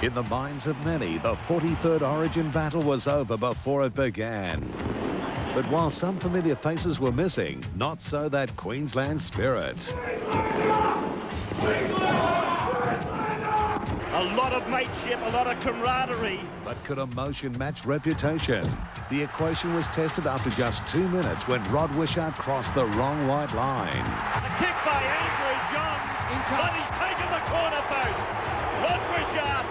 In the minds of many, the 43rd Origin battle was over before it began. But while some familiar faces were missing, not so that Queensland spirit. A lot of mateship, a lot of camaraderie. But could emotion match reputation? The equation was tested after just 2 minutes when Rod Wishart crossed the wrong white line. A kick by Andrew Johns, but he's taken the corner post. Rod Wishart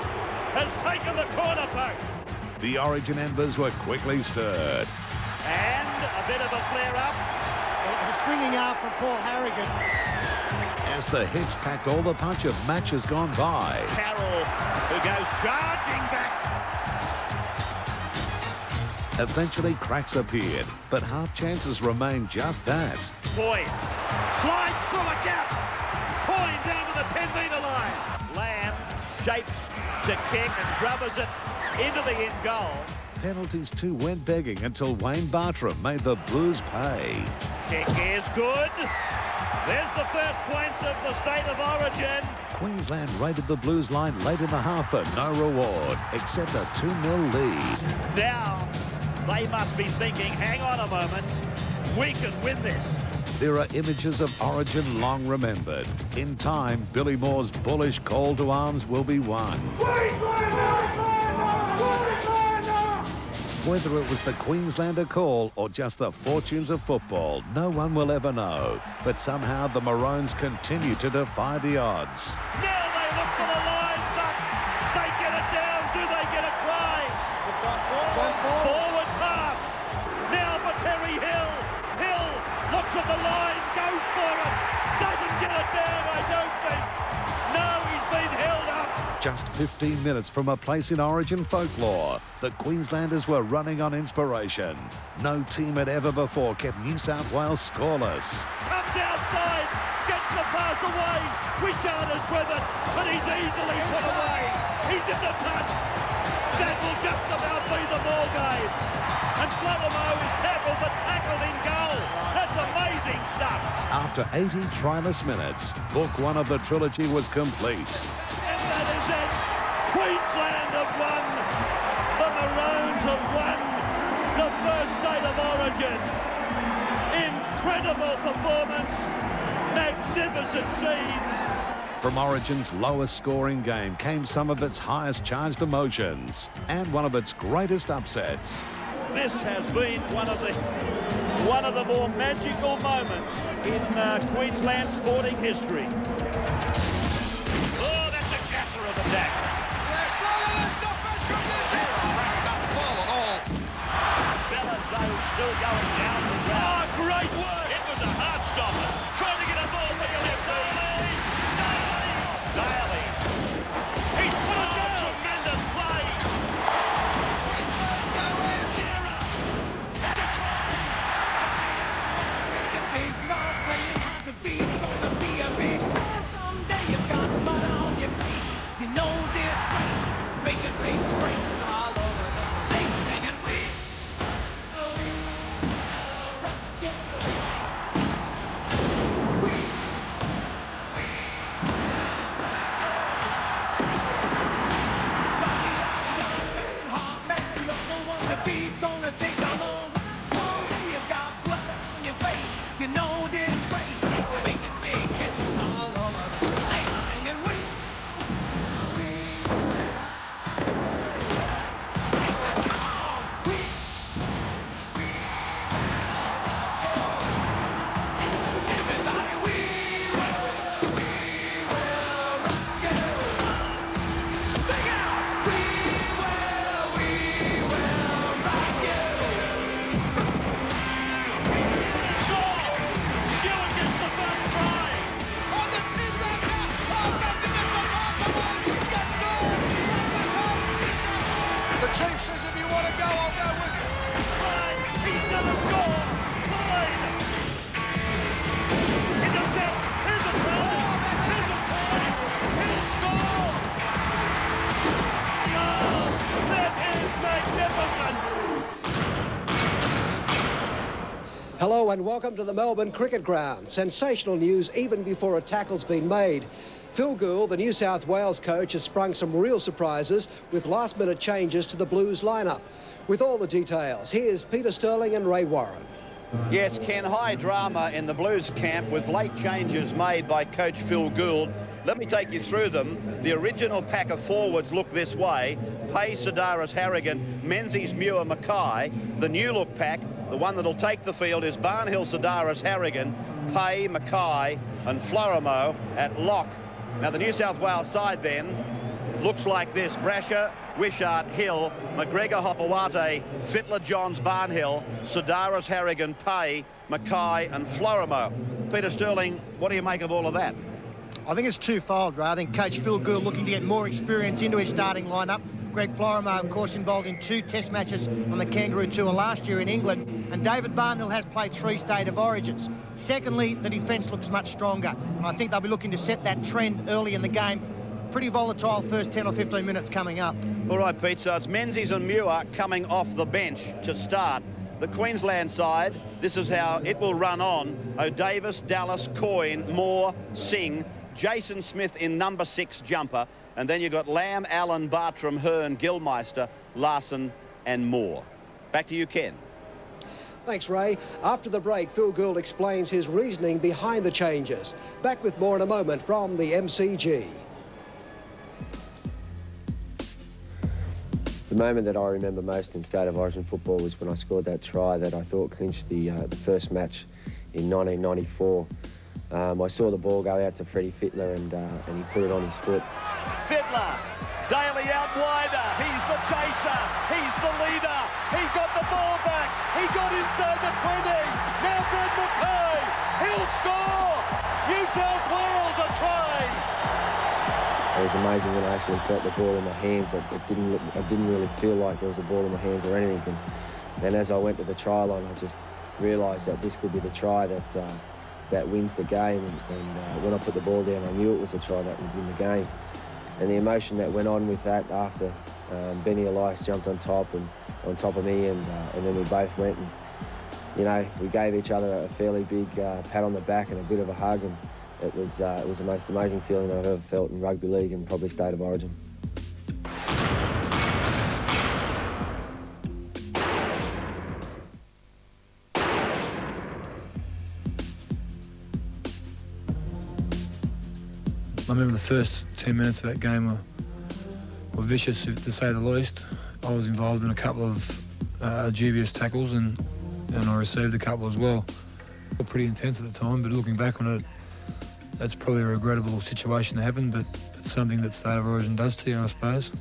has taken the corner post. The Origin embers were quickly stirred. And a bit of a flare-up. It was a swinging out from Paul Harragon. As the hits packed all the punch of matches gone by. Carroll, who goes charging back. Eventually cracks appeared, but half chances remained just that. Boyd slides through a gap. Coin down to the 10-metre line. Lamb shapes to kick and rubbers it into the end goal. Penalties too went begging until Wayne Bartram made the Blues pay. Kick is good. There's the first points of the State of Origin. Queensland raided the Blues line late in the half for no reward, except a 2-0 lead. Now, they must be thinking, hang on a moment, we can win this. There are images of Origin long remembered. In time, Billy Moore's bullish call to arms will be won. Whether it was the Queenslander call or just the fortunes of football, no one will ever know. But somehow the Maroons continue to defy the odds. Now they look for the line, but they get it down. Do they get a try? It's gone forward. Forward pass. Now for Terry Hill. Hill looks at the line, goes for it. Doesn't get it down, I don't think. No, he's been held up. Just 15 minutes from a place in Origin folklore, the Queenslanders were running on inspiration. No team had ever before kept New South Wales scoreless. Comes outside, gets the pass away. Wishart is with it, but he's easily put away. He's in the touch. That will just about be the ball game. And Florimo is tackled, but tackled in goal. That's amazing stuff. After 80 tryless minutes, book one of the trilogy was complete. And that is it. Queensland have won. The Maroons have won the first State of Origin. Incredible performance. Magnificent scenes. From Origin's lowest scoring game came some of its highest charged emotions and one of its greatest upsets. This has been one of the more magical moments in Queensland sporting history. Oh, that's a gasser of the tackle. Bellas, though, still going down the ground. Oh, great work! It was a hard stopper. Trying to get a ball from the left. Daly. He's put it down. Tremendous play. You know disgrace, making big breaks all over the place, singing we gonna take a long way. You've got blood on your face, you know disgrace, making big hits all over the place, singing we. The chief says if you want to go, I'll go with you. He's gonna score. Fine. He's a set. Here's a try. Here's a try. He'll score. Oh, that is magnificent. Hello and welcome to the Melbourne Cricket Ground. Sensational news even before a tackle's been made. Phil Gould, the New South Wales coach, has sprung some real surprises with last-minute changes to the Blues lineup. With all the details, here's Peter Sterling and Ray Warren. Yes, Ken, high drama in the Blues camp with late changes made by coach Phil Gould. Let me take you through them. The original pack of forwards look this way. Pay, Sedaris, Harragon, Menzies, Muir, Mackay. The new look pack, the one that'll take the field, is Barnhill, Sedaris, Harragon, Pay, Mackay and Florimo at lock. Now the New South Wales side then looks like this. Brasher, Wishart, Hill, McGregor, Hopawate, Fittler, Johns, Barnhill, Sedaris, Harragon, Pay, Mackay and Florimo. Peter Sterling, what do you make of all of that? I think it's twofold, Ray. I think Coach Phil Gould looking to get more experience into his starting lineup. Gregg Florimo, of course, involved in 2 test matches on the Kangaroo Tour last year in England. And David Barnhill has played 3 State of Origins. Secondly, the defence looks much stronger. And I think they'll be looking to set that trend early in the game. Pretty volatile first 10 or 15 minutes coming up. All right, Pete, so it's Menzies and Muir coming off the bench to start. The Queensland side, this is how it will run on. O'Davis, Dallas, Coyne, Moore, Singh, Jason Smith in number 6 jumper. And then you've got Lamb, Allen, Bartram, Hearn, Gilmeister, Larson and Moore. Back to you, Ken. Thanks, Ray. After the break, Phil Gould explains his reasoning behind the changes. Back with more in a moment from the MCG. The moment that I remember most in State of Origin football was when I scored that try that I thought clinched the first match in 1994. I saw the ball go out to Freddie Fittler and he put it on his foot. Fittler, Daly out wider, he's the chaser, he's the leader, he got the ball back, he got inside the 20, now Brad Mackay, he'll score! New South Wales a try! It was amazing when I actually felt the ball in my hands. I didn't really feel like there was a ball in my hands or anything. And then as I went to the try line, I just realised that this could be the try that wins the game. And when I put the ball down, I knew it was a try that would win the game. And the emotion that went on with that after Benny Elias jumped on top of me, and then we both went and, you know, we gave each other a fairly big pat on the back and a bit of a hug, and it was the most amazing feeling I've ever felt in rugby league and probably State of Origin. I remember the first 10 minutes of that game were vicious, to say the least. I was involved in a couple of dubious tackles and I received a couple as well. Pretty intense at the time, but looking back on it, that's probably a regrettable situation to happen, but it's something that State of Origin does to you, I suppose.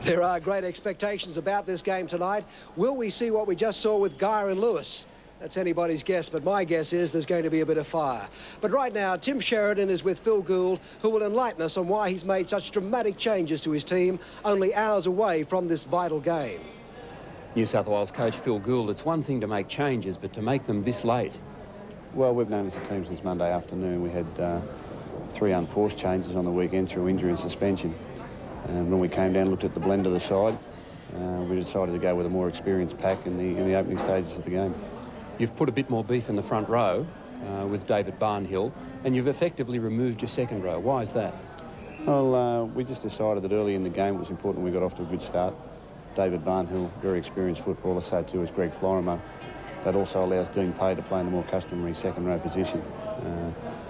There are great expectations about this game tonight. Will we see what we just saw with Geyer and Lewis? That's anybody's guess, but my guess is there's going to be a bit of fire. But right now, Tim Sheridan is with Phil Gould, who will enlighten us on why he's made such dramatic changes to his team only hours away from this vital game. New South Wales coach Phil Gould, it's one thing to make changes, but to make them this late. Well, we've known as a team since Monday afternoon. We had 3 unforced changes on the weekend through injury and suspension. And when we came down and looked at the blend of the side, we decided to go with a more experienced pack in the opening stages of the game. You've put a bit more beef in the front row with David Barnhill, and you've effectively removed your second row. Why is that? Well, we just decided that early in the game it was important we got off to a good start. David Barnhill, very experienced footballer, so too is Gregg Florimo. That also allows Dean Pay to play in the more customary second row position.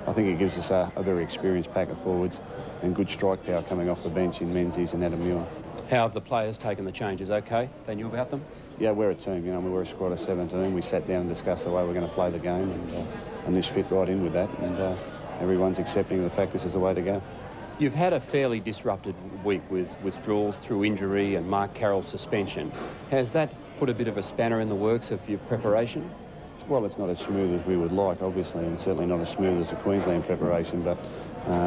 I think it gives us a very experienced pack of forwards and good strike power coming off the bench in Menzies and Adam Muir. How have the players taken the changes? Okay? They knew about them? Yeah, we're a team, you know, we're a squad of 17. We sat down and discussed the way we're going to play the game, and this fit right in with that, and everyone's accepting the fact this is the way to go. You've had a fairly disrupted week with withdrawals through injury and Mark Carroll's suspension. Has that put a bit of a spanner in the works of your preparation? Well, it's not as smooth as we would like, obviously, and certainly not as smooth as the Queensland preparation, but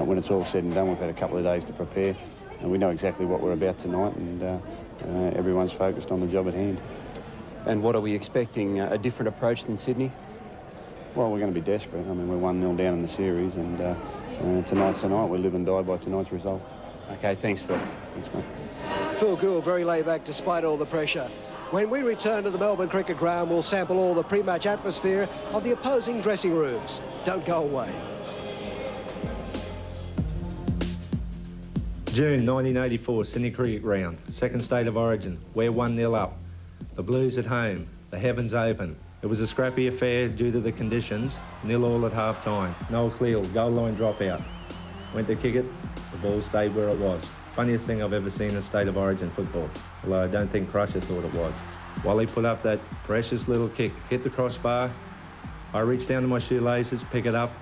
when it's all said and done, we've had a couple of days to prepare, and we know exactly what we're about tonight, and everyone's focused on the job at hand. And what are we expecting, a different approach than Sydney? Well, we're going to be desperate. I mean, we're 1-0 down in the series, and tonight's the night. We live and die by tonight's result. OK, thanks, Phil. Thanks, mate. Phil Gould, very laid back despite all the pressure. When we return to the Melbourne Cricket Ground, we'll sample all the pre-match atmosphere of the opposing dressing rooms. Don't go away. June 1984, Sydney Cricket Ground, second state of origin. We're 1-0 up. The Blues at home, the heavens open. It was a scrappy affair due to the conditions, 0-0 at half-time. Noel Cleal, goal line dropout. Went to kick it, the ball stayed where it was. Funniest thing I've ever seen in state of origin football, although I don't think Crusher thought it was. Wally put up that precious little kick, hit the crossbar. I reached down to my shoelaces, pick it up,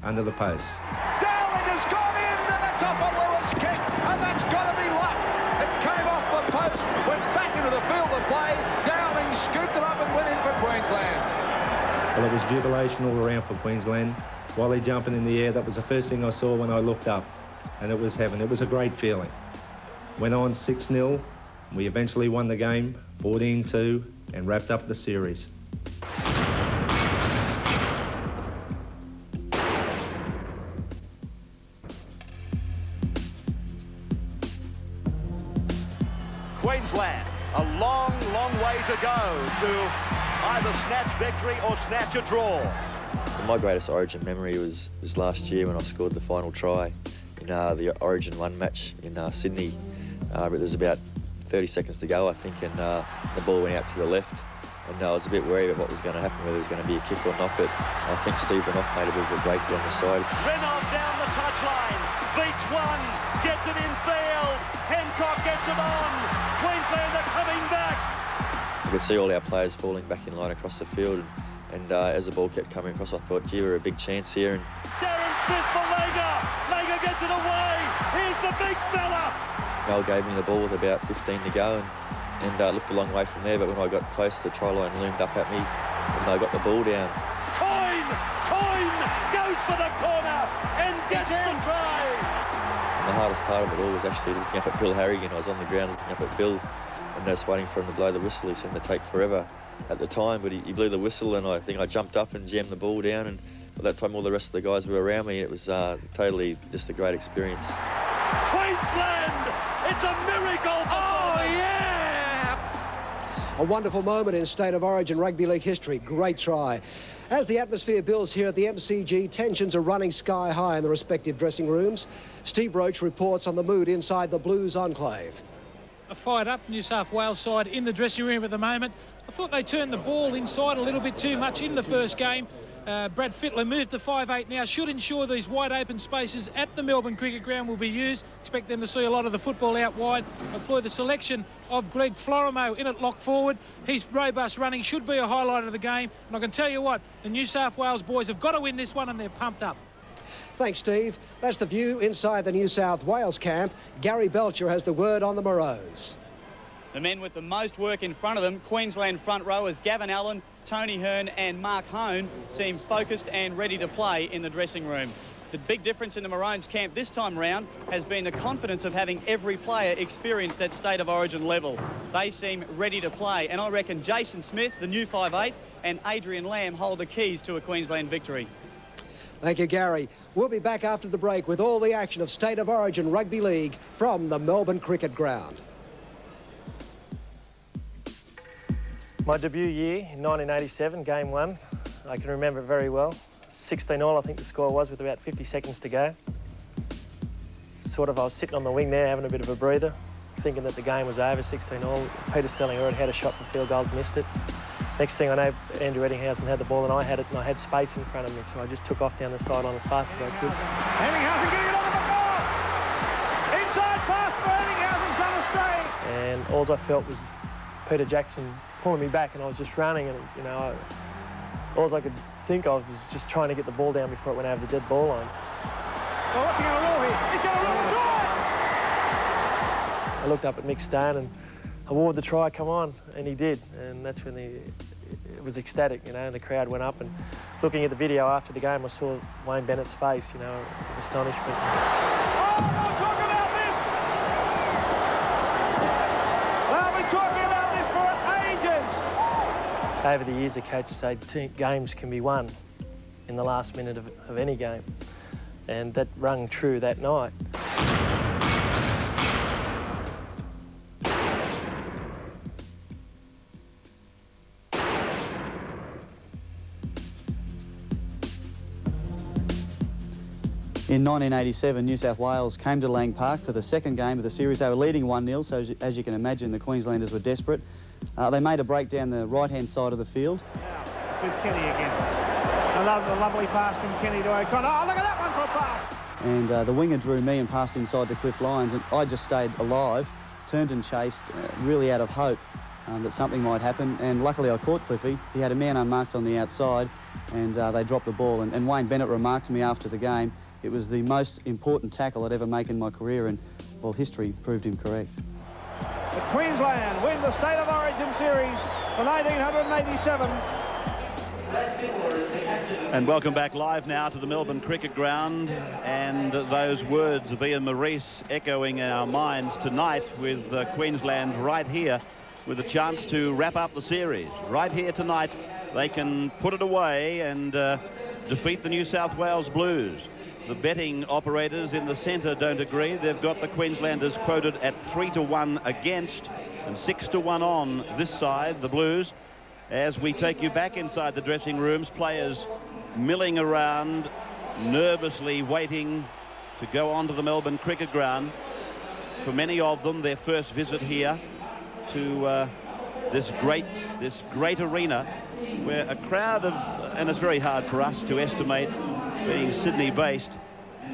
under the post. Dowling has gone in, and that's up a Lewis kick, and that's got to be luck. It came off the post, went back into the field of play. Dowling scooped it up and went in for Queensland. Well, it was jubilation all around for Queensland. Wally jumping in the air, that was the first thing I saw when I looked up, and it was heaven. It was a great feeling. Went on 6-0. We eventually won the game, 14-2, and wrapped up the series. Queensland, a long, long way to go to either snatch victory or snatch a draw. My greatest Origin memory was last year when I scored the final try in the Origin 1 match in Sydney. There was about 30 seconds to go, I think, and the ball went out to the left. And I was a bit worried about what was going to happen, whether it was going to be a kick or not, but I think Steve Renouf made a bit of a break down the side. Renouf down the touchline, beats one, gets it in field, Hancock gets it on, Queensland are coming back. I could see all our players falling back in line across the field, and as the ball kept coming across, I thought, gee, we're a big chance here. And Darren Smith for Lager, Lager gets it away, here's the big fella. Noel gave me the ball with about 15 to go, and looked a long way from there, but when I got close, the try line loomed up at me, and I got the ball down. Coyne goes for the corner and gets the try. The hardest part of it all was actually looking up at Bill Harragon. I was on the ground looking up at Bill and just waiting for him to blow the whistle. He seemed to take forever at the time, but he blew the whistle, and I think I jumped up and jammed the ball down, and at that time all the rest of the guys were around me. It was totally just a great experience. Queensland, it's a miracle. Oh, yeah! A wonderful moment in State of Origin Rugby League history. Great try. As the atmosphere builds here at the MCG, tensions are running sky high in the respective dressing rooms. Steve Roach reports on the mood inside the Blues enclave. A fired-up New South Wales side in the dressing room at the moment. I thought they turned the ball inside a little bit too much in the first game. Brad Fittler moved to 5'8" now, should ensure these wide open spaces at the Melbourne Cricket Ground will be used. Expect them to see a lot of the football out wide. Employ the selection of Gregg Florimo in at lock forward. His robust running should be a highlight of the game. And I can tell you what, the New South Wales boys have got to win this one, and they're pumped up. Thanks, Steve. That's the view inside the New South Wales camp. Gary Belcher has the word on the Maroons. The men with the most work in front of them, Queensland front rowers Gavin Allen, Tony Hearn and Mark Hone, seem focused and ready to play in the dressing room. The big difference in the Maroons camp this time round has been the confidence of having every player experienced at State of Origin level. They seem ready to play, and I reckon Jason Smith, the new 5'8", and Adrian Lamb hold the keys to a Queensland victory. Thank you, Gary. We'll be back after the break with all the action of State of Origin Rugby League from the Melbourne Cricket Ground. My debut year in 1987, game 1, I can remember it very well. 16-all, I think the score was, with about 50 seconds to go. I was sitting on the wing there, having a bit of a breather, thinking that the game was over, 16-all. Peter Sterling already had a shot for field goal, missed it. Next thing I know, Andrew Eddinghausen had the ball and I had it, and I had space in front of me, so I just took off down the sideline as fast as I could. Eddinghausen getting it on the ball! Inside pass for Eddinghausen's gone astray! And all I felt was Peter Jackson pulling me back, and I was just running, and all I could think of was just trying to get the ball down before it went over the dead ball line. Well, what's he going to roll here? He's going to roll the try! I looked up at Mick Stone and I awarded the try, come on, and he did, and that's when it was ecstatic, and the crowd went up, and looking at the video after the game, I saw Wayne Bennett's face, of astonishment. Oh, no, talk about this! They'll be talking about this for ages! Over the years, the coaches say games can be won in the last minute of any game, and that rung true that night. In 1987, New South Wales came to Lang Park for the second game of the series. They were leading 1-0, so as you can imagine, the Queenslanders were desperate. They made a break down the right-hand side of the field. Now, with Kenny again. A lovely pass from Kenny to O'Connor. Oh, look at that one for a pass! And the winger drew me and passed inside to Cliff Lyons, and I just stayed alive, turned and chased, really out of hope that something might happen. And luckily I caught Cliffy. He had a man unmarked on the outside, and they dropped the ball. And Wayne Bennett remarked to me after the game, it was the most important tackle I'd ever make in my career, and, well, history proved him correct. But Queensland win the State of Origin series for 1987. And welcome back live now to the Melbourne Cricket Ground, and those words of Ian Maurice echoing our minds tonight with Queensland right here with a chance to wrap up the series. Right here tonight, they can put it away and defeat the New South Wales Blues. The betting operators in the centre don't agree. They've got the Queenslanders quoted at 3-1 against and 6-1 on this side, the Blues. As we take you back inside the dressing rooms, players milling around, nervously waiting to go onto the Melbourne Cricket Ground. For many of them, their first visit here to this great arena, where a crowd of, and it's very hard for us to estimate, being Sydney-based,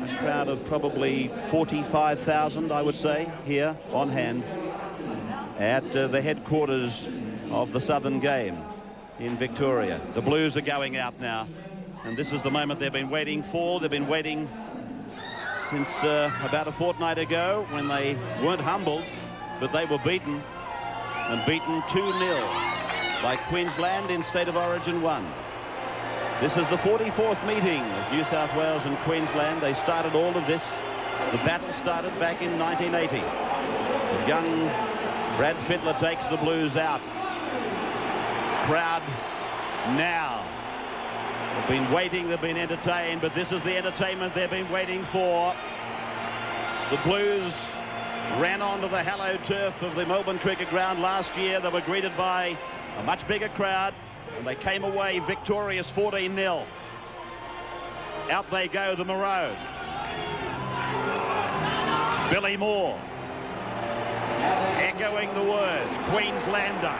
a crowd of probably 45,000, I would say, here on hand at the headquarters of the Southern Game in Victoria. The Blues are going out now, and this is the moment they've been waiting for. They've been waiting since about a fortnight ago, when they weren't humbled, but they were beaten, and beaten 2-0 by Queensland in State of Origin 1. This is the 44th meeting of New South Wales and Queensland. They started all of this. The battle started back in 1980. Young Brad Fittler takes the Blues out. Crowd now. They've been waiting, they've been entertained, but this is the entertainment they've been waiting for. The Blues ran onto the hallowed turf of the Melbourne Cricket Ground last year. They were greeted by a much bigger crowd, and they came away victorious 14-0. Out they go, the Maroons. Billy Moore echoing the words, Queenslander.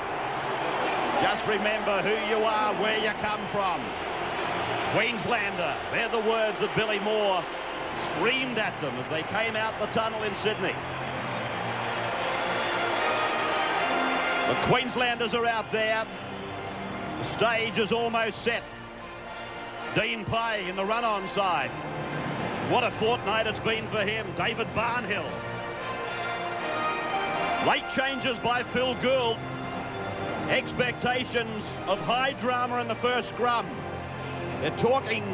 Just remember who you are, where you come from. Queenslander. They're the words that Billy Moore screamed at them as they came out the tunnel in Sydney. The Queenslanders are out there. The stage is almost set. Dean Pay in the run-on side. What a fortnight it's been for him. David Barnhill. Late changes by Phil Gould. Expectations of high drama in the first scrum. They're talking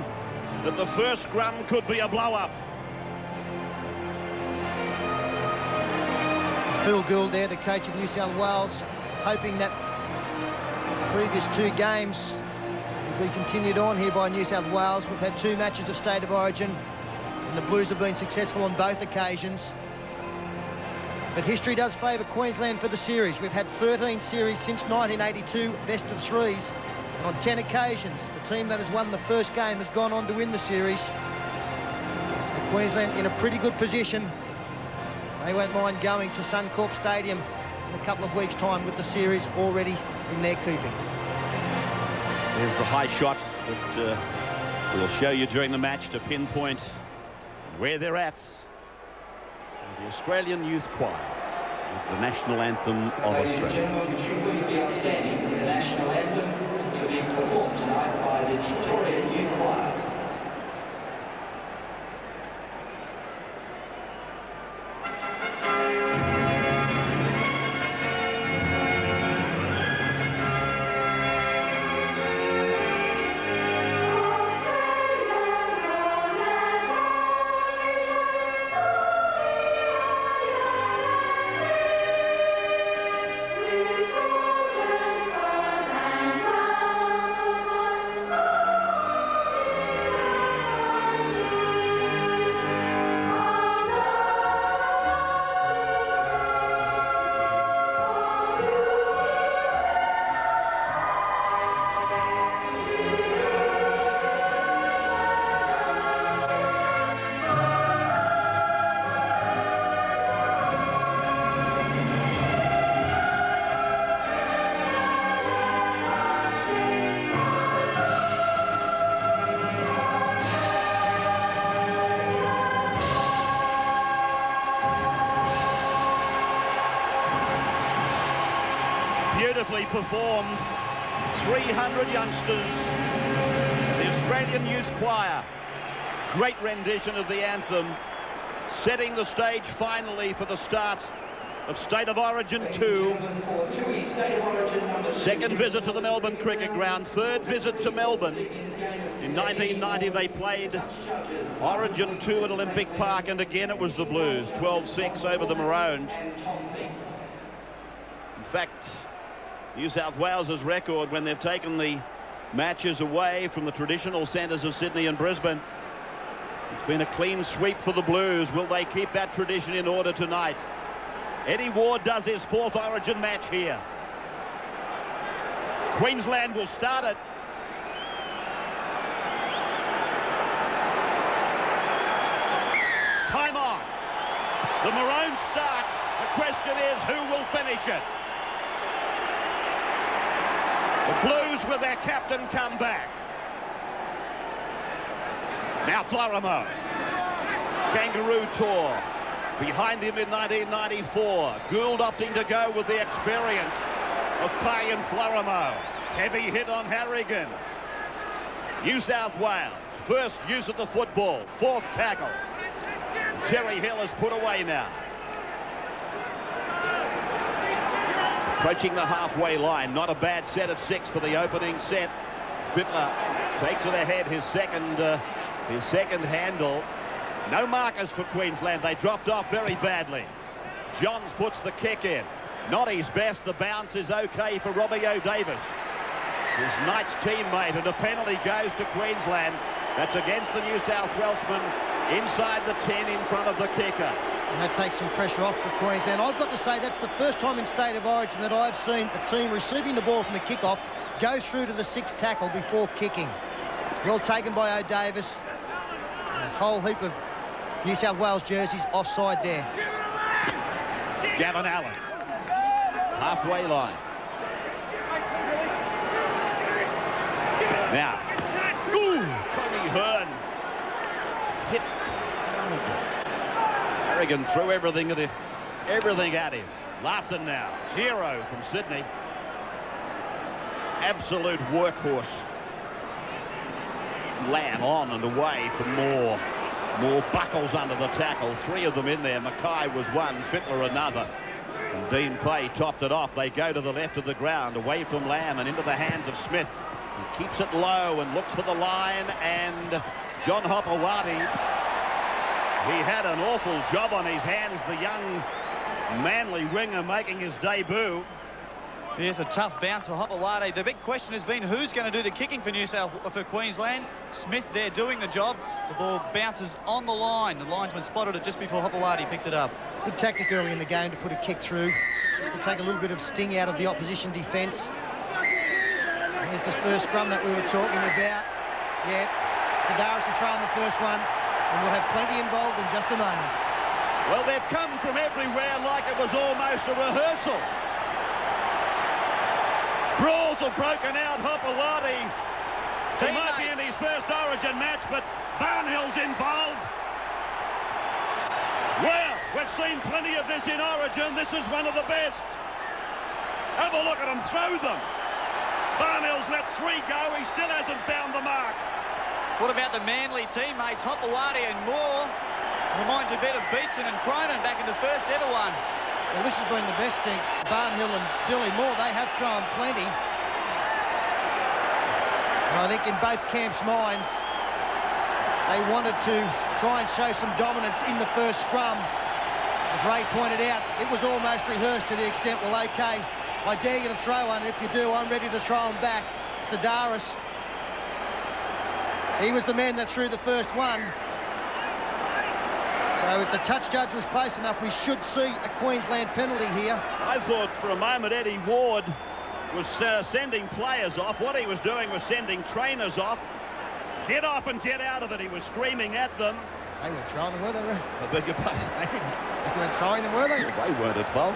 that the first scrum could be a blow-up. Phil Gould there, the coach of New South Wales, hoping that the previous two games will be continued on here by New South Wales. We've had two matches of State of Origin, and the Blues have been successful on both occasions. But history does favour Queensland for the series. We've had 13 series since 1982, best of threes. And on 10 occasions, the team that has won the first game has gone on to win the series. And Queensland in a pretty good position. They won't mind going to Suncorp Stadium in a couple of weeks' time with the series already in their keeping. There's the high shot that we'll show you during the match to pinpoint where they're at. The Australian Youth Choir, the national anthem of Australia. Could you please be outstanding for the national anthem to be performed tonight by the Victorian Youth Choir? beautifully performed. 300 youngsters. The Australian Youth Choir. Great rendition of the anthem. Setting the stage finally for the start of State of Origin 2. Second visit to the Melbourne Cricket Ground. Third visit to Melbourne. In 1990 they played Origin 2 at Olympic Park, and again it was the Blues. 12-6 over the Maroons. In fact, New South Wales's record when they've taken the matches away from the traditional centres of Sydney and Brisbane, it's been a clean sweep for the Blues. Will they keep that tradition in order tonight? Eddie Ward does his fourth Origin match here. Queensland will start it. Time on. The Maroons start. The question is, who will finish it? The Blues with their captain come back. Now Florimo. Kangaroo tour. Behind him in 1994. Gould opting to go with the experience of Pay and Florimo. Heavy hit on Harragon. New South Wales. First use of the football. Fourth tackle. Terry Hill is put away now. Approaching the halfway line. Not a bad set at 6 for the opening set. Fittler takes it ahead. His second handle. No markers for Queensland. They dropped off very badly. Johns puts the kick in. Not his best. The bounce is okay for Robbie O'Davis, his Knights teammate, and a penalty goes to Queensland. That's against the New South Welshman inside the 10 in front of the kicker. And that takes some pressure off for Queensland. I've got to say that's the first time in State of Origin that I've seen the team receiving the ball from the kickoff go through to the 6th tackle before kicking. Well taken by O'Davis. And a whole heap of New South Wales jerseys offside there. Gavin Allen. Halfway line. Now. Ooh, Tony Hearn. Hit Harragon threw everything at him. Larson now. Hero from Sydney. Absolute workhorse. Lamb on and away for more. More buckles under the tackle. 3 of them in there. Mackay was one, Fittler another. And Dean Pay topped it off. They go to the left of the ground, away from Lamb and into the hands of Smith. He keeps it low and looks for the line, and John Hopewadi. He had an awful job on his hands, the young Manly winger making his debut. Yes, a tough bounce for Hopewadi. The big question has been who's going to do the kicking for Queensland. Smith there doing the job. The ball bounces on the line. The linesman spotted it just before Hopewadi picked it up. Good tactic early in the game to put a kick through, just to take a little bit of sting out of the opposition defence. Here's the first scrum that we were talking about. Yeah, Sidaris is throwing the first one, and we'll have plenty involved in just a moment. Well, they've come from everywhere like it was almost a rehearsal. Brawls have broken out. Hopewadi. He might be in his first Origin match, but Barnhill's involved. Well, we've seen plenty of this in Origin. This is one of the best. Have a look at him throw them. Barnhill's let 3 go. He still hasn't found the mark. What about the Manly teammates, Hopewadi and Moore? Reminds you a bit of Beetson and Cronin back in the first ever one. Well, this has been the best thing. Barnhill and Billy Moore, they have thrown plenty. And I think in both camps' minds, they wanted to try and show some dominance in the first scrum. As Ray pointed out, it was almost rehearsed to the extent, well, OK, I dare you to throw one. If you do, I'm ready to throw them back. Sidaris, he was the man that threw the first one. So if the touch judge was close enough, we should see a Queensland penalty here. I thought for a moment Eddie Ward was sending players off. What he was doing was sending trainers off. Get off and get out of it, he was screaming at them. They weren't throwing them, were they, Ray? I beg your pardon. They weren't throwing them, were they? They weren't at fault.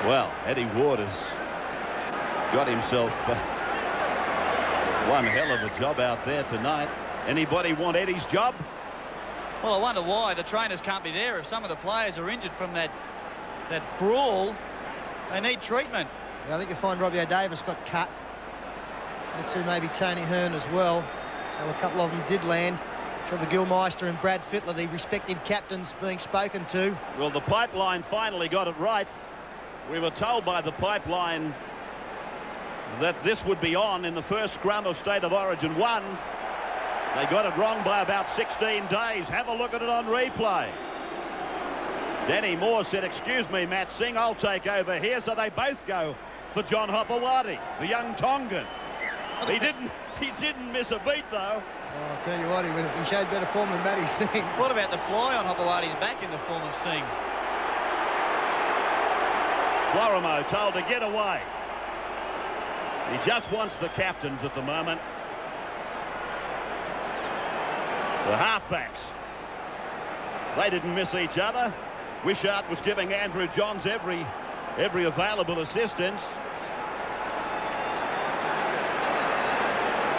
Well, Eddie Ward has got himself one hell of a job out there tonight. Anybody want Eddie's job? Well, I wonder why the trainers can't be there. If some of the players are injured from that brawl, they need treatment. Yeah, I think you'll find Robbie O'Davis got cut. So too maybe Tony Hearn as well. So a couple of them did land. Trevor Gilmeister and Brad Fittler, the respective captains being spoken to. Well, the pipeline finally got it right. We were told by the pipeline that this would be on in the first scrum of State of Origin 1. They got it wrong by about 16 days. Have a look at it on replay. Danny Moore said, "Excuse me, Matt Singh, I'll take over here." So they both go for John Hopewadi, the young Tongan. He didn't miss a beat, though. Oh, I'll tell you what, he showed better form than Matty Singh. What about the fly on Hopewadi's back in the form of Singh? Florimo told to get away. He just wants the captains at the moment. The halfbacks, they didn't miss each other. Wishart was giving Andrew Johns every available assistance.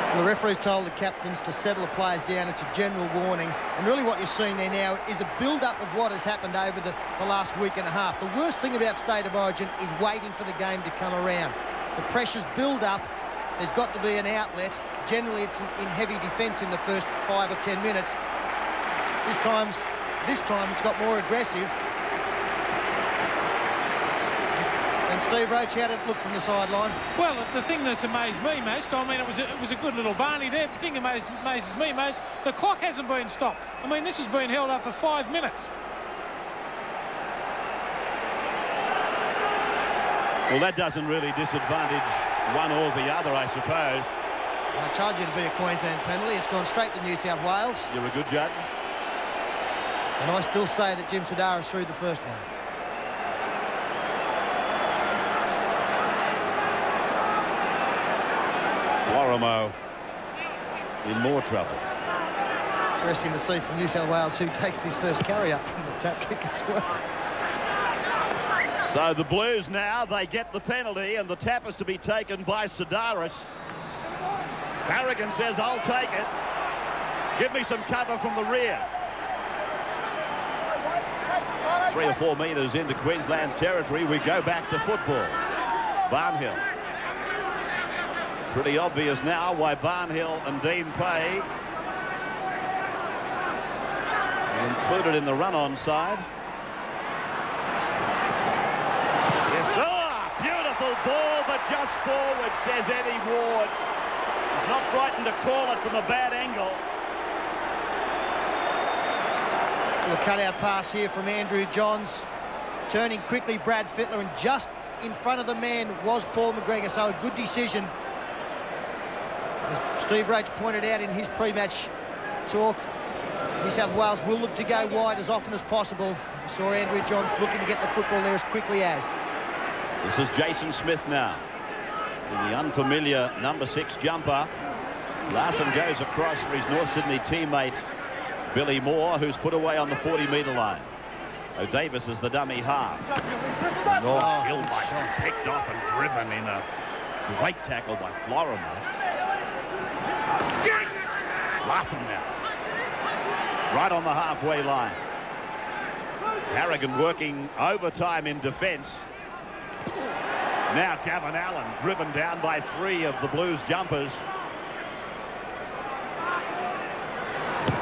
Well, the referee's told the captains to settle the players down. It's a general warning. And really what you're seeing there now is a build-up of what has happened over the last week and a half. The worst thing about State of Origin is waiting for the game to come around. The pressures build up. There's got to be an outlet. Generally, it's in heavy defence in the first 5 or 10 minutes. This time it's got more aggressive. And Steve Roach, how did it look from the sideline? Well, the thing that's amazed me most, I mean, it was a good little Barney there. The thing that amazes me most, the clock hasn't been stopped. I mean, this has been held up for 5 minutes. Well, that doesn't really disadvantage one or the other, I suppose. I told you to be a Queensland penalty. It's gone straight to New South Wales. You're a good judge. And I still say that Jim Sadara's through the first one. Florimo in more trouble. Interesting to see from New South Wales who takes this first carry up from the tap kick as well. So the Blues now, they get the penalty, and the tap is to be taken by Sidaris. Harragon says, "I'll take it. Give me some cover from the rear." 3 or 4 metres into Queensland's territory, we go back to football. Barnhill. Pretty obvious now why Barnhill and Dean Pay are included in the run-on side. Beautiful ball, but just forward, says Eddie Ward. He's not frightened to call it from a bad angle. Well, a cutout pass here from Andrew Johns. Turning quickly, Brad Fittler, and just in front of the man was Paul McGregor, so a good decision. As Steve Roach pointed out in his pre-match talk, New South Wales will look to go wide as often as possible. We saw Andrew Johns looking to get the football there as quickly as. This is Jason Smith now in the unfamiliar number 6 jumper. Larson goes across for his North Sydney teammate Billy Moore, who's put away on the 40-metre line. O'Davis is the dummy half. Gilmeister picked off and driven in a great tackle by Florimo. Larson now right on the halfway line. Harragon working overtime in defence. Now Gavin Allen driven down by 3 of the Blues jumpers.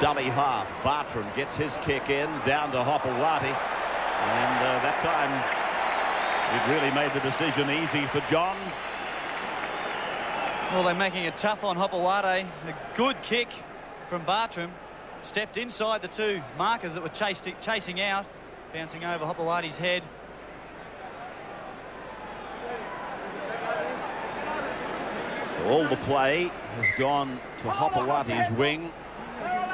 Dummy half. Bartram gets his kick in down to Hopewadi, and that time it really made the decision easy for John. Well, they're making it tough on Hopewadi. A good kick from Bartram. Stepped inside the 2 markers that were chasing out, bouncing over Hopewadi's head. So all the play has gone to Hopewadi's wing,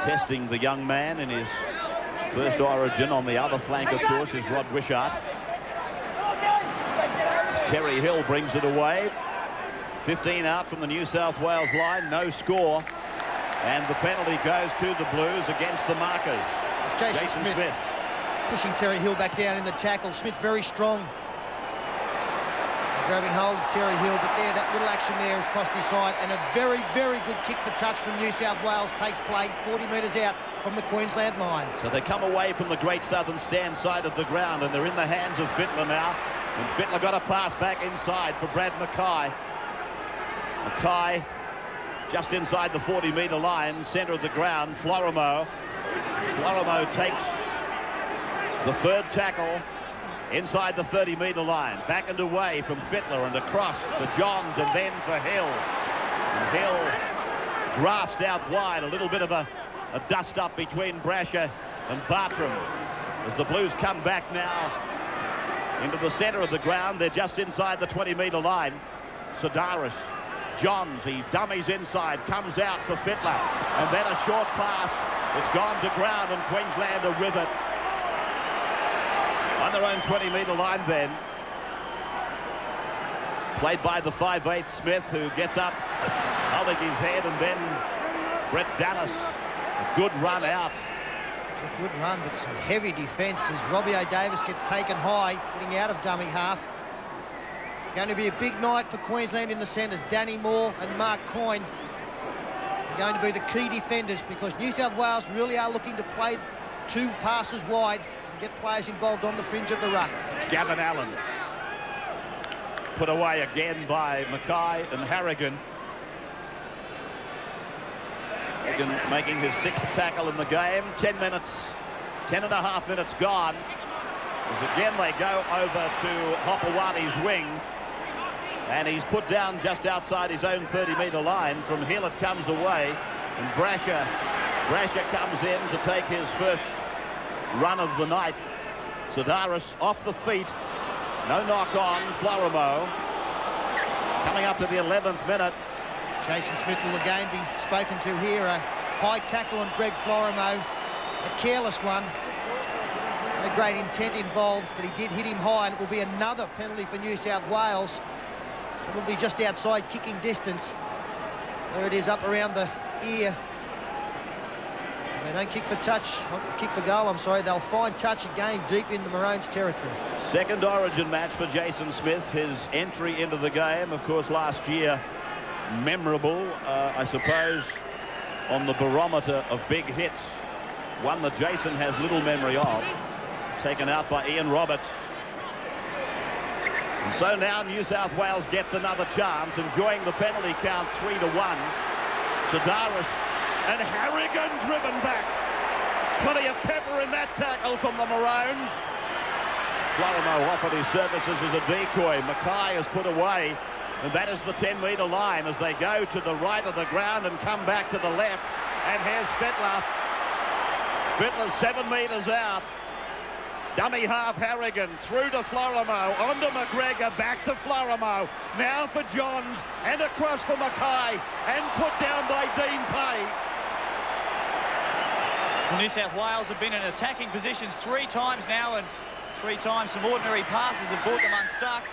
testing the young man in his first Origin. On the other flank, of course, is Rod Wishart. As Terry Hill brings it away. 15 out from the New South Wales line, no score. And the penalty goes to the Blues against the markers. It's Jason Smith pushing Terry Hill back down in the tackle. Smith very strong, grabbing hold of Terry Hill, but there, that little action there has cost his side. And a very, very good kick for touch from New South Wales takes play 40 metres out from the Queensland line. So they come away from the Great Southern Stand side of the ground, and they're in the hands of Fittler now. And Fittler got a pass back inside for Brad Mackay. Mackay just inside the 40-metre line, centre of the ground. Florimo takes the third tackle inside the 30-metre line. Back and away from Fittler and across for Johns and then for Hill. And Hill grassed out wide. A little bit of a dust-up between Brasher and Bartram as the Blues come back now into the centre of the ground. They're just inside the 20-metre line. Sedaris, Johns, he dummies inside, comes out for Fittler, and then a short pass. It's gone to ground, and Queensland are with it. On their own 20-metre line then. Played by the 5'8" Smith, who gets up, holding his head, and then Brett Dallas. A good run out. A good run, but some heavy defence as Robbie O'Davis gets taken high, getting out of dummy half. Going to be a big night for Queensland in the centres. Danny Moore and Mark Coyne are going to be the key defenders, because New South Wales really are looking to play two passes wide and get players involved on the fringe of the ruck. Gavin Allen put away again by Mackay and Harragon. Harragon making his 6th tackle in the game. 10 and a half minutes gone. As again they go over to Hopewadi's wing. And he's put down just outside his own 30-metre line. From Hill it comes away. And Brasher comes in to take his first run of the night. Sedaris off the feet. No knock on. Florimo coming up to the 11th minute. Jason Smith will again be spoken to here. A high tackle on Greg Florimo. A careless one. No great intent involved, but he did hit him high, and it will be another penalty for New South Wales. It will be just outside kicking distance. There it is, up around the ear. They don't kick for touch, kick for goal, I'm sorry. They'll find touch again deep in the Maroons' territory. Second Origin match for Jason Smith. His entry into the game, of course, last year, memorable, I suppose, on the barometer of big hits. One that Jason has little memory of. Taken out by Ian Roberts. And so now New South Wales gets another chance, enjoying the penalty count 3-1. Sedaris and Harragon driven back. Plenty of pepper in that tackle from the Maroons. Florimo offered his services as a decoy. Mackay is put away, and that is the 10-metre line as they go to the right of the ground and come back to the left. And here's Fittler. Fittler's 7 metres out. Dummy half Harragon through to Florimo, onto McGregor, back to Florimo, now for Johns, and across for Mackay, and put down by Dean Pay. Well, New South Wales have been in attacking positions 3 times now, and 3 times some ordinary passes have brought them unstuck.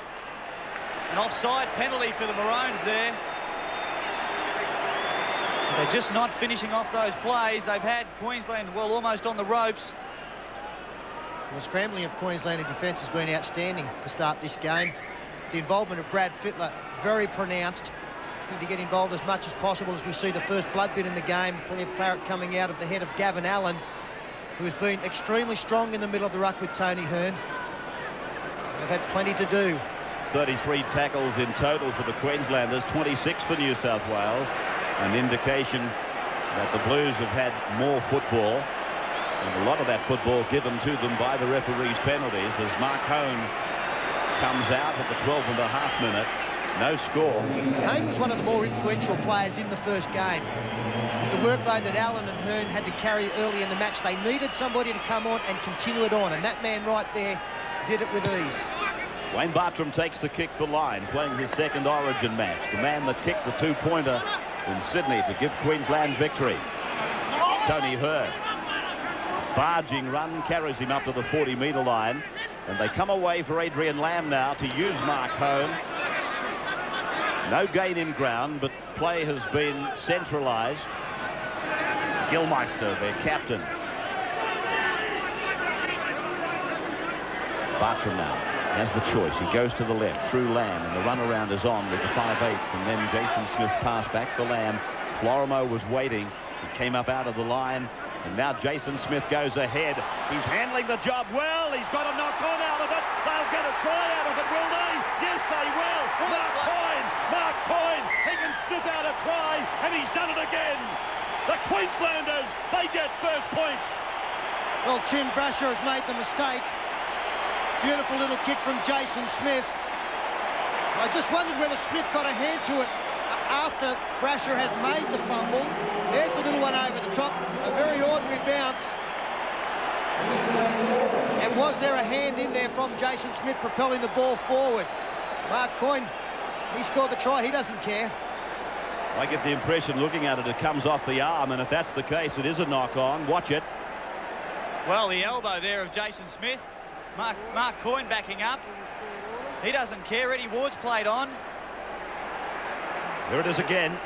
An offside penalty for the Maroons there. But they're just not finishing off those plays. They've had Queensland, well, almost on the ropes. The scrambling of Queensland in defence has been outstanding to start this game. The involvement of Brad Fittler, very pronounced. Need to get involved as much as possible as we see the first blood bit in the game. Plenty of claret coming out of the head of Gavin Allen, who has been extremely strong in the middle of the ruck with Tony Hearn. They've had plenty to do. 33 tackles in total for the Queenslanders, 26 for New South Wales. An indication that the Blues have had more football. And a lot of that football given to them by the referee's penalties as Mark Hone comes out at the 12.5 minute. No score. Hone was one of the more influential players in the first game. The workload that Allen and Hearn had to carry early in the match, they needed somebody to come on and continue it on. And that man right there did it with ease. Wayne Bartram takes the kick for line, playing his second Origin match. The man that kicked the 2-pointer in Sydney to give Queensland victory. Tony Hearn. Barging run carries him up to the 40-metre line, and they come away for Adrian Lamb now to use Mark Hone. No gain in ground, but play has been centralised. Gilmeister, their captain. Bartram now has the choice. He goes to the left through Lamb, and the run around is on with the 5'8", and then Jason Smith pass back for Lamb. Florimo was waiting. He came up out of the line And now Jason Smith goes ahead. He's handling the job well. He's got a knock-on out of it. They'll get a try out of it, will they? Yes, they will. Mark Coyne, he can sniff out a try, and he's done it again. The Queenslanders, they get first points. Well, Tim Brasher has made the mistake. Beautiful little kick from Jason Smith. I just wondered whether Smith got a hand to it after Brasher has made the fumble. There's the little one over the top, a very ordinary bounce. And was there a hand in there from Jason Smith propelling the ball forward? Mark Coyne, he scored the try, he doesn't care. I get the impression, looking at it, it comes off the arm, and if that's the case, it is a knock-on. Watch it. Well, the elbow there of Jason Smith. Mark Coyne backing up. He doesn't care. Eddie Ward's played on. Here it is again.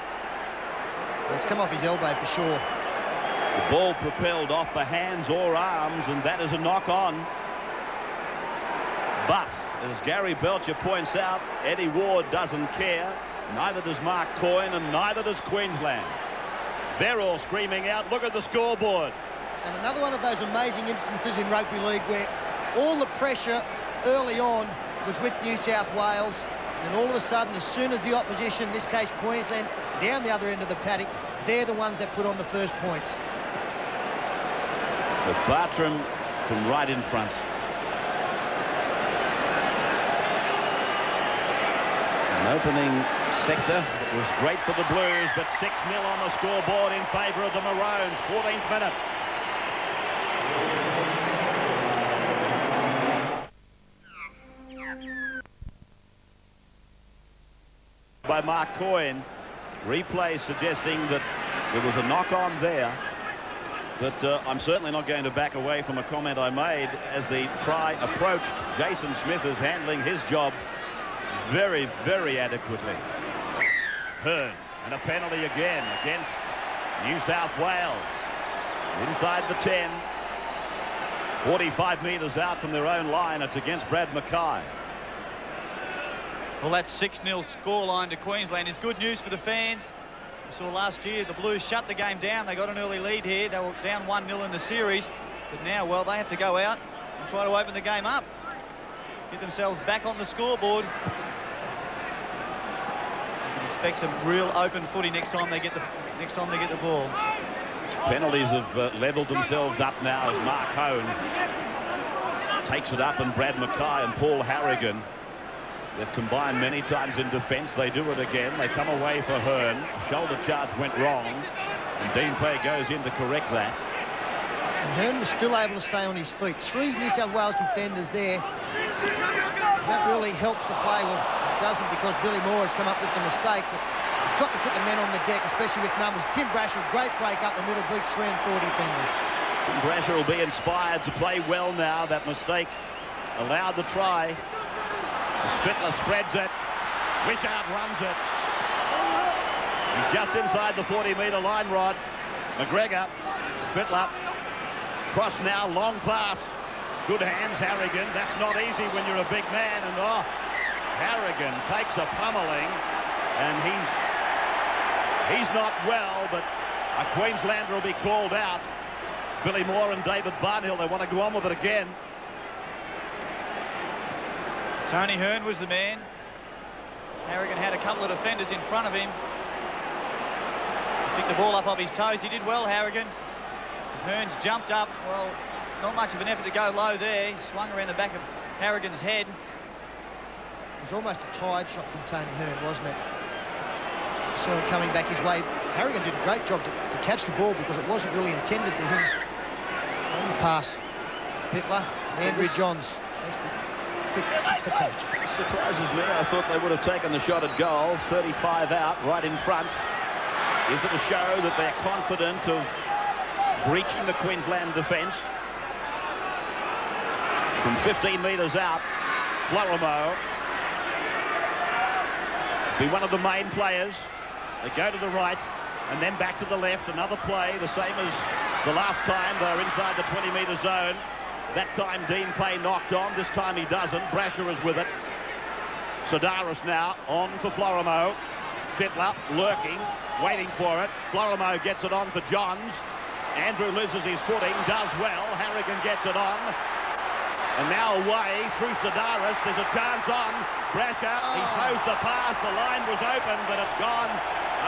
It's come off his elbow for sure. The ball propelled off the hands or arms, and that is a knock-on. But, as Gary Belcher points out, Eddie Ward doesn't care. Neither does Mark Coyne, and neither does Queensland. They're all screaming out, look at the scoreboard. And another one of those amazing instances in rugby league where all the pressure early on was with New South Wales, and all of a sudden, as soon as the opposition, in this case Queensland, down the other end of the paddock, they're the ones that put on the first points. So Bartram from right in front. An opening sector was great for the Blues, but 6-0 on the scoreboard in favour of the Maroons. 14th minute. By Mark Coyne. Replay suggesting that there was a knock-on there, but I'm certainly not going to back away from a comment I made as the try approached. Jason Smith is handling his job very, very adequately. Hearn, and a penalty again against New South Wales. Inside the 10, 45 metres out from their own line. It's against Brad Mackay. Well, that 6-0 scoreline to Queensland is good news for the fans. We saw last year the Blues shut the game down. They got an early lead here. They were down 1-0 in the series. But now, well, they have to go out and try to open the game up. Get themselves back on the scoreboard. You can expect some real open footy next time they get the ball. Penalties have levelled themselves up now as Mark Hone takes it up, and Brad Mackay and Paul Harragon. They've combined many times in defence. They do it again. They come away for Hearn. Shoulder charge went wrong, and Dean Pay goes in to correct that. And Hearn was still able to stay on his feet. 3 New South Wales defenders there. That really helps the play. Well, it doesn't, because Billy Moore has come up with the mistake, but you've got to put the men on the deck, especially with numbers. Tim Brasher, great break up the middle, beats 3 and 4 defenders. Tim Brasher will be inspired to play well now. That mistake allowed the try. As Fittler spreads it, Wishart runs it. He's just inside the 40-metre line, Rod. McGregor, Fittler, cross now, long pass. Good hands, Harragon. That's not easy when you're a big man. And Harragon takes a pummeling, and he's not well, but a Queenslander will be called out. Billy Moore and David Barnhill, they want to go on with it again. Tony Hearn was the man. Harragon had a couple of defenders in front of him. Picked the ball up off his toes. He did well, Harragon. Hearn's jumped up. Well, not much of an effort to go low there. He swung around the back of Harragon's head. It was almost a tired shot from Tony Hearn, wasn't it? Saw him coming back his way. Harragon did a great job to catch the ball, because it wasn't really intended to him. On the pass. Fittler, Andrew Johns. Thanks to quick kick for touch. Surprises me. I thought they would have taken the shot at goal. 35 out, right in front. Is it a show that they're confident of breaching the Queensland defence? From 15 metres out, Florimo has been one of the main players. They go to the right and then back to the left. Another play, the same as the last time. They're inside the 20-metre zone. That time Dean Pay knocked on. This time he doesn't. Brasher is with it. Sidaris now on for Florimo. Fittler lurking, waiting for it. Florimo gets it on for Johns. Andrew loses his footing, does well. Harragon gets it on. And now away through Sedaris. There's a chance on Brasher. He throws the pass. The line was open, but it's gone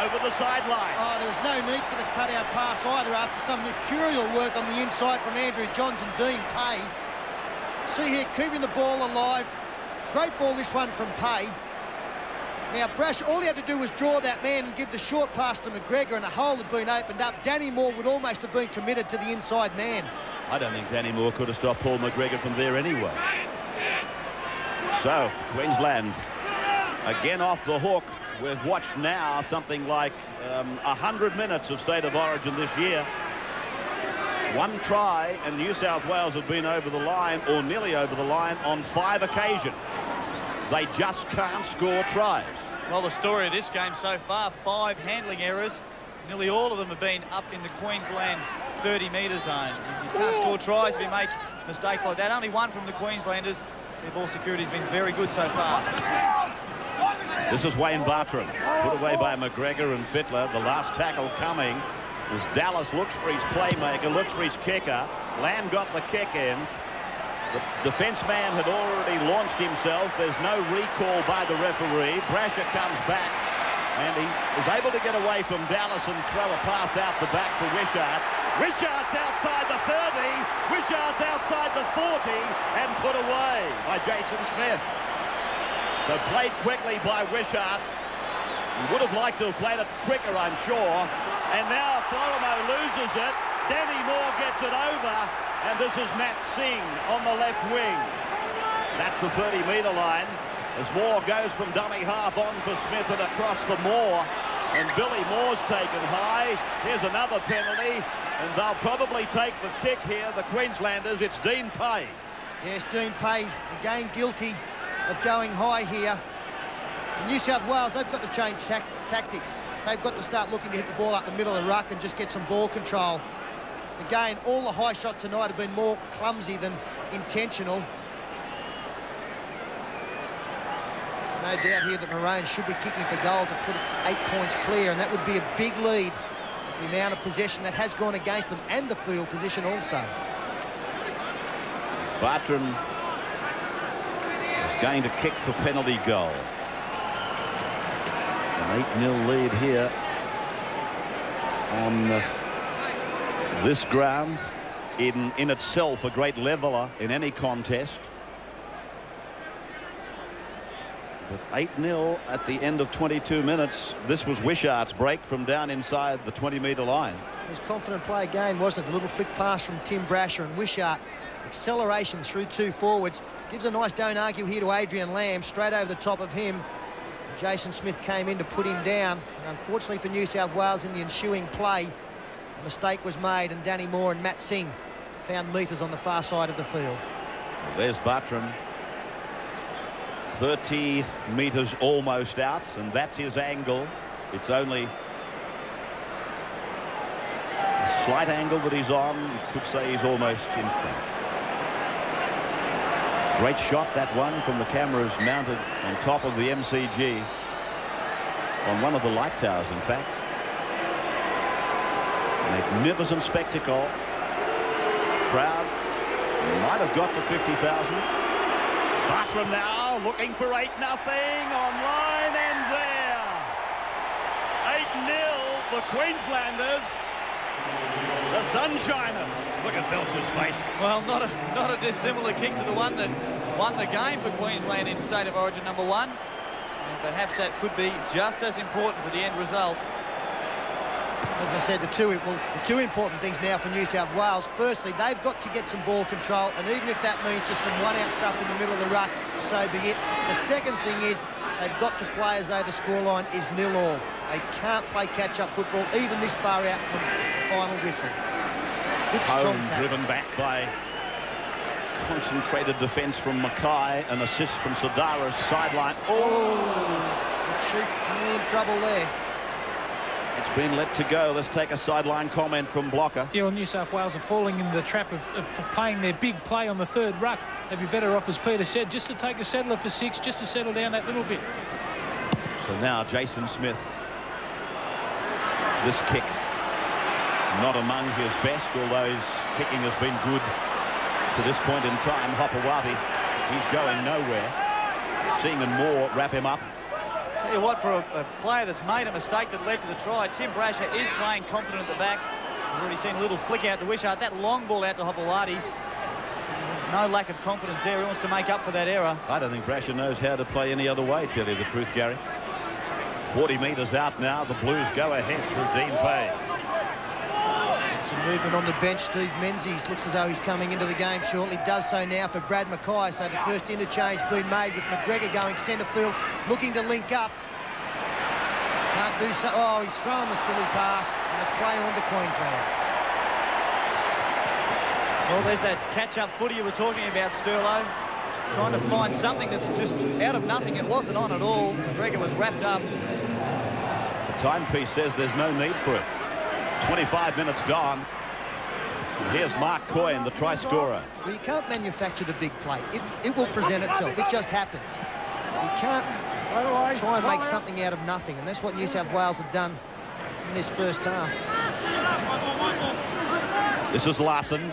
over the sideline. Oh, there was no need for the cutout pass either after some mercurial work on the inside from Andrew Johns and Dean Pay. See here, keeping the ball alive. Great ball, this one from Pay. Now, Brasher, all he had to do was draw that man and give the short pass to McGregor, and a hole had been opened up. Danny Moore would almost have been committed to the inside man. I don't think Danny Moore could have stopped Paul McGregor from there anyway. So, Queensland again off the hook. We've watched now something like 100 minutes of State of Origin this year. One try, and New South Wales have been over the line, or nearly over the line, on 5 occasions. They just can't score tries. Well, the story of this game so far, 5 handling errors. Nearly all of them have been up in the Queensland 30-metre zone. You can't score tries if you make mistakes like that. Only one from the Queenslanders. Their ball security has been very good so far. This is Wayne Bartram, put away by McGregor and Fittler. The last tackle coming as Dallas looks for his playmaker, looks for his kicker. Lamb got the kick in. The defence man had already launched himself. There's no recall by the referee. Brasher comes back, and he is able to get away from Dallas and throw a pass out the back for Wishart. Wishart's outside the 30. Wishart's outside the 40 and put away by Jason Smith. So played quickly by Wishart. He would have liked to have played it quicker, I'm sure. And now Florimo loses it. Danny Moore gets it over. And this is Matt Singh on the left wing. That's the 30-metre line. As Moore goes from dummy half on for Smith and across for Moore. And Billy Moore's taken high. Here's another penalty. And they'll probably take the kick here, the Queenslanders. It's Dean Pay. Yes, Dean Pay again guilty of going high here. New South Wales, they've got to change tactics. They've got to start looking to hit the ball up the middle of the ruck and just get some ball control. Again, all the high shots tonight have been more clumsy than intentional. No doubt here that Maroons should be kicking for goal to put 8 points clear, and that would be a big lead. The amount of possession that has gone against them, and the field position also. Bartram is going to kick for penalty goal. An 8-0 lead here on this ground. In itself a great leveller in any contest. But 8-0 at the end of 22 minutes. This was Wishart's break from down inside the 20-metre line. It was confident play again, wasn't it? A little flick pass from Tim Brasher, and Wishart, acceleration through 2 forwards. Gives a nice don't argue here to Adrian Lamb, straight over the top of him. Jason Smith came in to put him down. And unfortunately for New South Wales in the ensuing play, a mistake was made, and Danny Moore and Matt Singh found metres on the far side of the field. Well, there's Bartram. 30 metres almost out, and that's his angle. It's only a slight angle that he's on. You could say he's almost in front. Great shot, that one, from the cameras mounted on top of the MCG, on one of the light towers, in fact. Magnificent spectacle. Crowd might have got to 50,000. Bartram now looking for 8-0 online, and there. 8-0, the Queenslanders. The Sunshiners. Look at Belcher's face. Well, not a dissimilar kick to the one that won the game for Queensland in State of Origin #1. And perhaps that could be just as important to the end result. As I said, the two important things now for New South Wales. Firstly, they've got to get some ball control, and even if that means just some one-out stuff in the middle of the ruck, so be it. The second thing is they've got to play as though the scoreline is 0-0. They can't play catch-up football even this far out from the final whistle. Good strong tackle. Driven back by concentrated defence from Mackay, an assist from Sedaris, sideline. Chief only in trouble there. It's been let to go. Let's take a sideline comment from Blocker. Yeah, well, New South Wales are falling in the trap of playing their big play on the third ruck. They'd be better off, as Peter said, just to take a settler for 6, just to settle down that little bit. So now Jason Smith. This kick not among his best, although his kicking has been good to this point in time. Hopewadi, he's going nowhere. Seaman Moore wrap him up. Tell you what, for a player that's made a mistake that led to the try, Tim Brasher is playing confident at the back. We've already seen a little flick out to Wishart. That long ball out to Hopewadi. No lack of confidence there. He wants to make up for that error. I don't think Brasher knows how to play any other way, tell you the truth, Gary. 40 metres out now. The Blues go ahead through Dean Pay. Some movement on the bench. Steve Menzies looks as though he's coming into the game shortly. Does so now for Brad Mackay. So the first interchange being made with McGregor going centre field, looking to link up. Can't do so. Oh, he's throwing the silly pass, and it's play on to Queensland. Well, there's that catch-up footy you were talking about, Sterlo. Trying to find something that's just out of nothing. It wasn't on at all. McGregor was wrapped up. The timepiece says there's no need for it. 25 minutes gone. And here's Mark Coyne, the try scorer. Well, you can't manufacture the big play. It will present itself. It just happens. You can't try and make something out of nothing, and that's what New South Wales have done in this first half. This is Larson.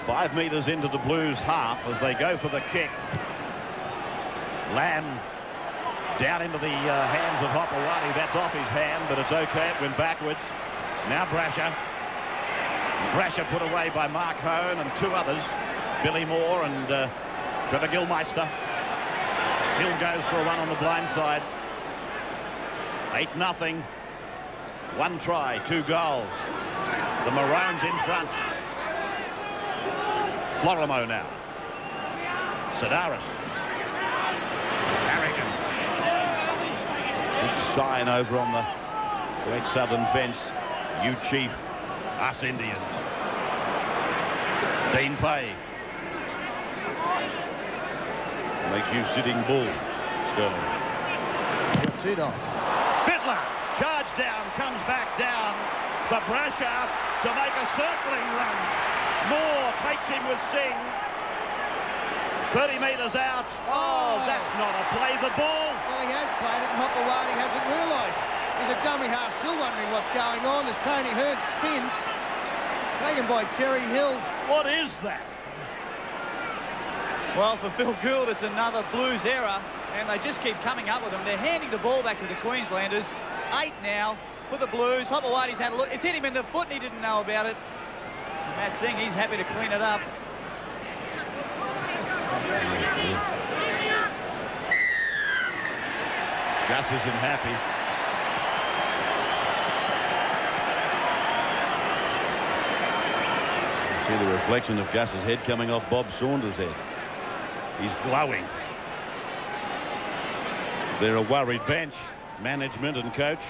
5 metres into the Blues half as they go for the kick. Lamb down into the hands of Hopewadi. That's off his hand, but it's okay. It went backwards. Now Brasher. Brasher put away by Mark Hone and two others, Billy Moore and Trevor Gilmeister. Hill goes for a run on the blind side. 8-0. 1 try, 2 goals. The Maroons in front. Florimo now. Sedaris. Harragon. Big sign over on the Great Southern fence. You Chief, us Indians. Dean Pay. Makes you Sitting Bull, Sterling. Got 2 dogs. Fittler, charge down, comes back down. For Brasher to make a circling run. Moore takes him with Singh. 30 metres out. Oh, that's not a play. The ball. Well, he has played it, and Hopewadi hasn't realised. He's a dummy half, still wondering what's going on as Tony Hearn spins. Taken by Terry Hill. What is that? Well, for Phil Gould, it's another Blues error, and they just keep coming up with them. They're handing the ball back to the Queenslanders. 8 now for the Blues. Hopewadi's had a look. It's hit him in the foot, and he didn't know about it. Matt Singh, he's happy to clean it up. Gus isn't happy. See the reflection of Gus's head coming off Bob Saunders' head. He's glowing. They're a worried bench, management and coach.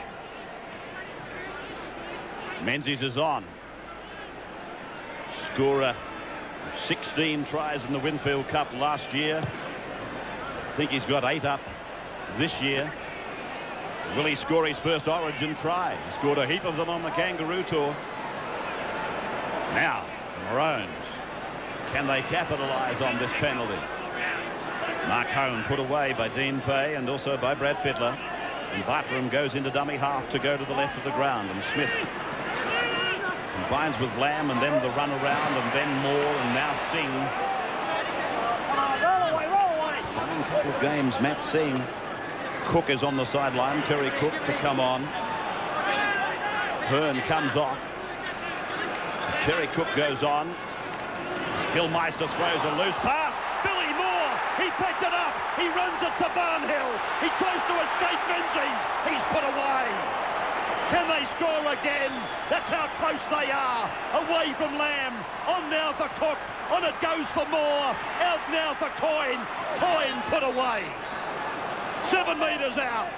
Menzies is on. Scorer 16 tries in the Winfield Cup last year. I think he's got 8 up this year. Will he score his first Origin try? He scored a heap of them on the Kangaroo Tour. Now, the Maroons. Can they capitalise on this penalty? Mark Hone put away by Dean Pay and also by Brad Fittler. And Bartram goes into dummy half to go to the left of the ground. And Smith combines with Lamb, and then the run around, and then Moore, and now Singh. Fine couple of games, Matt Singh. Cook is on the sideline. Terry Cook to come on. Hearn comes off. So Terry Cook goes on. Gilmeister throws a loose pass. Billy Moore, he picked it up. He runs it to Barnhill. He tries to escape Menzies. He's put away. Can they score again? That's how close they are. Away from Lamb. On now for Cook. On it goes for Moore. Out now for Coyne. Coyne put away. 7 metres out.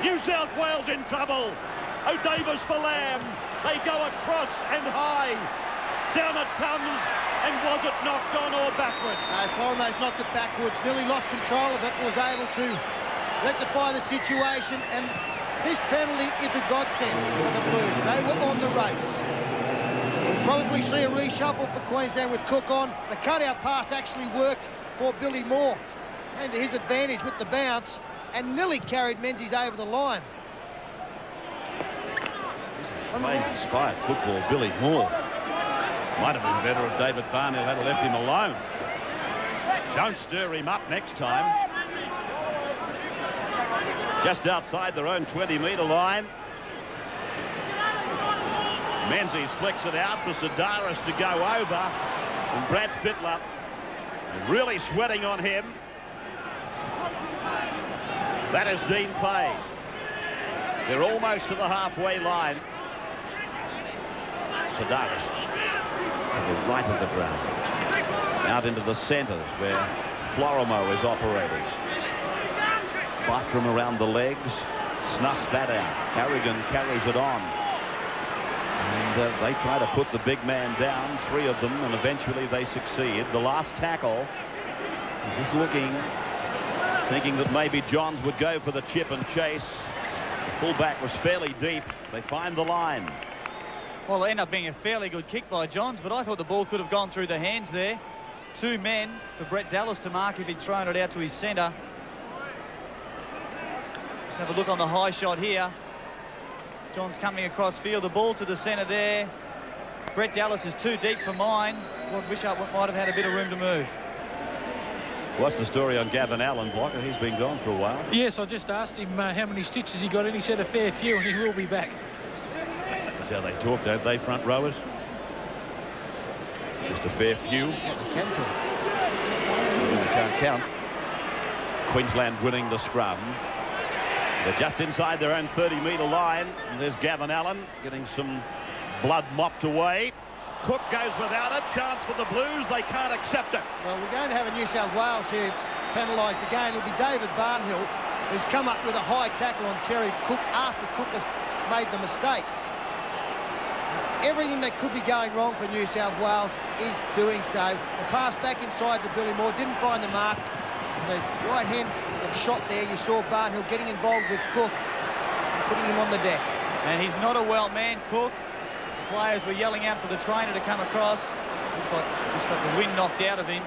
New South Wales in trouble. O'Davis for Lamb. They go across and high. Down it comes. And was it knocked on or backward? No, Florimo's knocked it backwards. Nearly lost control of it. Was able to rectify the situation. And this penalty is a godsend for the Blues. They were on the ropes. We'll probably see a reshuffle for Queensland with Cook on. The cutout pass actually worked for Billy Moore. Came to his advantage with the bounce and nearly carried Menzies over the line. Playing inspired football, Billy Moore. Might have been better if David Barnhill had left him alone. Don't stir him up next time. Just outside their own 20-metre line. Menzies flicks it out for Sidaris to go over. And Brad Fittler really sweating on him. That is Dean Pay. They're almost to the halfway line. Sidaris to the right of the ground. Out into the centres where Florimo is operating. Bartram around the legs. Snuffs that out. Harragon carries it on. And they try to put the big man down, 3 of them, and eventually they succeed. The last tackle, just looking, thinking that maybe Johns would go for the chip and chase. The fullback was fairly deep. They find the line. Well, it ended up being a fairly good kick by Johns, but I thought the ball could have gone through the hands there. 2 men for Brett Dallas to mark if he'd thrown it out to his centre. Let's have a look on the high shot here. Johns coming across field, the ball to the centre there. Brett Dallas is too deep for mine. Well, Wishart might have had a bit of room to move. What's the story on Gavin Allen, Blocker? He's been gone for a while. Yes, I just asked him how many stitches he got in. He said a fair few, and he will be back. That's how they talk, don't they, front rowers? Just a fair few. Yeah, they can talk. They can't count. Queensland winning the scrum. They're just inside their own 30-metre line. And there's Gavin Allen getting some blood mopped away. Cook goes without a chance for the Blues. They can't accept it. Well, we're going to have a New South Wales here penalised again. It'll be David Barnhill, who's come up with a high tackle on Terry Cook after Cook has made the mistake. Everything that could be going wrong for New South Wales is doing so. The pass back inside to Billy Moore, didn't find the mark. The right hand of shot there, you saw Barnhill getting involved with Cook and putting him on the deck. And he's not a well man, Cook. The players were yelling out for the trainer to come across. Looks like just got the wind knocked out of him.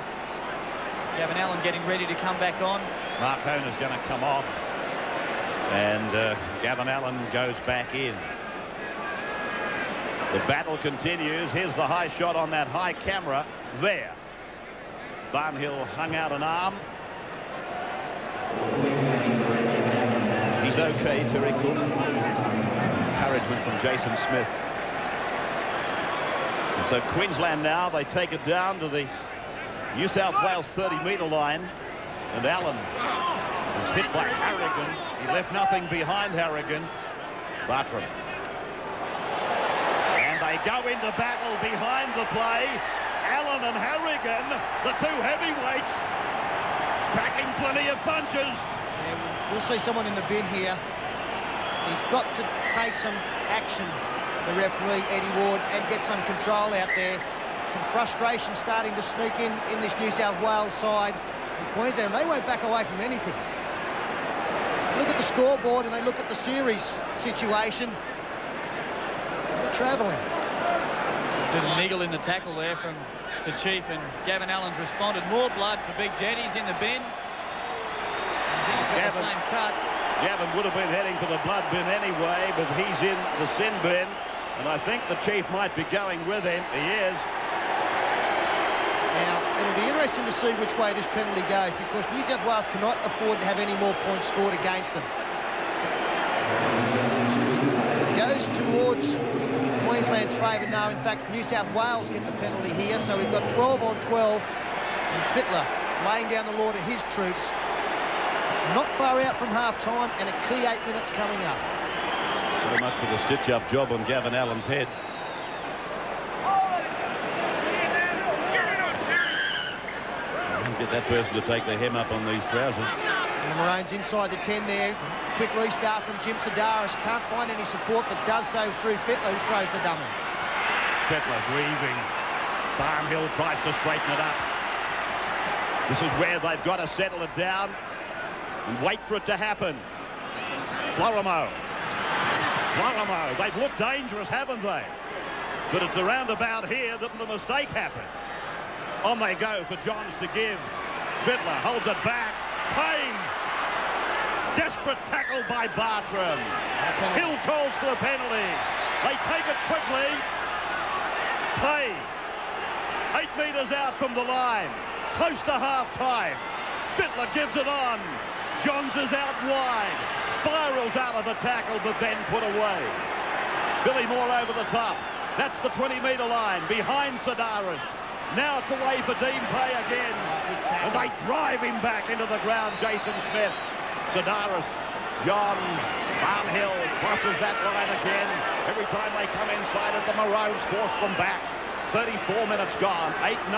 Gavin Allen getting ready to come back on. Mark Hone is going to come off. And Gavin Allen goes back in. The battle continues. Here's the high shot on that high camera. There. Barnhill hung out an arm. He's okay, Terry Cook. Encouragement from Jason Smith. And so Queensland now, they take it down to the New South Wales 30-metre line. And Allen was hit by Harragon. He left nothing behind Harragon. Bartram. And they go into battle behind the play. Allen and Harragon, the 2 heavyweights, packing plenty of punches. Yeah, we'll see someone in the bin here. He's got to take some action, the referee, Eddie Ward, and get some control out there. Some frustration starting to sneak in this New South Wales side. In Queensland, they won't back away from anything. Look at the scoreboard and they look at the series situation. They're travelling. Little niggle in the tackle there from the Chief, and Gavin Allen's responded. More blood for Big Jet. He's in the bin. I think he's got the same cut. Gavin would have been heading for the blood bin anyway, but he's in the sin bin, and I think the Chief might be going with him. He is. Now, it'll be interesting to see which way this penalty goes, because New South Wales cannot afford to have any more points scored against them. It goes towards Queensland's favour now. In fact, New South Wales get the penalty here, so we've got 12 on 12, and Fittler laying down the law to his troops. Not far out from half-time, and a key 8 minutes coming up. So much for the stitch-up job on Gavin Allen's head. Get that person to take the hem up on these trousers. And the Maroons inside the 10 there. Quick restart from Jim Sidaris. Can't find any support, but does so through Fittler, who throws the dummy. Fittler weaving. Barnhill tries to straighten it up. This is where they've got to settle it down and wait for it to happen. Florimo. They've looked dangerous, haven't they? But it's around about here that the mistake happened. On they go for Johns to give. Fittler holds it back. Payne. Desperate tackle by Bartram. Hill calls for a penalty. They take it quickly. Pay. 8 metres out from the line. Close to half-time. Fittler gives it on. Johns is out wide. Spirals out of the tackle, but then put away. Billy Moore over the top. That's the 20-metre line. Behind Sedaris. Now it's away for Dean Pay again. And they drive him back into the ground, Jason Smith. Sedaris, Johns, Barnhill crosses that line again. Every time they come inside it, the Maroons force them back. 34 minutes gone, 8-0.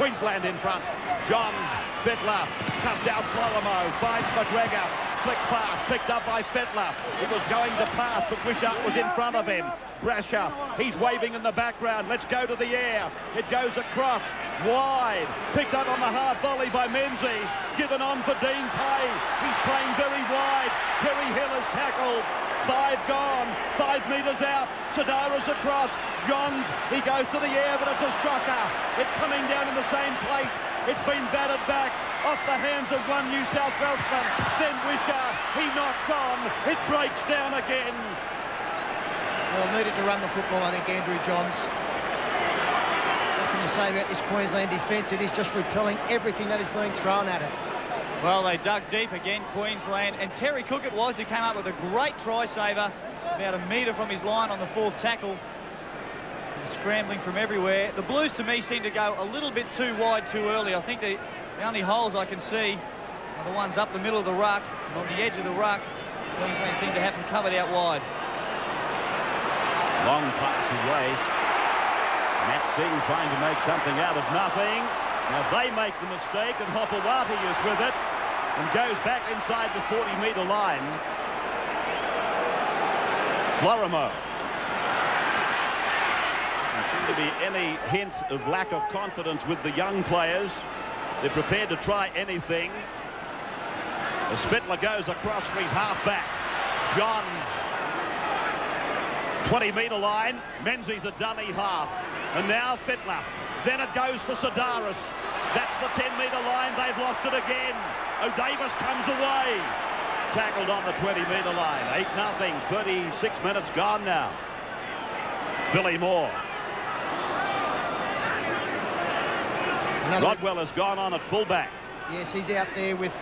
Queensland in front. Johns, Fittler, cuts out Florimo, finds McGregor. Flick pass, picked up by Fittler. He was going to pass, but Wishart was in front of him. Brasher, he's waving in the background. Let's go to the air. It goes across, wide. Picked up on the hard volley by Menzies. Given on for Dean Pay. He's playing very wide. Terry Hill is tackled. 5 gone, 5 metres out. Sedaris across. Johns, he goes to the air, but it's a shocker. It's coming down in the same place. It's been battered back off the hands of one New South Welshman. Then Wishart, he knocks on. It breaks down again. Well, needed to run the football, I think, Andrew Johns. What can you say about this Queensland defence? It is just repelling everything that is being thrown at it. Well, they dug deep again, Queensland, and Terry Cook it was who came up with a great try-saver about 1 metre from his line on the 4th tackle. And scrambling from everywhere. The Blues, to me, seem to go a little bit too wide too early. I think the only holes I can see are the ones up the middle of the ruck, and on the edge of the ruck, Queensland seem to have them covered out wide. Long pass away. Matt Singh trying to make something out of nothing. Now they make the mistake, and Hopewati is with it and goes back inside the 40-metre line. Florimo. Doesn't seem to be any hint of lack of confidence with the young players. They're prepared to try anything. As Fittler goes across for his half-back. Johns. 20-metre line. Menzies a dummy half. And now Fittler. Then it goes for Sedaris. That's the 10-metre line. They've lost it again. O'Davis comes away. Tackled on the 20-metre line. 8-0. 36 minutes gone now. Billy Moore. Rodwell has gone on at fullback. Yes, he's out there with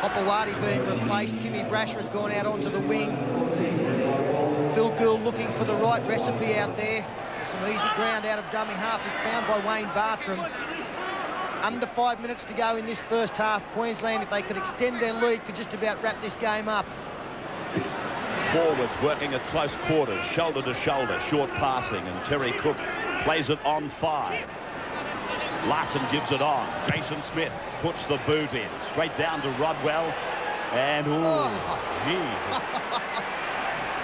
Hopewati being replaced. Timmy Brasher has gone out onto the wing. Phil Gould looking for the right recipe out there. Some easy ground out of dummy half is found by Wayne Bartram. Under 5 minutes to go in this first half. Queensland, if they could extend their lead, could just about wrap this game up. Forwards working at close quarters, shoulder to shoulder, short passing, and Terry Cook plays it on 5. Larson gives it on. Jason Smith puts the boot in. Straight down to Rodwell. And,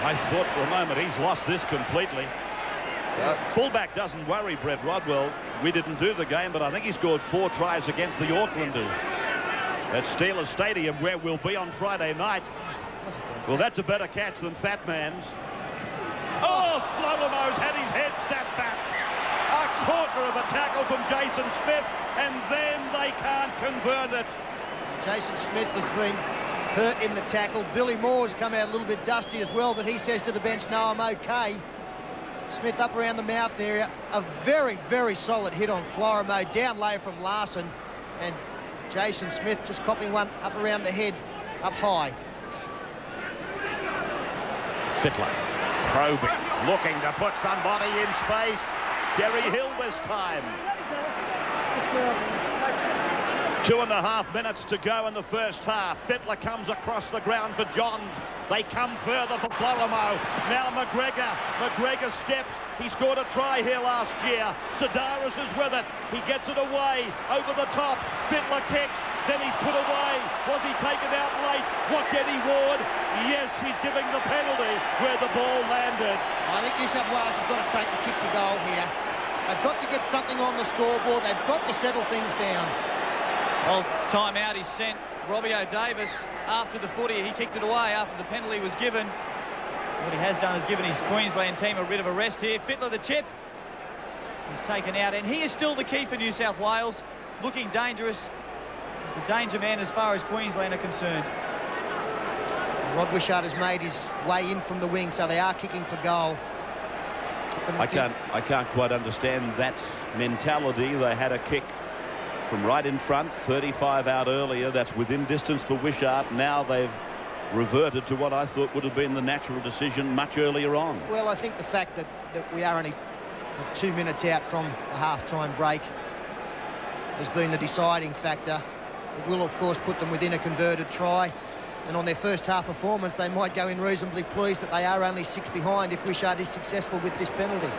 I thought for a moment he's lost this completely. Fullback doesn't worry Brett Rodwell. We didn't do the game, but I think he scored 4 tries against the Aucklanders at Steelers Stadium, where we'll be on Friday night. Well, that's a better catch than Fat Man's. Oh, Florimo's had his head sat back. A corker of a tackle from Jason Smith, and then they can't convert it. Jason Smith has been hurt in the tackle. Billy Moore has come out a little bit dusty as well, but he says to the bench, no, I'm okay. Smith up around the mouth area. A very, very solid hit on Florimo. Down low from Larson. And Jason Smith just copping one up around the head, up high. Fittler probing, looking to put somebody in space. Terry Hill this time. 2.5 minutes to go in the first half. Fittler comes across the ground for Johns. They come further for Florimo. Now McGregor. McGregor steps. He scored a try here last year. Sedaris is with it. He gets it away. Over the top. Fittler kicks. Then he's put away. Was he taken out late? Watch Eddie Ward. Yes, he's giving the penalty where the ball landed. I think New South Wales have got to take the kick for goal here. They've got to get something on the scoreboard. They've got to settle things down. Well, time out. He sent Robbie O'Davis after the footy. He kicked it away after the penalty was given. What he has done is given his Queensland team a bit of a rest here. Fittler the tip. He's taken out, and he is still the key for New South Wales. Looking dangerous. He's the danger man as far as Queensland are concerned. Rod Wishart has made his way in from the wing, so they are kicking for goal. I can't quite understand that mentality. They had a kick from right in front, 35 out earlier. That's within distance for Wishart. Now they've reverted to what I thought would have been the natural decision much earlier on. Well, I think the fact that we are only 2 minutes out from the half-time break has been the deciding factor. It will, of course, put them within a converted try. And on their first half performance, they might go in reasonably pleased that they are only 6 behind if Wishart is successful with this penalty.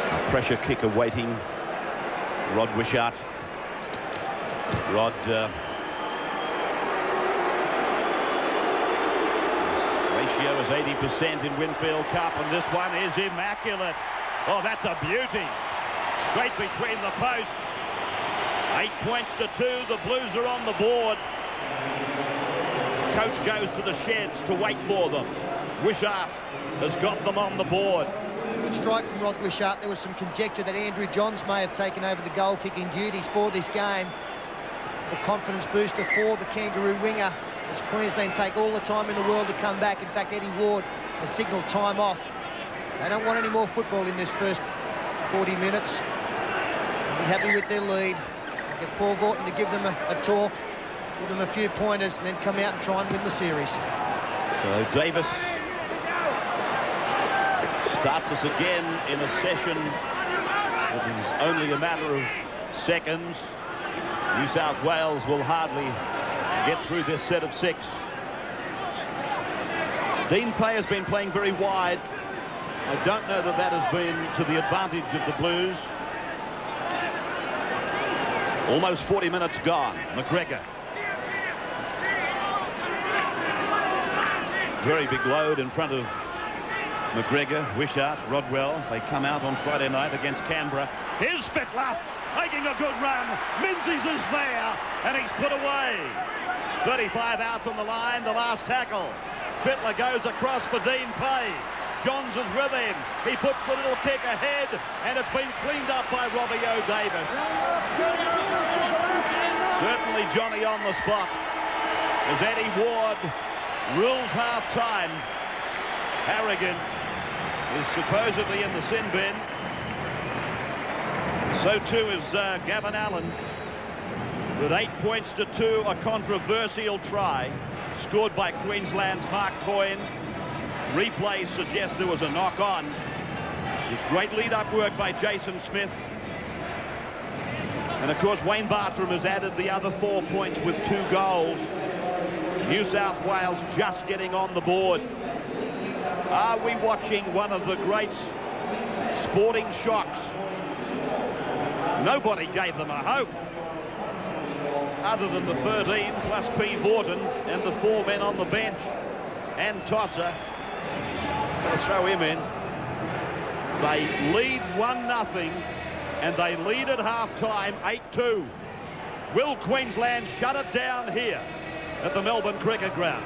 A pressure kick awaiting Rod Wishart. Rod his ratio is 80% in Winfield Cup, and this one is immaculate. Oh, that's a beauty. Straight between the posts. 8 points to 2. The Blues are on the board. Coach goes to the sheds to wait for them. Wishart has got them on the board. Good strike from Rod Wishart. There was some conjecture that Andrew Johns may have taken over the goal-kicking duties for this game. A confidence booster for the Kangaroo winger as Queensland take all the time in the world to come back. In fact, Eddie Ward has signalled time off. They don't want any more football in this first 40 minutes. They'll be happy with their lead. They'll get Paul Gorton to give them a talk, give them a few pointers, and then come out and try and win the series. So Davis starts us again in a session that is only a matter of seconds. New South Wales will hardly get through this set of 6. Dean Pay has been playing very wide. I don't know that that has been to the advantage of the Blues. Almost 40 minutes gone. McGregor. Very big load in front of McGregor, Wishart, Rodwell. They come out on Friday night against Canberra. Here's Fittler making a good run. Menzies is there, and he's put away. 35 out from the line, the last tackle. Fittler goes across for Dean Pay. Johns is with him. He puts the little kick ahead, and it's been cleaned up by Robbie O'Davis. Certainly Johnny on the spot as Eddie Ward rules half-time. Harragon is supposedly in the sin bin. So too is Gavin Allen. With 8 points to 2, a controversial try scored by Queensland's Mark Coyne. Replays suggest there was a knock-on. There's great lead-up work by Jason Smith. And of course Wayne Bartram has added the other 4 points with 2 goals. New South Wales just getting on the board. Are we watching one of the great sporting shocks? Nobody gave them a hope other than the 13 plus P. Vorton and the 4 men on the bench and Tosser. I'll throw him in. They lead 1-0 and they lead at half-time 8-2. Will Queensland shut it down here at the Melbourne Cricket Ground?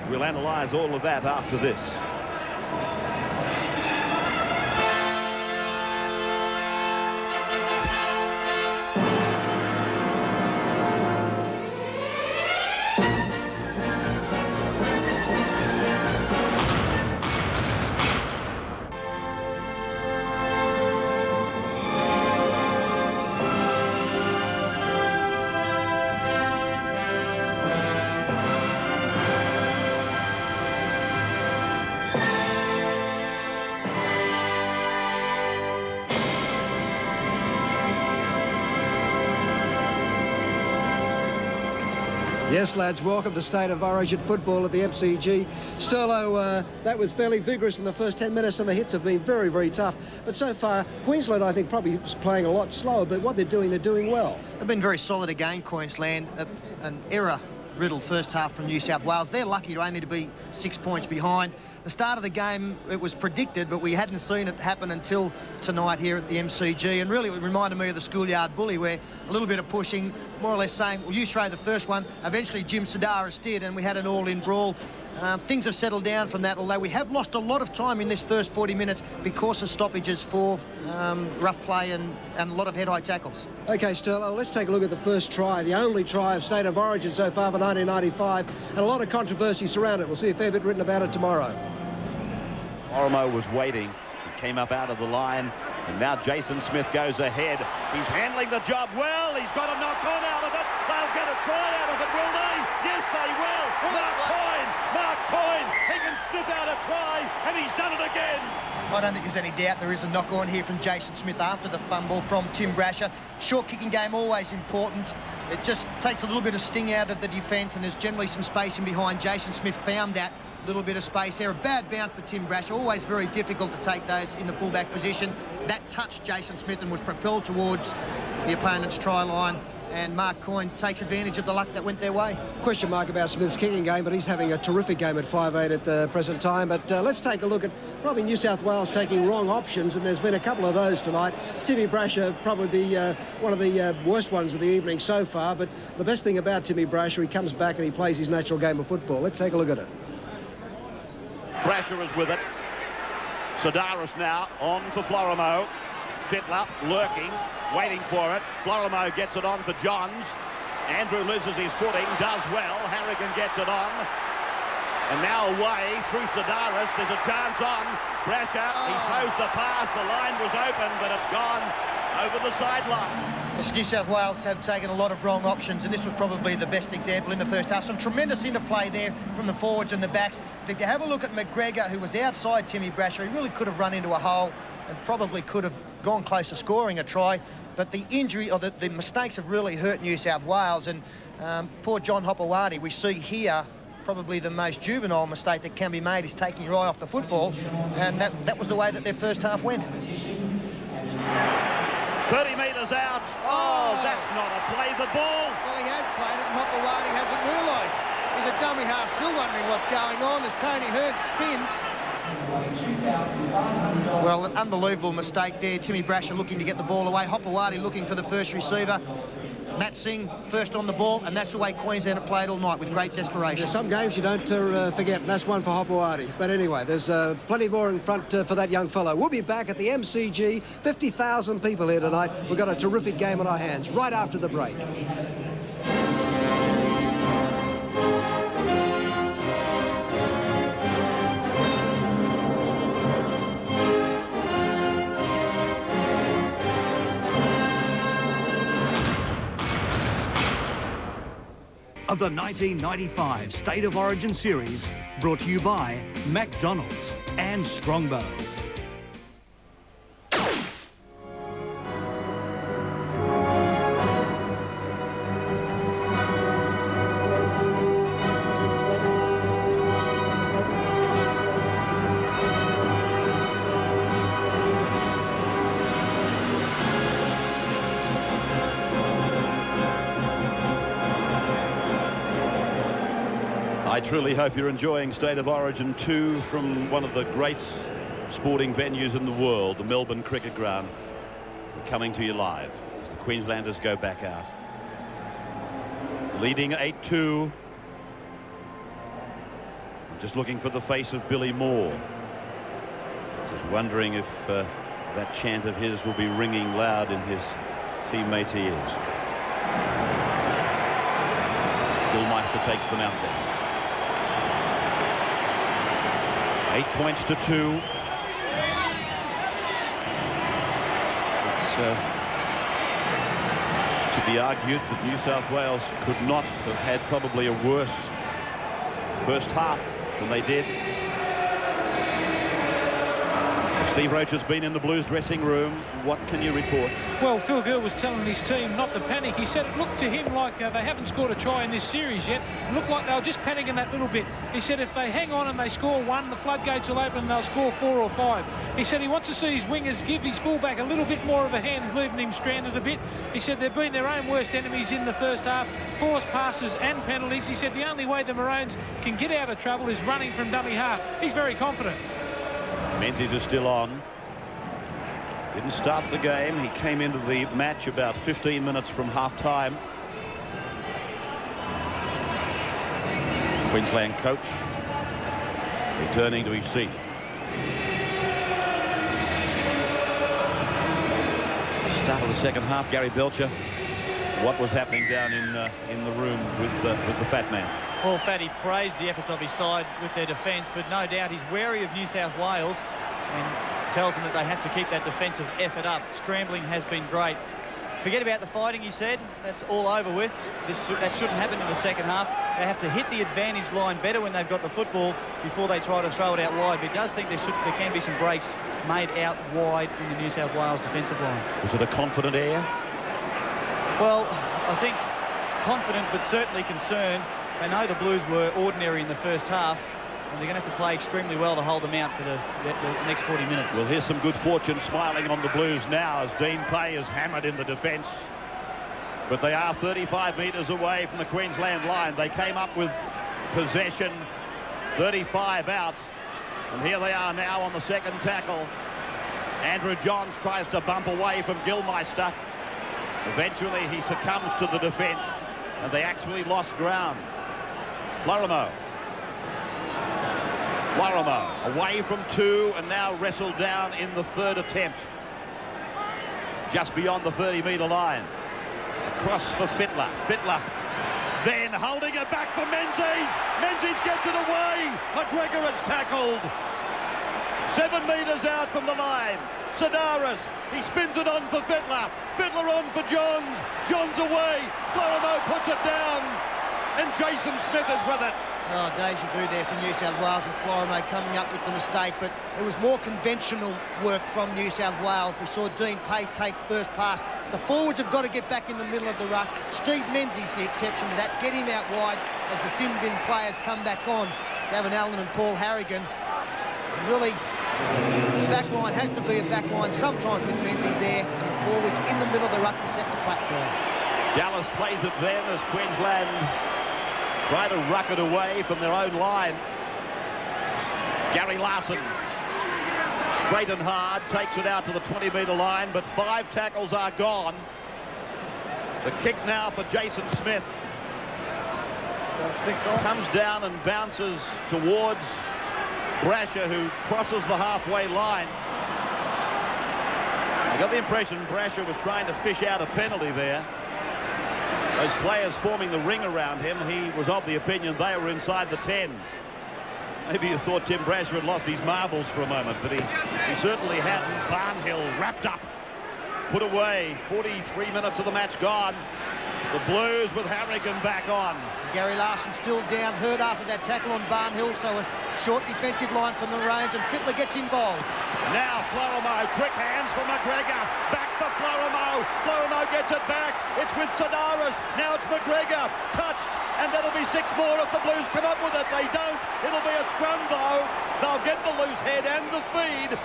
We'll analyse all of that after this. Yes, lads, welcome to State of Origin football at the MCG. Sterlo, that was fairly vigorous in the first 10 minutes, and the hits have been very, very tough. But so far, Queensland, I think, probably is playing a lot slower, but what they're doing well. They've been very solid again, Queensland. An error-riddled first half from New South Wales. They're lucky to only to be 6 points behind. The start of the game, it was predicted, but we hadn't seen it happen until tonight here at the MCG. And really, it reminded me of the schoolyard bully, where a little bit of pushing, more or less saying, well, you throw the first one. Eventually, Jim Sedaris did, and we had an all-in brawl. Things have settled down from that, although we have lost a lot of time in this first 40 minutes because of stoppages for rough play and a lot of head-high tackles. OK, Sterlo, let's take a look at the first try, the only try of State of Origin so far for 1995, and a lot of controversy surrounded it. We'll see a fair bit written about it tomorrow. Florimo was waiting. He came up out of the line. And now Jason Smith goes ahead. He's handling the job well. He's got a knock-on out of it. They'll get a try out of it, will they? Yes, they will. Mark Coyne. He can sniff out a try, and he's done it again. I don't think there's any doubt there is a knock-on here from Jason Smith after the fumble from Tim Brasher. Short kicking game, always important. It just takes a little bit of sting out of the defence, and there's generally some space in behind. Jason Smith found that little bit of space there. A bad bounce for Tim Brasher. Always very difficult to take those in the fullback position. That touched Jason Smith and was propelled towards the opponent's try line. And Mark Coyne takes advantage of the luck that went their way. Question mark about Smith's kicking game, but he's having a terrific game at 5'8" at the present time. But let's take a look at probably New South Wales taking wrong options, and there's been a couple of those tonight. Timmy Brasher probably one of the worst ones of the evening so far, but the best thing about Timmy Brasher, he comes back and he plays his natural game of football. Let's take a look at it. Brasher is with it. Sidaris now on for Florimo. Fittler lurking, waiting for it. Florimo gets it on for Johns. Andrew loses his footing, does well. Harragon gets it on. And now away through Sidaris. There's a chance on Brasher. He throws the pass. The line was open, but it's gone over the sideline. Yes, New South Wales have taken a lot of wrong options, and this was probably the best example in the first half. Some tremendous interplay there from the forwards and the backs. But if you have a look at McGregor, who was outside Timmy Brasher, he really could have run into a hole and probably could have gone close to scoring a try. But the injury or the mistakes have really hurt New South Wales. And poor John Hopewadi, we see here probably the most juvenile mistake that can be made is taking your eye off the football. And that was the way that their first half went. 30 metres out. Oh, that's not a play the ball. Well, he has played it and Hopewadi hasn't realised. He's a dummy half, still wondering what's going on as Tony Hearn spins. Well, an unbelievable mistake there. Timmy Brasher looking to get the ball away. Hopewadi looking for the first receiver. Matt Singh first on the ball, and that's the way Queensland have played all night with great desperation. There's some games you don't forget, and that's one for Hopewadi. But anyway, there's plenty more in front for that young fellow. We'll be back at the MCG. 50,000 people here tonight. We've got a terrific game on our hands right after the break. Of the 1995 State of Origin Series, brought to you by McDonald's and Strongbow. I truly hope you're enjoying State of Origin 2 from one of the great sporting venues in the world, the Melbourne Cricket Ground. We're coming to you live as the Queenslanders go back out. Leading 8-2. I'm just looking for the face of Billy Moore. Just wondering if that chant of his will be ringing loud in his teammates' ears. Gilmeister takes them out there. 8 points to 2. It's to be argued that New South Wales could not have had probably a worse first half than they did. Steve Roach has been in the Blues dressing room. What can you report? Well, Phil Gill was telling his team not to panic. He said it looked to him like they haven't scored a try in this series yet. It looked like they were just panicking that little bit. He said if they hang on and they score one, the floodgates will open and they'll score 4 or 5. He said he wants to see his wingers give his fullback a little bit more of a hand, leaving him stranded a bit. He said they've been their own worst enemies in the first half, forced passes and penalties. He said the only way the Maroons can get out of trouble is running from dummy half. He's very confident. Menzies is still on. Didn't start the game. He came into the match about 15 minutes from half-time. Queensland coach returning to his seat. Start of the second half, Gary Belcher. What was happening down in the room with the fat man? Well, Fatty praised the efforts of his side with their defence, but no doubt he's wary of New South Wales. and tells them that they have to keep that defensive effort up. Scrambling has been great. Forget about the fighting, he said. That's all over with. That shouldn't happen in the second half. They have to hit the advantage line better when they've got the football before they try to throw it out wide. But he does think there can be some breaks made out wide in the New South Wales defensive line. Was it a confident air? Well, I think confident but certainly concerned. They know the Blues were ordinary in the first half, and they're going to have to play extremely well to hold them out for the next 40 minutes. Well, here's some good fortune smiling on the Blues now as Dean Pay is hammered in the defence. But they are 35 metres away from the Queensland line. They came up with possession, 35 out. And here they are now on the second tackle. Andrew Johns tries to bump away from Gilmeister. Eventually he succumbs to the defence, and they actually lost ground. Florimo away from 2 and now wrestled down in the third attempt. Just beyond the 30-metre line. Across for Fittler. Fittler then holding it back for Menzies. Menzies gets it away. McGregor is tackled. 7 metres out from the line. Sedaris, he spins it on for Fittler. Fittler on for Johns. Johns away. Florimo puts it down. And Jason Smith is with it. Oh, deja vu there for New South Wales with Florimo coming up with the mistake, but it was more conventional work from New South Wales. We saw Dean Pay take first pass. The forwards have got to get back in the middle of the ruck. Steve Menzies the exception to that. Get him out wide as the sin bin players come back on. Gavin Allen and Paul Harragon. And really, the back line has to be a back line sometimes with Menzies there, and the forwards in the middle of the ruck to set the platform. Dallas plays it then as Queensland try to ruck it away from their own line. Gary Larson, straight and hard, takes it out to the 20-metre line, but 5 tackles are gone. The kick now for Jason Smith. Comes down and bounces towards Brasher, who crosses the halfway line. I got the impression Brasher was trying to fish out a penalty there. Those players forming the ring around him, he was of the opinion they were inside the 10. Maybe you thought Tim Brasher had lost his marbles for a moment, but he certainly hadn't. Barnhill wrapped up, put away. 43 minutes of the match gone. The Blues with Harragon back on. Gary Larson still down, hurt after that tackle on Barnhill, so a short defensive line from the range, and Fittler gets involved. Now Florimo, quick hands for McGregor, back for Florimo. Florimo gets it back, it's with Sedaris, now it's McGregor, touched, and that'll be 6 more if the Blues come up with it. They don't, it'll be a scrum though. They'll get the loose head and the feed,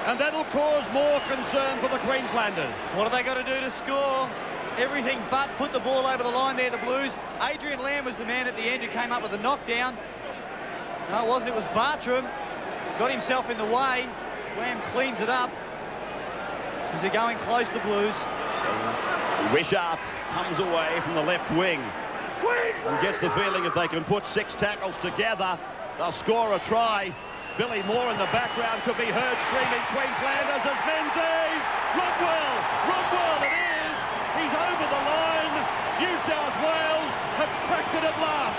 and that'll cause more concern for the Queenslanders. What have they got to do to score? Everything but put the ball over the line there, the Blues. Adrian Lamb was the man at the end who came up with the knockdown. No, it wasn't, it was Bartram. Got himself in the way. Lamb cleans it up. As they're going close, the Blues. Wishart comes away from the left wing and gets the feeling if they can put 6 tackles together, they'll score a try. Billy Moore in the background could be heard screaming Queenslanders as Menzies. Rodwell, it is. He's over the line. New South Wales have cracked it at last.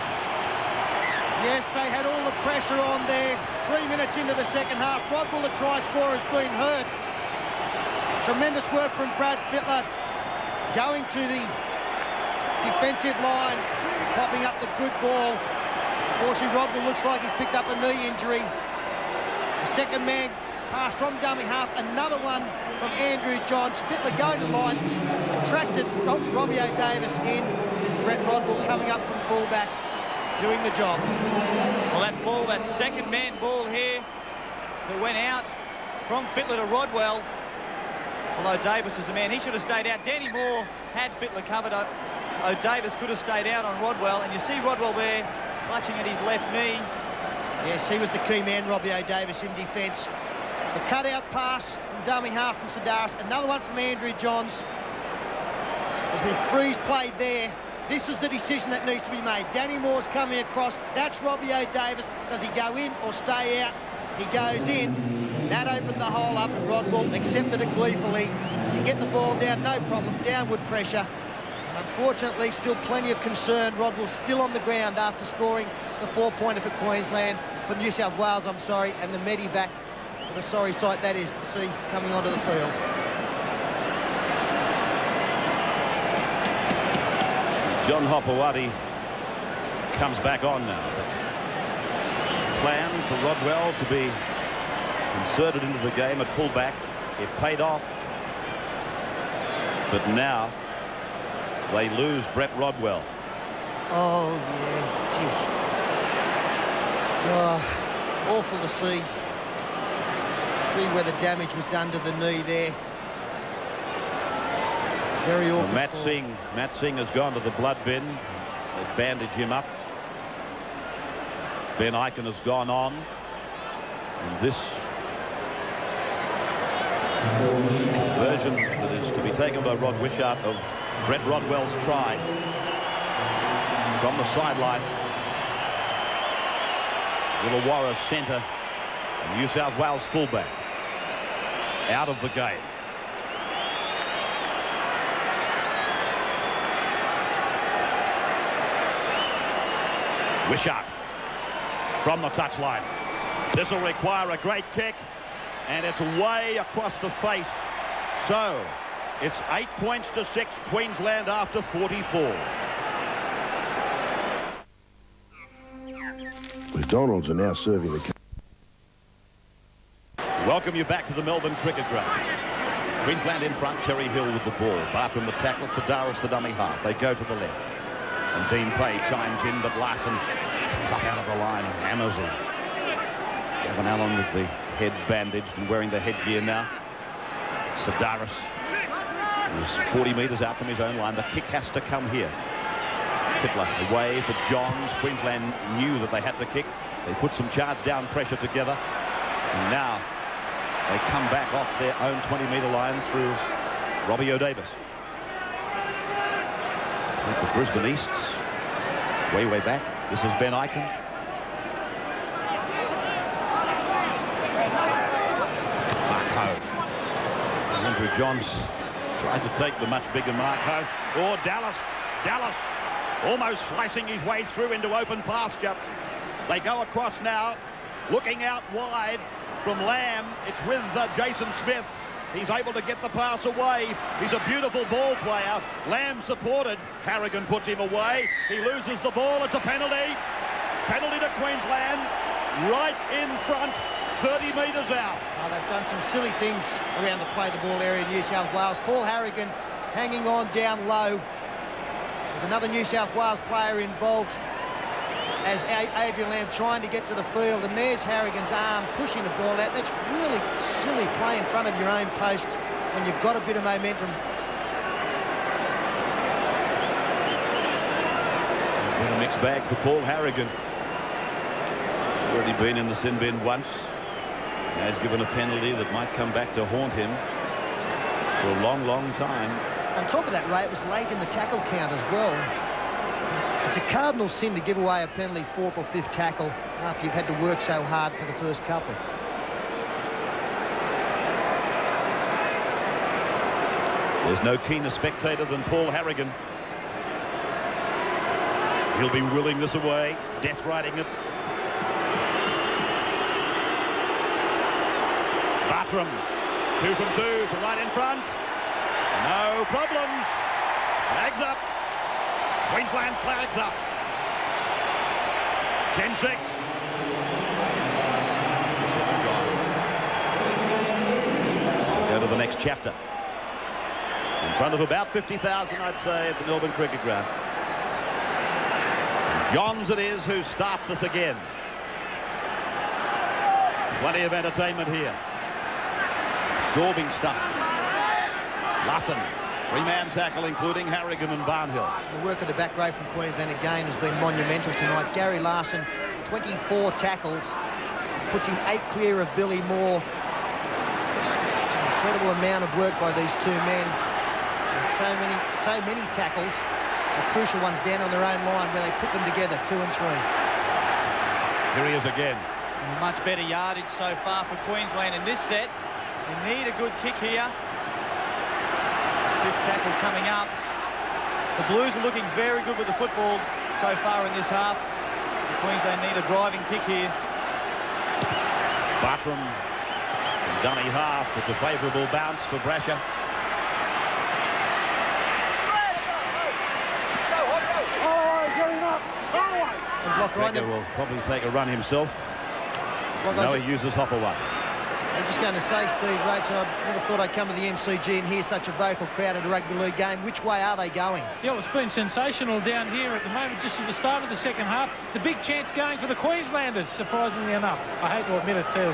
Yes, they had all the pressure on there. 3 minutes into the second half. Rodwell, the try scorer, has been hurt. Tremendous work from Brad Fittler. Going to the defensive line, popping up the good ball. Unfortunately, Rodwell looks like he's picked up a knee injury. The second man pass from dummy half. Another one from Andrew Johns. Fittler going to line. Attracted Robbie O'Davis in. Brett Rodwell coming up from fullback, doing the job. Well, that ball, that second man ball here that went out from Fittler to Rodwell. Although Davis is the man, he should have stayed out. Danny Moore had Fittler covered. O'Davis could have stayed out on Rodwell, and you see Rodwell there clutching at his left knee. Yes, he was the key man, Robbie O'Davis, in defence. The cutout pass from dummy half from Sedaris. Another one from Andrew Johns. As we freeze play there, this is the decision that needs to be made. Danny Moore's coming across. That's Robbie O'Davis. Does he go in or stay out? He goes in. That opened the hole up, and Rodwell accepted it gleefully. Does he get the ball down? No problem. Downward pressure. And unfortunately, still plenty of concern. Rodwell's still on the ground after scoring the 4-pointer for Queensland, for New South Wales, I'm sorry, and the medivac What a sorry sight that is to see coming onto the field. John Hopewadi comes back on now, but plan for Rodwell to be inserted into the game at fullback. It paid off, but now they lose Brett Rodwell. Oh yeah, gee. Oh, awful to see. See where the damage was done to the knee there. Very awkward. Well, Matt Singh has gone to the blood bin. They bandage him up. Ben Eichen has gone on. And this version that is to be taken by Rod Wishart of Brett Rodwell's try from the sideline. Illawarra centre. And New South Wales fullback out of the game. Wishart from the touchline. This will require a great kick, and it's way across the face. So it's 8 points to 6, Queensland after 44. McDonald's are now serving the... Welcome you back to the Melbourne Cricket Ground. Queensland in front, Terry Hill with the ball. Bartram the tackle, Sidaris the dummy half. They go to the left. And Dean Pay chimes in, but Larson comes up out of the line and hammers in. Gavin Allen with the head bandaged and wearing the headgear now. Sidaris is 40 metres out from his own line. The kick has to come here. Fittler away for Johns. Queensland knew that they had to kick. They put some charge down pressure together. And now they come back off their own 20-metre line through Robbie O'Davis. And for Brisbane East's way back, this is Ben Eichen. Marco. Andrew Johns tried to take the much bigger Marco. Or Dallas almost slicing his way through into open pasture. They go across now, looking out wide from Lamb. It's with Jason Smith. He's able to get the pass away. He's a beautiful ball player. Lamb supported. Harragon puts him away. He loses the ball. It's a penalty. Penalty to Queensland. Right in front. 30 metres out. Oh, they've done some silly things around the play the ball area in New South Wales. Paul Harragon hanging on down low. There's another New South Wales player involved as Adrian Lamb trying to get to the field, and there's Harragon's arm pushing the ball out. That's really silly play in front of your own posts when you've got a bit of momentum. It's been a mixed bag for Paul Harragon. Already been in the sin bin once. Now he's given a penalty that might come back to haunt him for a long time. On top of that, Ray, it was late in the tackle count as well. It's a cardinal sin to give away a penalty, 4th or 5th tackle, after you've had to work so hard for the first couple. There's no keener spectator than Paul Harragon. He'll be willing this away, death riding it. Bartram, 2 from 2 from right in front. No problems. Flags up. Queensland flags up. 10-6. Go to the next chapter. In front of about 50,000, I'd say, at the Melbourne Cricket Ground. And Johns it is who starts this again. Plenty of entertainment here. Absorbing stuff. Larson. 3-man tackle, including Harragon and Barnhill. The work of the back row from Queensland again has been monumental tonight. Gary Larson, 24 tackles, puts him 8 clear of Billy Moore. It's an incredible amount of work by these two men. And so many tackles, the crucial ones down on their own line where they put them together, 2 and 3. Here he is again. Much better yardage so far for Queensland in this set. They need a good kick here. 5th tackle coming up. The Blues are looking very good with the football so far in this half. Queensland need a driving kick here. Bartram dummy half. It's a favourable bounce for Brasher. Gregg will probably take a run himself. No, he uses Hopperway. I'm just going to say, Steve Roach, I never thought I'd come to the MCG and hear such a vocal crowd at a rugby league game. Which way are they going? Yeah, well, it's been sensational down here at the moment, just at the start of the second half. The big chance going for the Queenslanders, surprisingly enough. I hate to admit it too.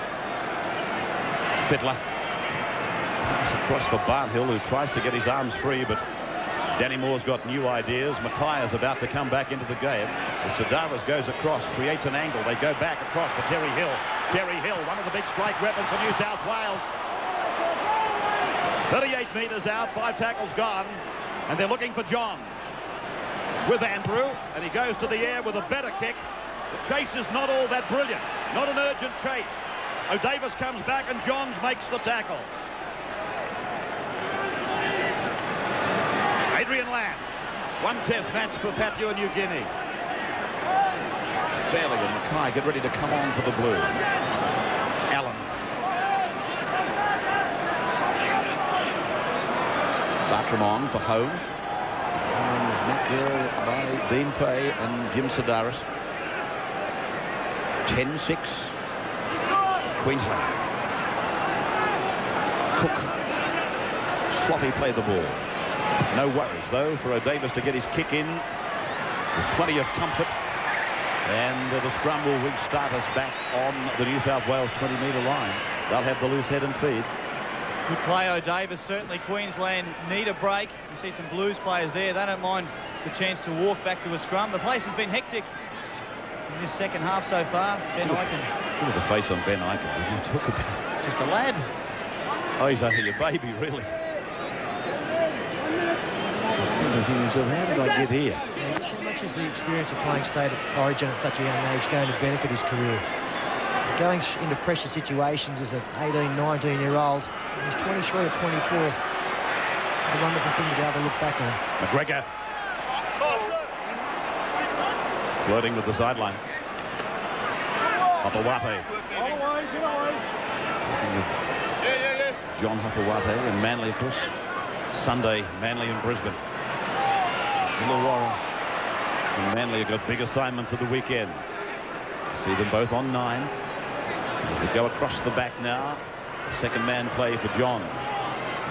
Fittler. Pass across for Barnhill, who tries to get his arms free, but Danny Moore's got new ideas. Mackay is about to come back into the game. As Sidaris goes across, creates an angle. They go back across for Terry Hill. Terry Hill, one of the big strike weapons for New South Wales. 38 metres out, 5 tackles gone, and they're looking for Johns. With Andrew, and he goes to the air with a better kick. The chase is not all that brilliant. Not an urgent chase. O'Davis comes back and Johns makes the tackle. Adrian Lamb, 1 test match for Papua New Guinea. Fairley and Mackay get ready to come on for the Blues. Allen. Bartram on for home. And is met there by Dean Pay and Jim Sidaris. 10-6. Queensland. Cook. Sloppy played the ball. No worries, though, for O'Davis to get his kick in with plenty of comfort. And the scrum will restart us back on the New South Wales 20-metre line. They'll have the loose head and feed. Good play, O'Davis. Certainly Queensland need a break. You see some Blues players there. They don't mind the chance to walk back to a scrum. The place has been hectic in this second half so far. Ben Ikin. Look at the face on Ben Ikin. Would you talk about? Just a lad. Oh, he's only a baby, really. How did I get here? Yeah, just how much is the experience of playing state origin at such a young age going to benefit his career? Going into pressure situations as an 18, 19-year-old, he's 23 or 24. A wonderful thing to be able to look back on. McGregor. Flirting with the sideline. Hopewate. John Hopewate and Manly, of course. Sunday, Manly and Brisbane. Illawarra and Manly have got big assignments of the weekend. See them both on 9. As we go across the back now, second man play for Johns.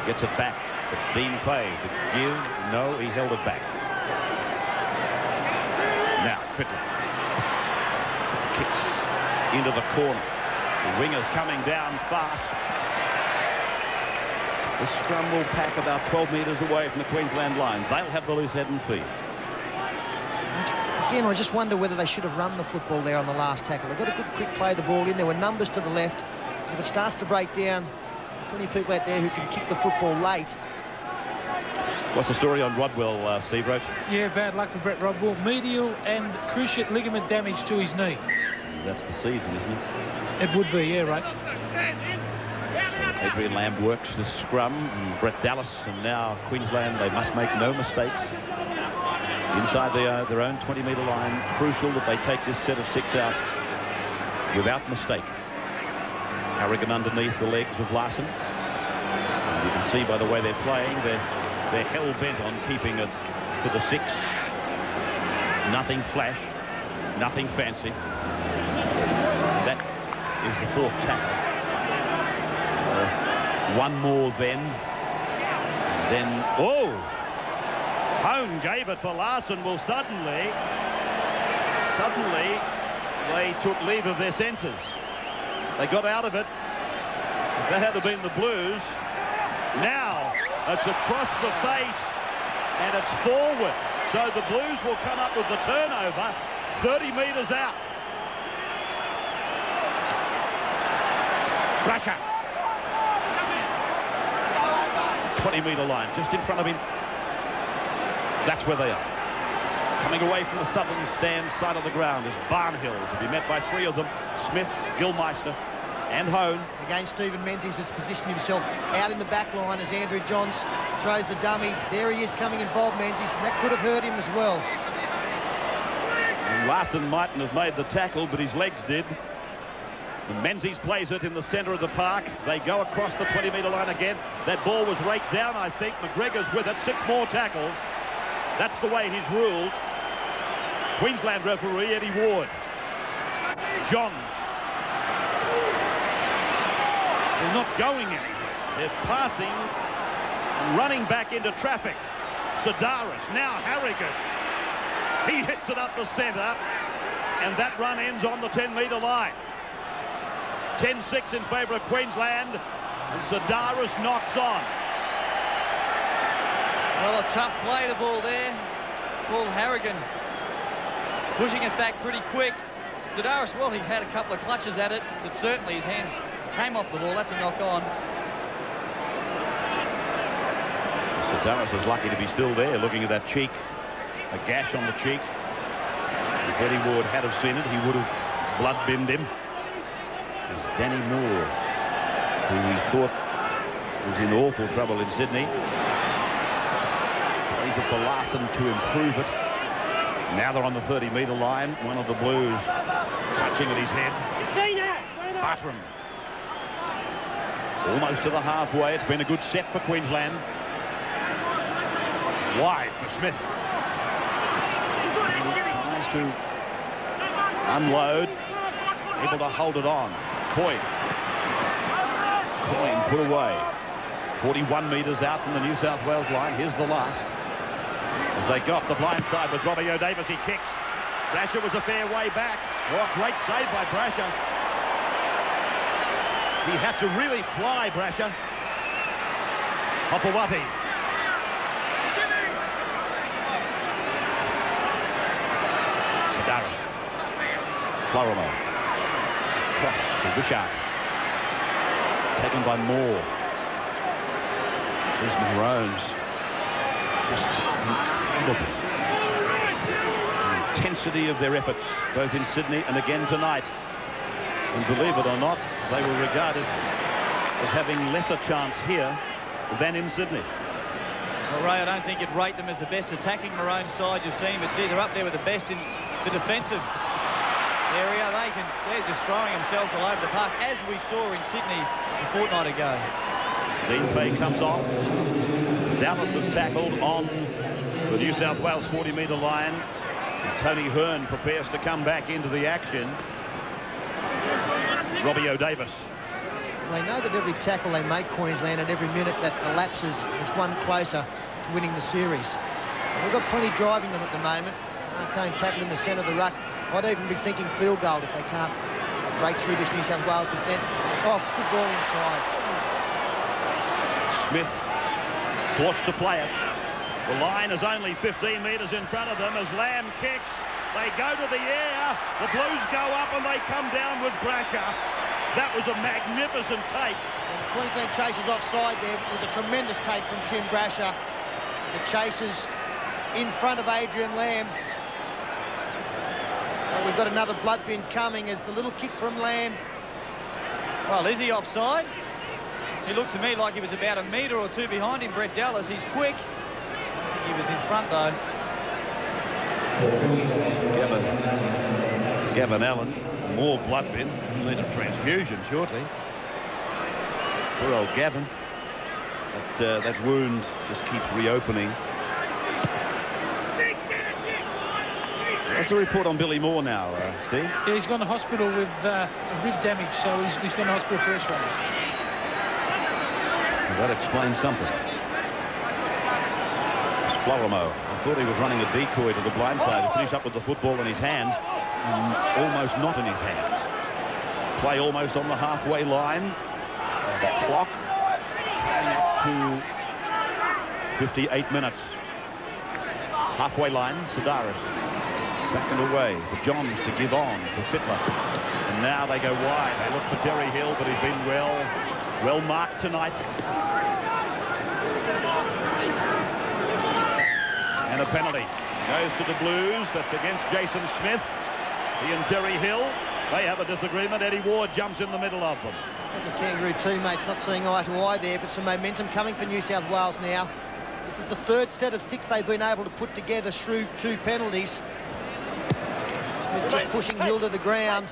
Gets it back for Dean Pay to give. No, he held it back. Now Fittler kicks into the corner. The wingers coming down fast. The scrum will pack about 12 metres away from the Queensland line. They'll have the loose head and feet. Again, I just wonder whether they should have run the football there on the last tackle. They got a good quick play of the ball in. There were numbers to the left. If it starts to break down, plenty of people out there who can kick the football late. What's the story on Rodwell, Steve Roach? Yeah, bad luck for Brett Rodwell. Medial and cruciate ligament damage to his knee. That's the season, isn't it? It would be, yeah, right. Adrian Lamb works the scrum, and Brett Dallas, and now Queensland, they must make no mistakes. Inside their own 20-metre line, crucial that they take this set of 6 out without mistake. Harragon underneath the legs of Larson. And you can see by the way they're playing, they're hell-bent on keeping it for the 6. Nothing flash, nothing fancy. And that is the 4th tackle. One more then. Oh! Hone gave it for Larson. Well, suddenly they took leave of their senses. They got out of it. If that had been the Blues. Now it's across the face and it's forward. So the Blues will come up with the turnover 30 metres out. Brasher. 20-metre line just in front of him. That's where they are. Coming away from the southern stand side of the ground is Barnhill, to be met by 3 of them: Smith, Gilmeister and Hone. Again, Stephen Menzies has positioned himself out in the back line as Andrew Johns throws the dummy. There he is coming involved, Menzies, and that could have hurt him as well. And Larson mightn't have made the tackle, but his legs did. Menzies plays it in the centre of the park. They go across the 20-metre line again. That ball was raked down, I think. McGregor's with it. 6 more tackles. That's the way he's ruled. Queensland referee Eddie Ward. Johns. They're not going anywhere. They're passing and running back into traffic. Sedaris, now Harragon. He hits it up the centre, and that run ends on the 10-metre line. 10-6 in favour of Queensland, and Sedaris knocks on. Well, a tough play, the ball there. Paul Harragon pushing it back pretty quick. Sedaris, well, he had a couple of clutches at it, but certainly his hands came off the ball. That's a knock on. Sedaris is lucky to be still there, looking at that cheek, a gash on the cheek. If Eddie Ward had have seen it, he would have blood-binned him. It's Danny Moore, who we thought was in awful trouble in Sydney. Plays it for Larson to improve it. Now they're on the 30-metre line. One of the Blues clutching at his head. Bartram. Almost to the halfway. It's been a good set for Queensland. Wide for Smith. Tries to unload. Able to hold it on. Coyne put away. 41 metres out from the New South Wales line. Here's the last. As they got the blind side with Robbie O'Davis, he kicks. Brasher was a fair way back. Oh, great save by Brasher. He had to really fly, Brasher. Hopewati. Sedaris. Florimo. Cross to Wishart. Taken by Moore. There's Maroons. Just incredible. The intensity of their efforts, both in Sydney and again tonight. And believe it or not, they were regarded as having lesser chance here than in Sydney. Well, Ray, I don't think you'd rate them as the best attacking Maroon side you've seen, but gee, they're up there with the best in the defensive area. They're just throwing themselves all over the park, as we saw in Sydney a fortnight ago. Dean Pay comes off. Dallas has tackled on the New South Wales 40-metre line. And Tony Hearn prepares to come back into the action. Robbie O'Davis. They know that every tackle they make, Queensland, and every minute that elapses is one closer to winning the series. So they've got plenty driving them at the moment. Arcane tackle in the centre of the ruck. I'd even be thinking field goal if they can't break through this New South Wales defence. Oh, good ball inside. Smith forced to play it. The line is only 15 metres in front of them as Lamb kicks. They go to the air. The Blues go up and they come down with Brasher. That was a magnificent take. Well, the Queensland chasers offside there, but it was a tremendous take from Tim Brasher. The chasers in front of Adrian Lamb. Well, we've got another blood bin coming as the little kick from Lamb. Well, is he offside? He looked to me like he was about a metre or two behind him, Brett Dallas. He's quick. I think he was in front, though. Gavin Allen, more blood bin. He'll need a transfusion shortly. Poor old Gavin. That wound just keeps reopening. What's the report on Billy Moore now, Steve? Yeah, he's gone to hospital with rib damage, so he's gone to hospital for X-rays. That explains something. It's Florimo. I thought he was running a decoy to the blind side to finish up with the football in his hand, and almost not in his hands. Play almost on the halfway line. The clock coming up to 58 minutes. Halfway line, Sedaris. Back and away for Johns to give on for Fittler. And now they go wide. They look for Terry Hill, but he's been well marked tonight. And a penalty goes to the Blues. That's against Jason Smith. He and Terry Hill, they have a disagreement. Eddie Ward jumps in the middle of them. A couple of Kangaroo teammates not seeing eye to eye there, but some momentum coming for New South Wales now. This is the third set of 6 they've been able to put together through 2 penalties. Smith just pushing Hill to the ground.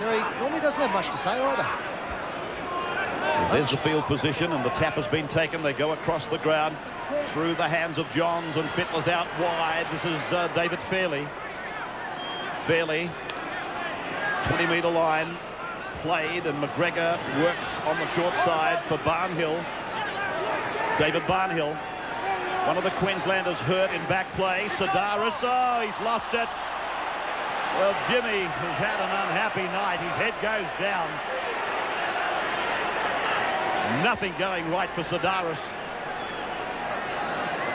Sherry normally doesn't have much to say either. So there's the field position, and the tap has been taken. They go across the ground through the hands of Johns, and Fittler's out wide. This is David Fairley. Fairley, 20-metre line, played, and McGregor works on the short side for Barnhill. David Barnhill, one of the Queenslanders hurt in back play. Sidaris, oh, he's lost it. Well, Jimmy has had an unhappy night. His head goes down. Nothing going right for Sidaris.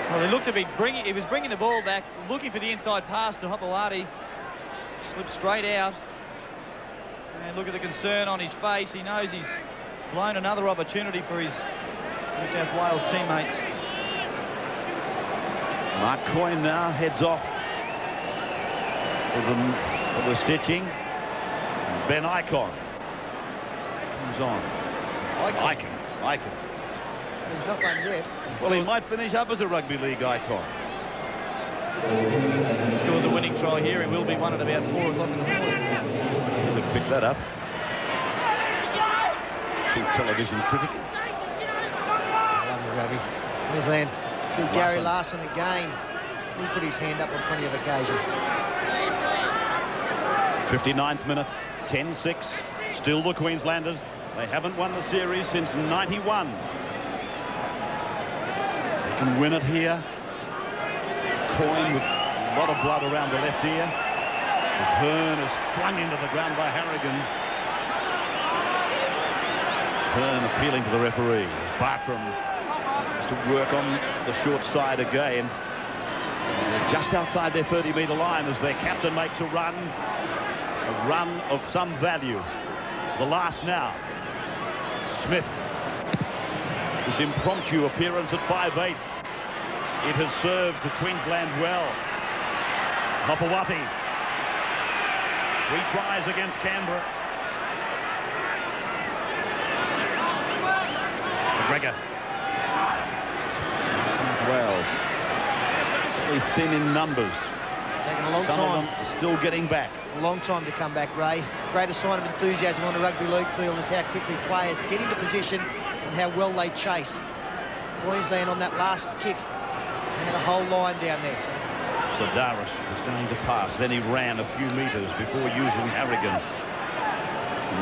Well, he looked to be he was bringing the ball back, looking for the inside pass to Hopewadi. Slipped straight out. And look at the concern on his face. He knows he's blown another opportunity for his New South Wales teammates. Mark Coyne now heads off for the stitching. Ben Icon comes on. Icon. He's not one yet. Well, he might finish up as a rugby league icon. Scores a winning try here. He will be one at about 4 o'clock in the morning. He'll pick that up. Chief television critic. Lovely rugby. Queensland through Gary Larson again. He put his hand up on plenty of occasions. 59th minute, 10-6. Still the Queenslanders. They haven't won the series since '91. They can win it here. Coyne with a lot of blood around the left ear. As Hearn is flung into the ground by Harragon. Hearn appealing to the referee. As Bartram has to work on the short side again. They're just outside their 30-metre line as their captain makes a run of some value. The last now. Smith. This impromptu appearance at 5/8. It has served to Queensland well. Hopewadi. 3 tries against Canberra. McGregor. New South Wales. Really thin in numbers. Taking a long Some time. of them still getting back. A long time to come back, Ray. Greatest sign of enthusiasm on the rugby league field is how quickly players get into position and how well they chase. Queensland on that last kick, they had a whole line down there. So Sidaris was going to pass, then he ran a few metres before using Harragon.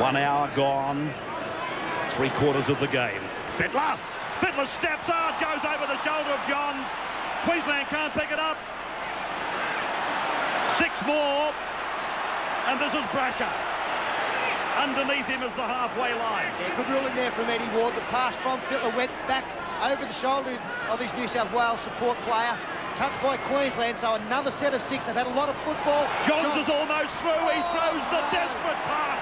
1 hour gone, 3/4 of the game. Fittler steps out, goes over the shoulder of Johns. Queensland can't pick it up. 6 more, and this is Brasher. Underneath him is the halfway line. Yeah, good ruling there from Eddie Ward. The pass from Fittler went back over the shoulder of his New South Wales support player. Touched by Queensland, so another set of 6. They've had a lot of football. Johns is almost through. He throws the desperate pass,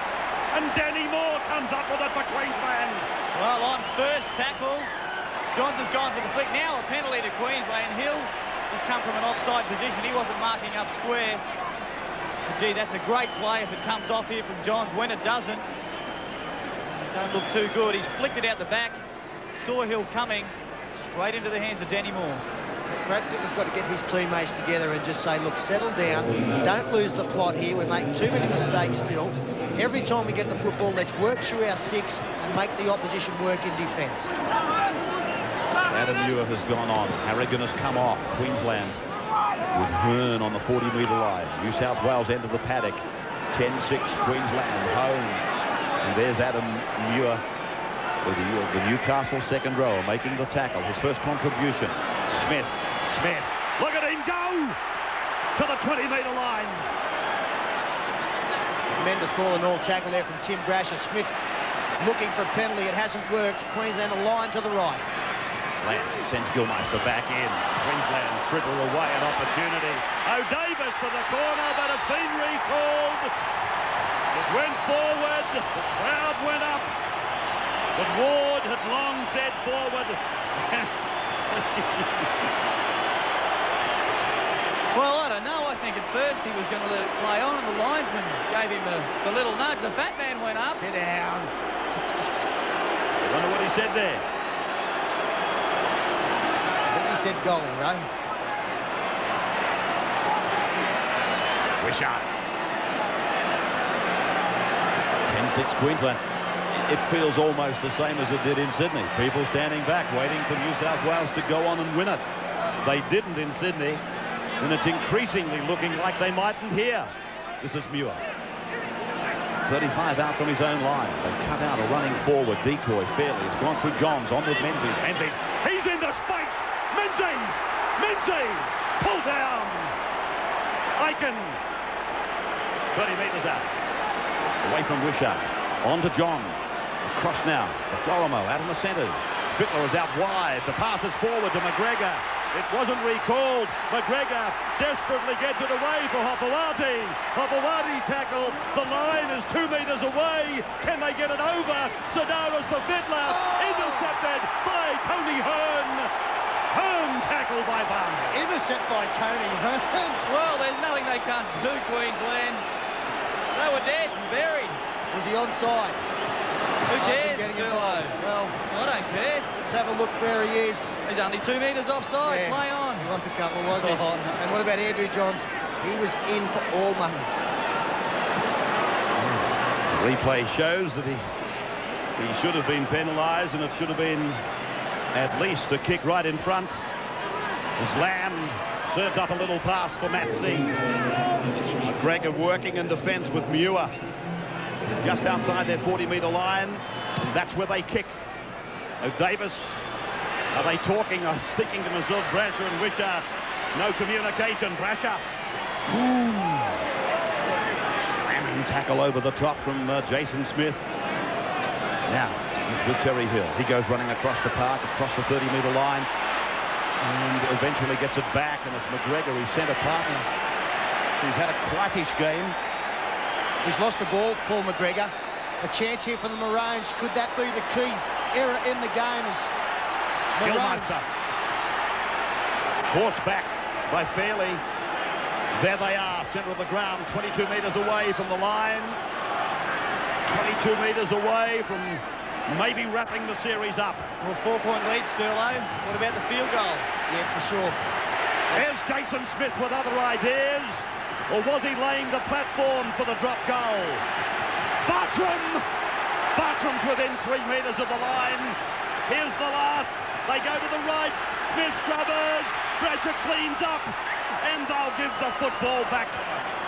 and Danny Moore comes up with it for Queensland. Well, on first tackle, Johns has gone for the flick. Now a penalty to Queensland. Hill has come from an offside position. He wasn't marking up square. But gee, that's a great play if it comes off here from Johns. When it doesn't, it don't look too good. He's flicked it out the back. Saw Hill coming straight into the hands of Danny Moore. Brad Fittler's got to get his teammates together and just say, look, settle down. Don't lose the plot here. We're making too many mistakes still. Every time we get the football, let's work through our 6 and make the opposition work in defence. Adam Muir has gone on. Harragon has come off. Queensland with Hearn on the 40-metre line. New South Wales end of the paddock. 10-6 Queensland home. And there's Adam Muir, the Newcastle second rower, making the tackle. His first contribution. Smith. Look at him go to the 20-metre line. Tremendous ball and all tackle there from Tim Brasher. Smith looking for a penalty. It hasn't worked. Queensland a line to the right. Lamb sends Gilmeister back in. Queensland fritter away an opportunity. O'Davis for the corner, but it's been recalled. It went forward. The crowd went up. But Ward had long said forward. Well, I don't know. I think at first he was going to let it play on, and the linesman gave him the little nudge. The fat man went up. Sit down. I wonder what he said there. I think he said goalie, right? Wishart. 10-6 Queensland. It feels almost the same as it did in Sydney. People standing back, waiting for New South Wales to go on and win it. They didn't in Sydney, and it's increasingly looking like they mightn't here. This is Muir. 35 out from his own line. They cut out a running forward decoy fairly. It's gone through Johns, on with Menzies. Menzies, he's into space! Menzies! Menzies! Pull down! Aiken! 30 metres out. Away from Wishart. On to Johns. Across now for Florimo, out in the centres. Fittler is out wide. The pass is forward to McGregor. It wasn't recalled. McGregor desperately gets it away for Hopewadi. Hopewadi tackled. The line is 2 metres away. Can they get it over? Sedaris for Fittler. Intercepted by Tony Hearn. Hearn tackled by Barnes. Intercept by Tony Hearn. Well, there's nothing they can't do, Queensland. They were dead and buried. Was he onside? Who cares? Well, I don't care. Let's have a look where he is. He's only 2 metres offside. Yeah, Play on. He was a couple, wasn't he? Oh, no. And what about Andrew Johns? He was in for all money. The replay shows that he should have been penalised, and it should have been at least a kick right in front. As Lamb serves up a little pass for Matt Singh. McGregor working in defence with Muir. Just outside their 40-metre line, and that's where they kick. Davis, are they talking? I was thinking to myself, Brasher and Wishart. No communication. Brasher. Slamming tackle over the top from Jason Smith. Now, it's with Terry Hill. He goes running across the park, across the 30-metre line, and eventually gets it back, and it's McGregor, his centre partner, who's had a quietish game. He's lost the ball, Paul McGregor. A chance here for the Maroons. Could that be the key error in the game? As Gilmeister forced back by Fairley. There they are, centre of the ground, 22 metres away from the line. 22 metres away from maybe wrapping the series up. Well, 4-point lead, Sterlo. What about the field goal? Yeah, for sure. There's Jason Smith with other ideas. Or was he laying the platform for the drop goal? Bartram! Bartram's within 3 metres of the line. Here's the last. They go to the right. Smith grubbers. Brasher cleans up. And they'll give the football back.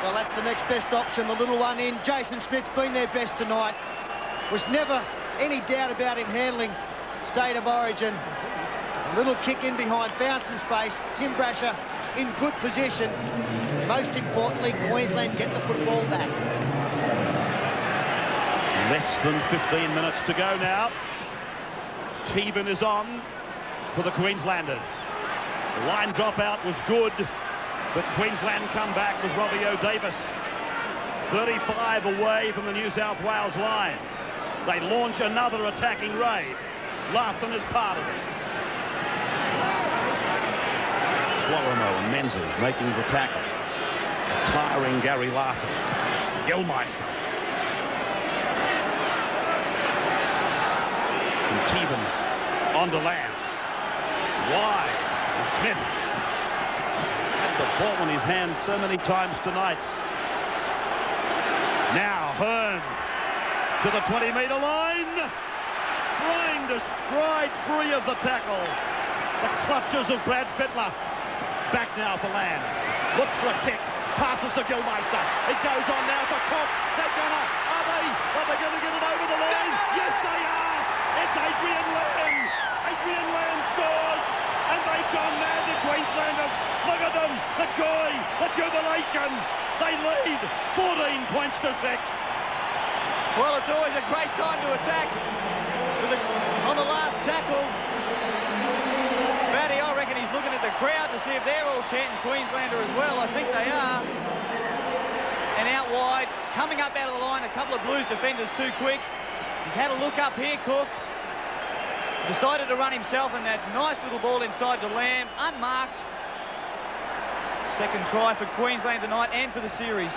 Well, that's the next best option, the little one in. Jason Smith's been their best tonight. Was never any doubt about him handling State of Origin. A little kick in behind, found some space. Tim Brasher in good position. Most importantly, Queensland get the football back. Less than 15 minutes to go now. Teban is on for the Queenslanders. The line dropout was good, but Queensland come back with Robbie O'Davis. 35 away from the New South Wales line. They launch another attacking raid. Larson is part of it. Florimo and Menzies making the tackle. A tiring Gary Larson. Gilmeister. From Teban on to Lamb. Wide. And Smith had the ball in his hands so many times tonight. Now Hearn to the 20-metre line. Trying to stride free of the tackle. The clutches of Brad Fittler. Back now for Lamb. Looks for a kick. Passes to Gilmeister. It goes on now for Cook. They're gonna. Are they gonna get it over the line? Yes, they are. It's Adrian Lamb. Adrian Lamb scores, and they've gone mad. The Queenslanders. Look at them. The joy, the jubilation. They lead 14 points to 6. Well, it's always a great time to attack. On the last tackle, Batty, I reckon he's looking at the crowd to see if they're all chanting Queenslander as well. I think they are. And out wide, coming up out of the line, a couple of Blues defenders too quick. He's had a look up here, Cook. Decided to run himself, and that nice little ball inside to Lamb, unmarked. Second try for Queensland tonight and for the series.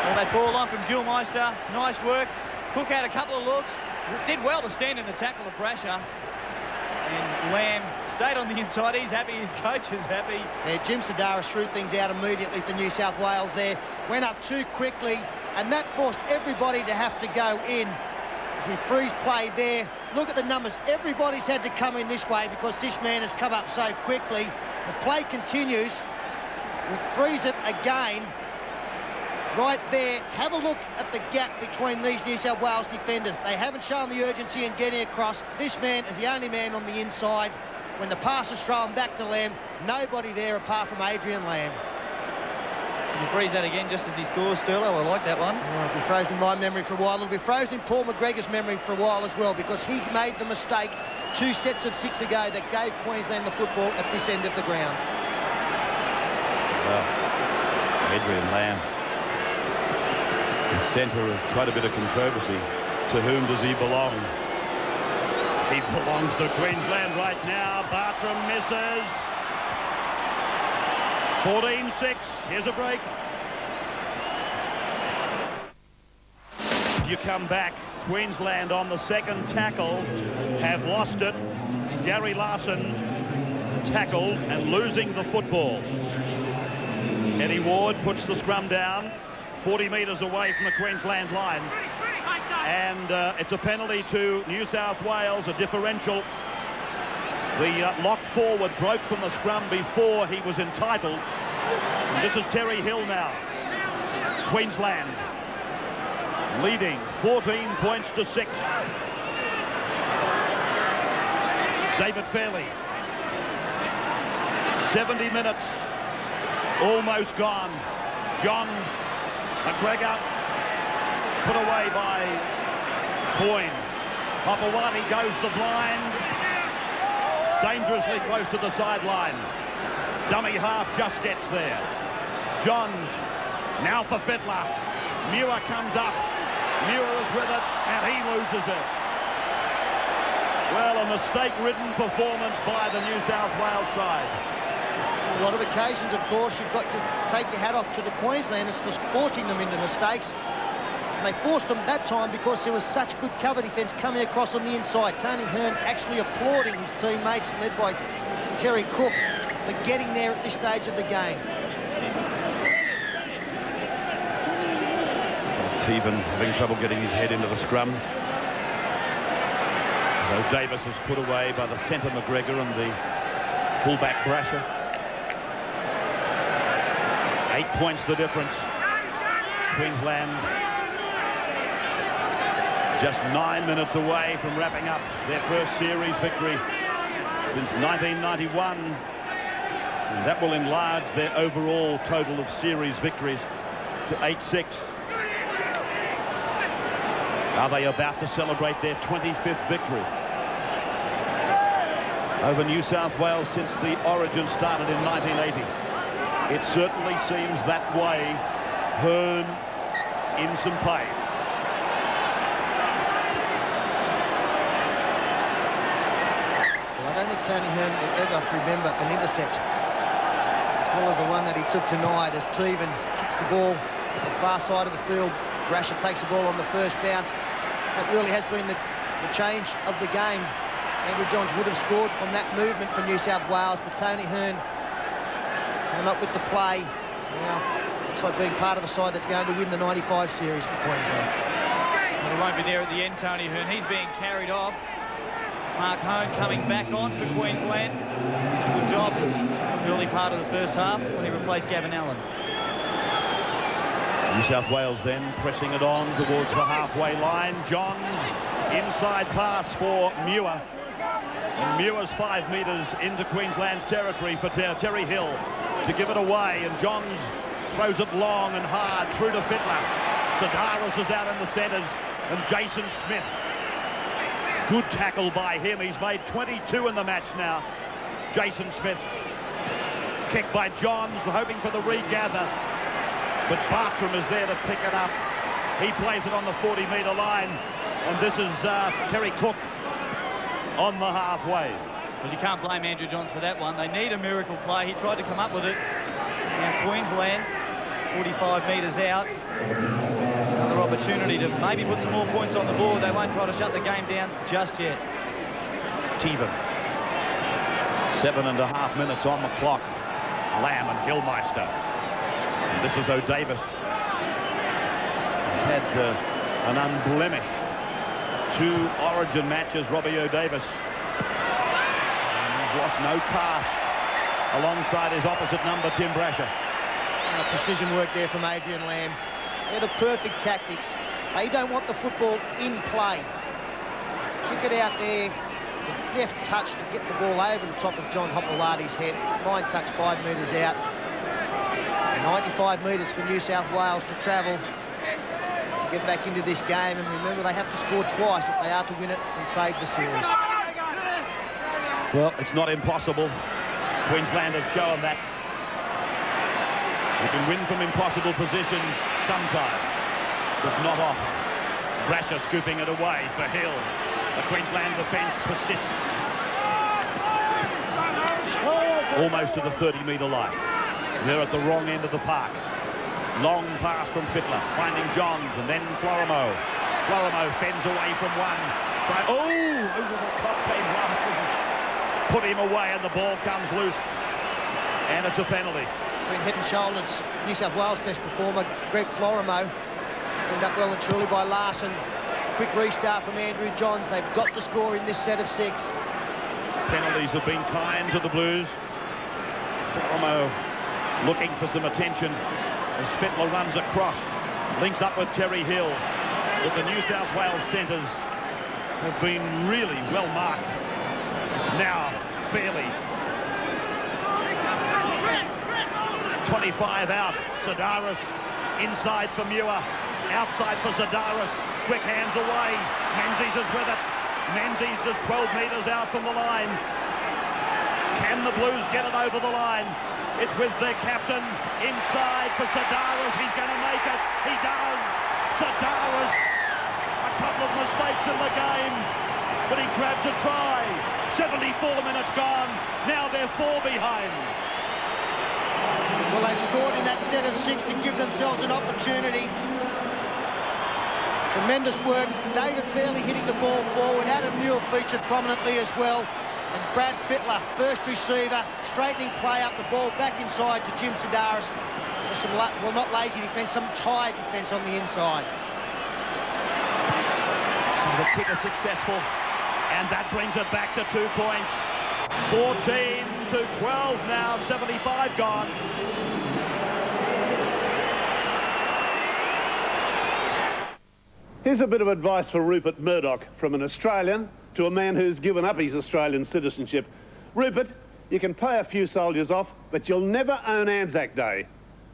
Well, that ball on from Gilmeister, nice work. Cook had a couple of looks, did well to stand in the tackle of Brasher. And Lamb stayed on the inside. He's happy. His coach is happy. Yeah, Jim Sedaris threw things out immediately for New South Wales there. Went up too quickly, and that forced everybody to have to go in. As we freeze play there, look at the numbers. Everybody's had to come in this way because this man has come up so quickly. The play continues. We'll freeze it again. Right there, have a look at the gap between these New South Wales defenders. They haven't shown the urgency in getting across. This man is the only man on the inside. When the pass is thrown back to Lamb, nobody there apart from Adrian Lamb. Can you freeze that again just as he scores, Sterlo? I like that one. Well, it'll be frozen in my memory for a while. It'll be frozen in Paul McGregor's memory for a while as well, because he made the mistake 2 sets of 6 ago that gave Queensland the football at this end of the ground. Well, Adrian Lamb, the centre of quite a bit of controversy. To whom does he belong? He belongs to Queensland right now. Bartram misses. 14-6. Here's a break. You come back. Queensland on the second tackle have lost it. Gary Larson tackled and losing the football. Eddie Ward puts the scrum down 40 metres away from the Queensland line. And it's a penalty to New South Wales, a differential. The locked forward broke from the scrum before he was entitled. And this is Terry Hill now. Queensland leading 14 points to 6. David Fairley. 70 minutes almost gone. Johns, McGregor put away by Coyne. Papawati goes the blind. Dangerously close to the sideline. Dummy half just gets there. Johns now for Fittler. Muir comes up. Muir is with it, and he loses it. Well, a mistake-ridden performance by the New South Wales side. A lot of occasions, of course, you've got to take your hat off to the Queenslanders for forcing them into mistakes. And they forced them that time because there was such good cover defence coming across on the inside. Tony Hearn actually applauding his teammates, led by Terry Cook, for getting there at this stage of the game. Teven having trouble getting his head into the scrum. So Davis is put away by the centre McGregor and the fullback Brasher. 8 points the difference. Queensland just 9 minutes away from wrapping up their first series victory since 1991. And that will enlarge their overall total of series victories to 8-6. Are they about to celebrate their 25th victory over New South Wales since the origin started in 1980? It certainly seems that way. Hearn in some pain. Well, I don't think Tony Hearn will ever remember an intercept as well as the one that he took tonight, as Teven kicks the ball at the far side of the field. Brasher takes the ball on the first bounce. That really has been the change of the game. Andrew Johns would have scored from that movement for New South Wales, but Tony Hearn came up with the play. Now, looks like being part of a side that's going to win the 95 series for Queensland. Well, he won't be there at the end, Tony Hearn. He's being carried off. Mark Hone coming back on for Queensland. Good job early part of the first half when he replaced Gavin Allen. New South Wales then pressing it on towards the halfway line. Johns, inside pass for Muir. And Muir's 5 metres into Queensland's territory for Terry Hill to give it away. And Johns throws it long and hard through to Fittler. Sedaris is out in the centres. And Jason Smith. Good tackle by him. He's made 22 in the match now. Jason Smith. Kick by Johns, hoping for the regather. But Bartram is there to pick it up. He plays it on the 40-metre line. And this is Terry Cook on the halfway. Well, you can't blame Andrew Johns for that one. They need a miracle play. He tried to come up with it. Now Queensland, 45 metres out. Another opportunity to maybe put some more points on the board. They won't try to shut the game down just yet. Teven 7.5 minutes on the clock. Lamb and Gilmeister. And this is O'Davis. He's had an unblemished 2 Origin matches, Robbie O'Davis. And he's lost no cast alongside his opposite number, Tim Brasher. Precision work there from Adrian Lamb. They're the perfect tactics. They don't want the football in play. Kick it out there. The deft touch to get the ball over the top of John Hopewadi's head. Fine touch 5 metres out. 95 metres for New South Wales to travel to get back into this game. And remember, they have to score twice if they are to win it and save the series. Well, it's not impossible. Queensland have shown that you can win from impossible positions sometimes, but not often. Brasher scooping it away for Hill. The Queensland defence persists. Almost to the 30-metre line. They're at the wrong end of the park. Long pass from Fittler, finding Johns, and then Florimo. Florimo fends away from one. Over the top came Robinson. Put him away, and the ball comes loose. And it's a penalty. Been head and shoulders New South Wales best performer, Greg Florimo. Cleaned up well and truly by Larson. Quick restart from Andrew Johns. They've got the score in this set of 6. Penalties have been kind to the Blues. Florimo looking for some attention as Fittler runs across. Links up with Terry Hill. But the New South Wales centres have been really well marked. Now, Fairley. 25 out. Sidaris inside for Muir. Outside for Sidaris. Quick hands away. Menzies is with it. Menzies is 12 metres out from the line. Can the Blues get it over the line? It's with their captain inside for Sidaris. He's going to make it. He does. Sidaris. A couple of mistakes in the game, but he grabs a try. 74 minutes gone. Now they're 4 behind. Well, they've scored in that set of 6 to give themselves an opportunity. Tremendous work. David Fairley hitting the ball forward. Adam Muir featured prominently as well. And Brad Fittler, first receiver, straightening play up the ball back inside to Jim Sidaris. Just some, well, not lazy defence, some tired defence on the inside. So the kick is successful, and that brings it back to 2 points. 14 to 12 now, 75 gone. Here's a bit of advice for Rupert Murdoch, from an Australian to a man who's given up his Australian citizenship. Rupert, you can pay a few soldiers off, but you'll never own Anzac Day.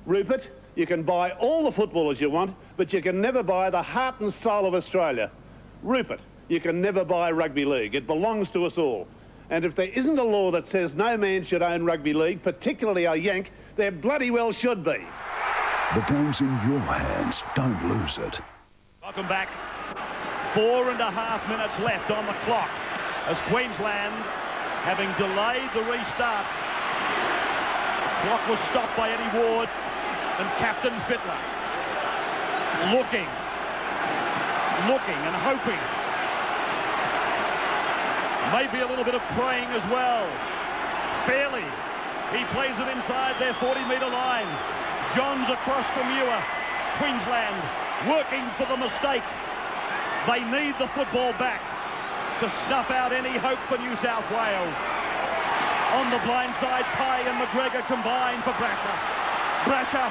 Rupert, you can buy all the footballers you want, but you can never buy the heart and soul of Australia. Rupert, you can never buy rugby league. It belongs to us all. And if there isn't a law that says no man should own rugby league, particularly a Yank, there bloody well should be. The game's in your hands. Don't lose it. Welcome back. 4.5 minutes left on the clock as Queensland, having delayed the restart, the clock was stopped by Eddie Ward and Captain Fittler. Looking and hoping. Maybe a little bit of praying as well. Fairley, he plays it inside their 40-metre line. Johns across from Muir. Queensland working for the mistake. They need the football back to snuff out any hope for New South Wales. On the blind side, Pay and McGregor combine for Brasher. Brasher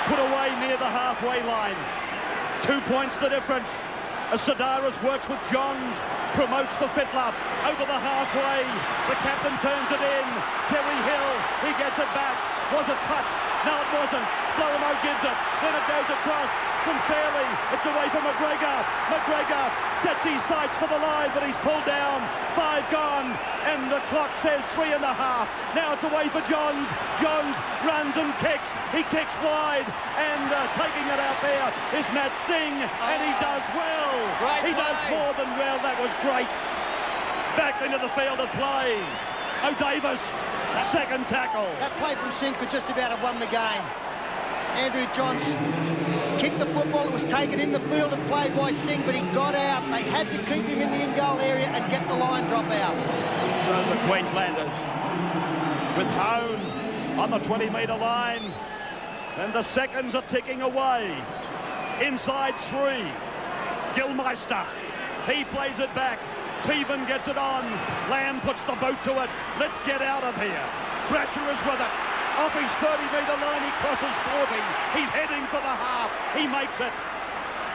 put away near the halfway line. 2 points the difference as Sidaris works with Johns, promotes to Fittler over the halfway. The captain turns it in. Terry Hill, he gets it back. Was it touched? No, it wasn't. Florimo gives it. Then it goes across from Fairley. It's away from McGregor. McGregor sets his sights for the line, but he's pulled down. 5 gone, and the clock says 3.5. Now it's away for Johns. Johns runs and kicks. He kicks wide, and taking it out there is Matt Singh, and he does well. He does more than well. That was great. Back into the field of play. O'Davis, second tackle. That play from Singh could just about have won the game. Andrew Johns kicked the football. It was taken in the field of play by Singh, but he got out. They had to keep him in the in-goal area and get the line drop out. So the Queenslanders with Hone on the 20-metre line, and the seconds are ticking away. Inside 3, Gilmeister, he plays it back. Teven gets it on. Lamb puts the boot to it. Let's get out of here. Brasher is with it. Off his 30-metre line, he crosses 40. He's heading for the half. He makes it.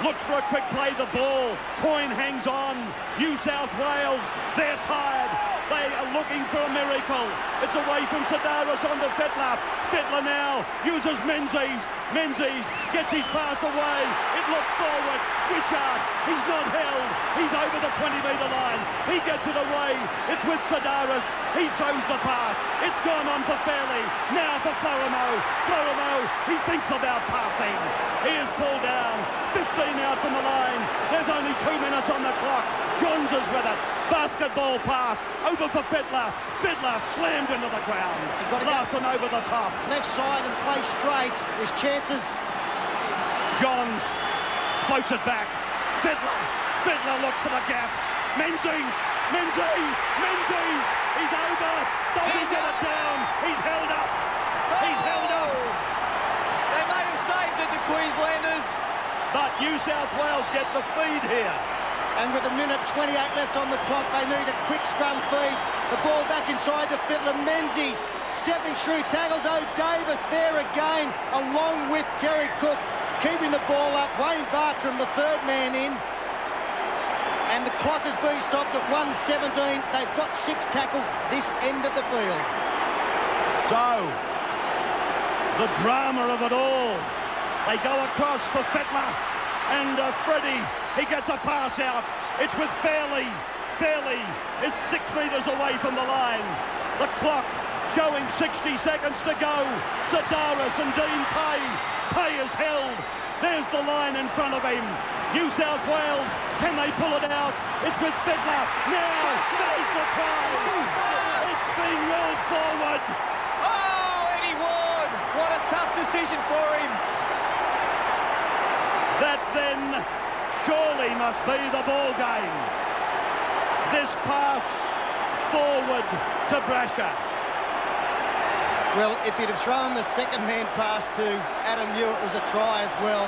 Looks for a quick play, the ball. Coyne hangs on. New South Wales, they're tired. They are looking for a miracle. It's away from Sidaris onto Fittler. Fittler now uses Menzies. Menzies gets his pass away. It looks forward. Wishart, he's not held. He's over the 20-metre line. He gets it away. It's with Sidaris. He throws the pass. It's gone on for Fairley. Now for Florimo. Florimo, he thinks about passing. He is pulled down. 15 out from the line. There's only 2 minutes on the clock. Johns is with it. Basketball pass over for Fittler. Fittler slammed into the ground. Larson over the top. Left side and play straight. There's chances. Johns floats it back. Fittler. Fittler looks for the gap. Menzies. Menzies. Menzies. He's over. Doesn't get it down. He's held up. He's held up. They may have saved it, the Queenslanders. But New South Wales get the feed here. And with 1:28 left on the clock, they need a quick scrum feed. The ball back inside to Fittler. Menzies stepping through, tackles O'Davis there again, along with Jerry Cook, keeping the ball up. Wayne Bartram, the third man in. And the clock has been stopped at 1:17. They've got 6 tackles this end of the field. So, the drama of it all. They go across for Fittler. And Freddie, he gets a pass out. It's with Fairley. Fairley is 6 metres away from the line. The clock showing 60 seconds to go. Sidaris and Dean Pay. Pay is held. There's the line in front of him. New South Wales, can they pull it out? It's with Fittler. Now, there's the try. It's being rolled forward. Oh, Eddie Ward. What a tough decision for him. That then surely must be the ball game. This pass forward to Brasher. Well, if he'd have thrown the second man pass to Adam Hewitt, it was a try as well.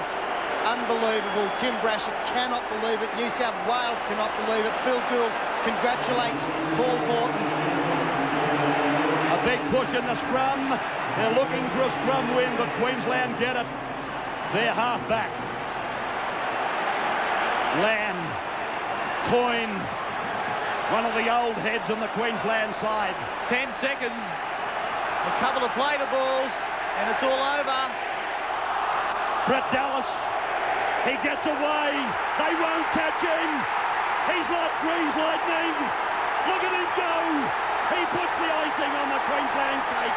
Unbelievable. Tim Brasher cannot believe it. New South Wales cannot believe it. Phil Gould congratulates Paul Borton. A big push in the scrum. They're looking for a scrum win, but Queensland get it. They're half back. Lamb, Coyne, one of the old heads on the Queensland side. 10 seconds. A couple to play the balls, and it's all over. Brett Dallas, he gets away. They won't catch him. He's like grease lightning. Look at him go. He puts the icing on the Queensland cake.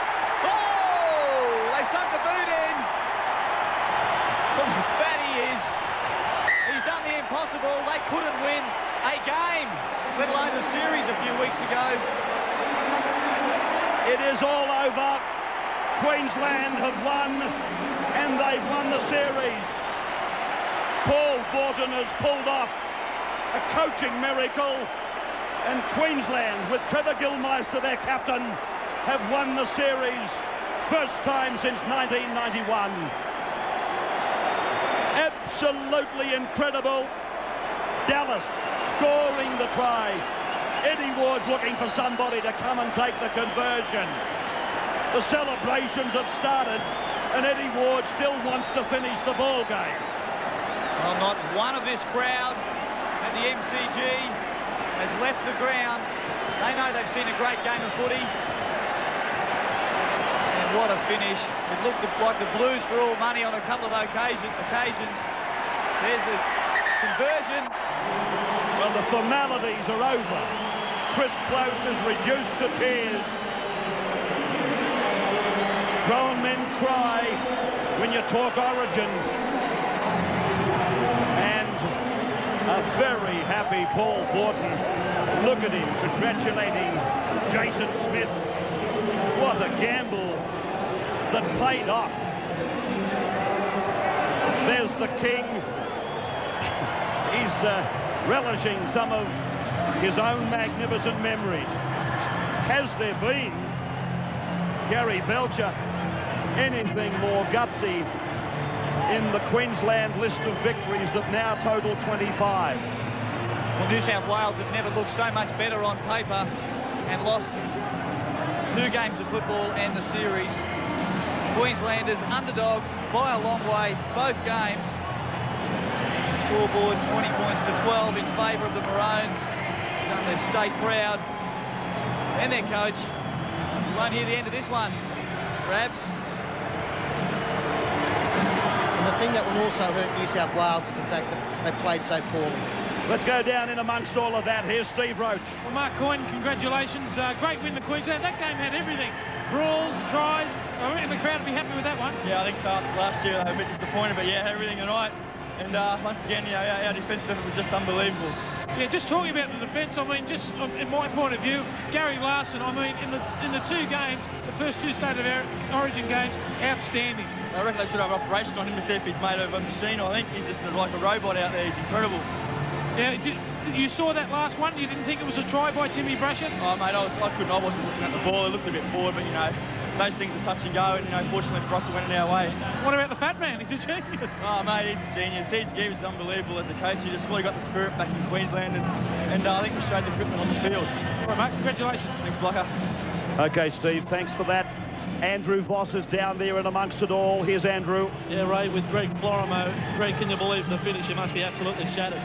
Oh, they sunk the boot in. Look how fat he is. He's done the impossible. They couldn't win a game, let alone the series a few weeks ago. It is all over. Queensland have won, and they've won the series. Paul Borton has pulled off a coaching miracle, and Queensland, with Trevor Gilmeister, their captain, have won the series. First time since 1991. Absolutely incredible. Dallas scoring the try. Eddie Ward's looking for somebody to come and take the conversion. The celebrations have started, and Eddie Ward still wants to finish the ball game. Well, not one of this crowd at the MCG has left the ground. They know they've seen a great game of footy. And what a finish. It looked like the Blues for all money on a couple of occasions. There's the conversion. Well, the formalities are over. Chris Close is reduced to tears. Grown men cry when you talk Origin. And a very happy Paul Borton. Look at him congratulating Jason Smith. What a gamble that paid off. There's the king. He's relishing some of his own magnificent memories. Has there been, Gary Belcher, anything more gutsy in the Queensland list of victories that now total 25? Well, New South Wales have never looked so much better on paper and lost 2 games of football and the series. Queenslanders underdogs by a long way, both games. Scoreboard 20 points to 12 in favour of the Maroons. Done their state proud. And their coach. You won't hear the end of this one, Rabs. And the thing that will also hurt New South Wales is the fact that they played so poorly. Let's go down in amongst all of that. Here's Steve Roach. Well, Mark Coyne, congratulations. Great win to Queensland. That game had everything. Brawls, tries. I reckon the crowd will be happy with that one. Yeah, I think so. Last year they were a bit disappointed, but yeah, everything tonight. And once again, you know, our defensive effort was just unbelievable. Yeah, just talking about the defence, I mean, just in my point of view, Gary Larson, I mean, in the 2 games, the first 2 State of Origin games, outstanding. I reckon they should have an operation on him to see if he's made of a machine. I think he's just like a robot out there. He's incredible. Yeah, you saw that last one? You didn't think it was a try by Timmy Brasher? Oh, mate, I wasn't looking at the ball. It looked a bit forward, but, you know, those things are touch and go, and, you know, fortunately for us, it went in our way. What about the fat man? He's a genius. Oh, mate, he's a genius. He's unbelievable as a coach. He just really got the spirit back in Queensland, and I think we showed the equipment on the field. All right, mate, congratulations. Thanks, Blocker. OK, Steve, thanks for that. Andrew Voss is down there and amongst it all. Here's Andrew. Yeah, Ray, with Gregg Florimo. Greg, can you believe the finish? You must be absolutely shattered.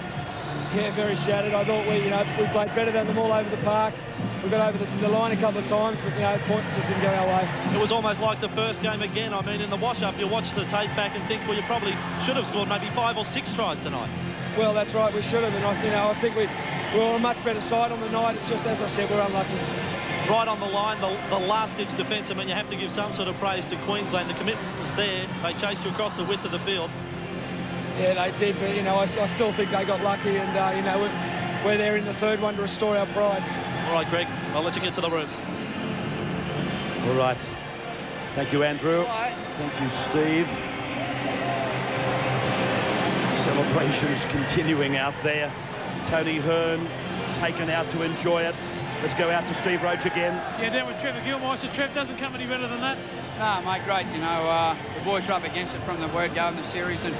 Yeah, very shattered. I thought we played better than them all over the park. We got over the line a couple of times, but, you know, points just didn't go our way. It was almost like the first game again. I mean, in the wash-up, you watch the tape back and think, well, you probably should have scored maybe 5 or 6 tries tonight. Well, that's right, we should have. And, I think we were a much better side on the night. It's just, as I said, we're unlucky. Right on the line, the last-ditch defence. I mean, you have to give some sort of praise to Queensland. The commitment was there. They chased you across the width of the field. Yeah, they did, but, you know, I still think they got lucky, and, you know, we're there in the 3rd one to restore our pride. All right, Greg, I'll let you get to the rooms. All right. Thank you, Andrew. Thank you, Steve. Celebrations continuing out there. Tony Hearn taken out to enjoy it. Let's go out to Steve Roach again. Yeah, down with Trevor Gilmeister. Trev doesn't come any better than that. No, mate, great. You know, the boys were up against it from the word go in the series, and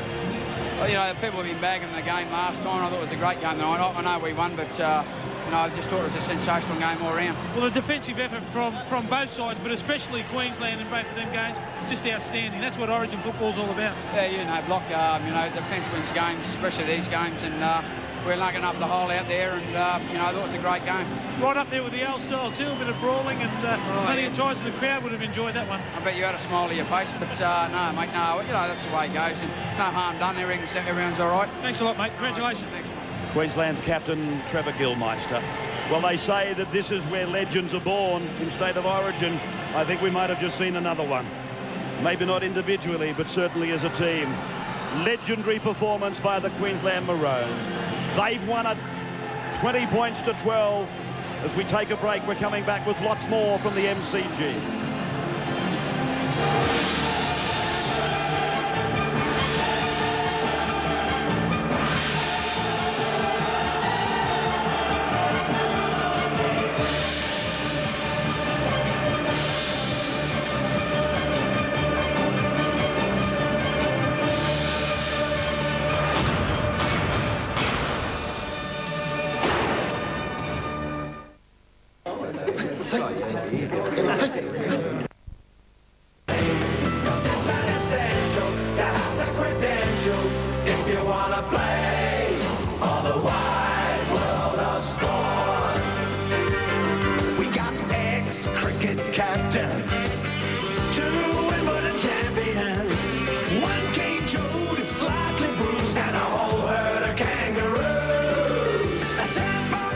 you know, people have been bagging the game last time. I thought it was a great game tonight. I know we won, but you know, I just thought it was a sensational game all around. Well, the defensive effort from both sides, but especially Queensland in both of them games, just outstanding. That's what Origin football's all about. Yeah, you know, Block. You know, defence wins games, especially these games, and we're lugging up the hole out there, and you know, I thought it was a great game. Right up there with the old style too, a bit of brawling, and plenty of times the crowd would have enjoyed that one. I bet you had a smile on your face, but no, mate, no, you know, that's the way it goes, and no harm done. Everyone's all right. Thanks a lot, mate. Congratulations. Thanks. Queensland's captain, Trevor Gilmeister. Well, they say that this is where legends are born in State of Origin. I think we might have just seen another one. Maybe not individually, but certainly as a team. Legendary performance by the Queensland Maroons. They've won it 20 points to 12. As we take a break, we're coming back with lots more from the MCG.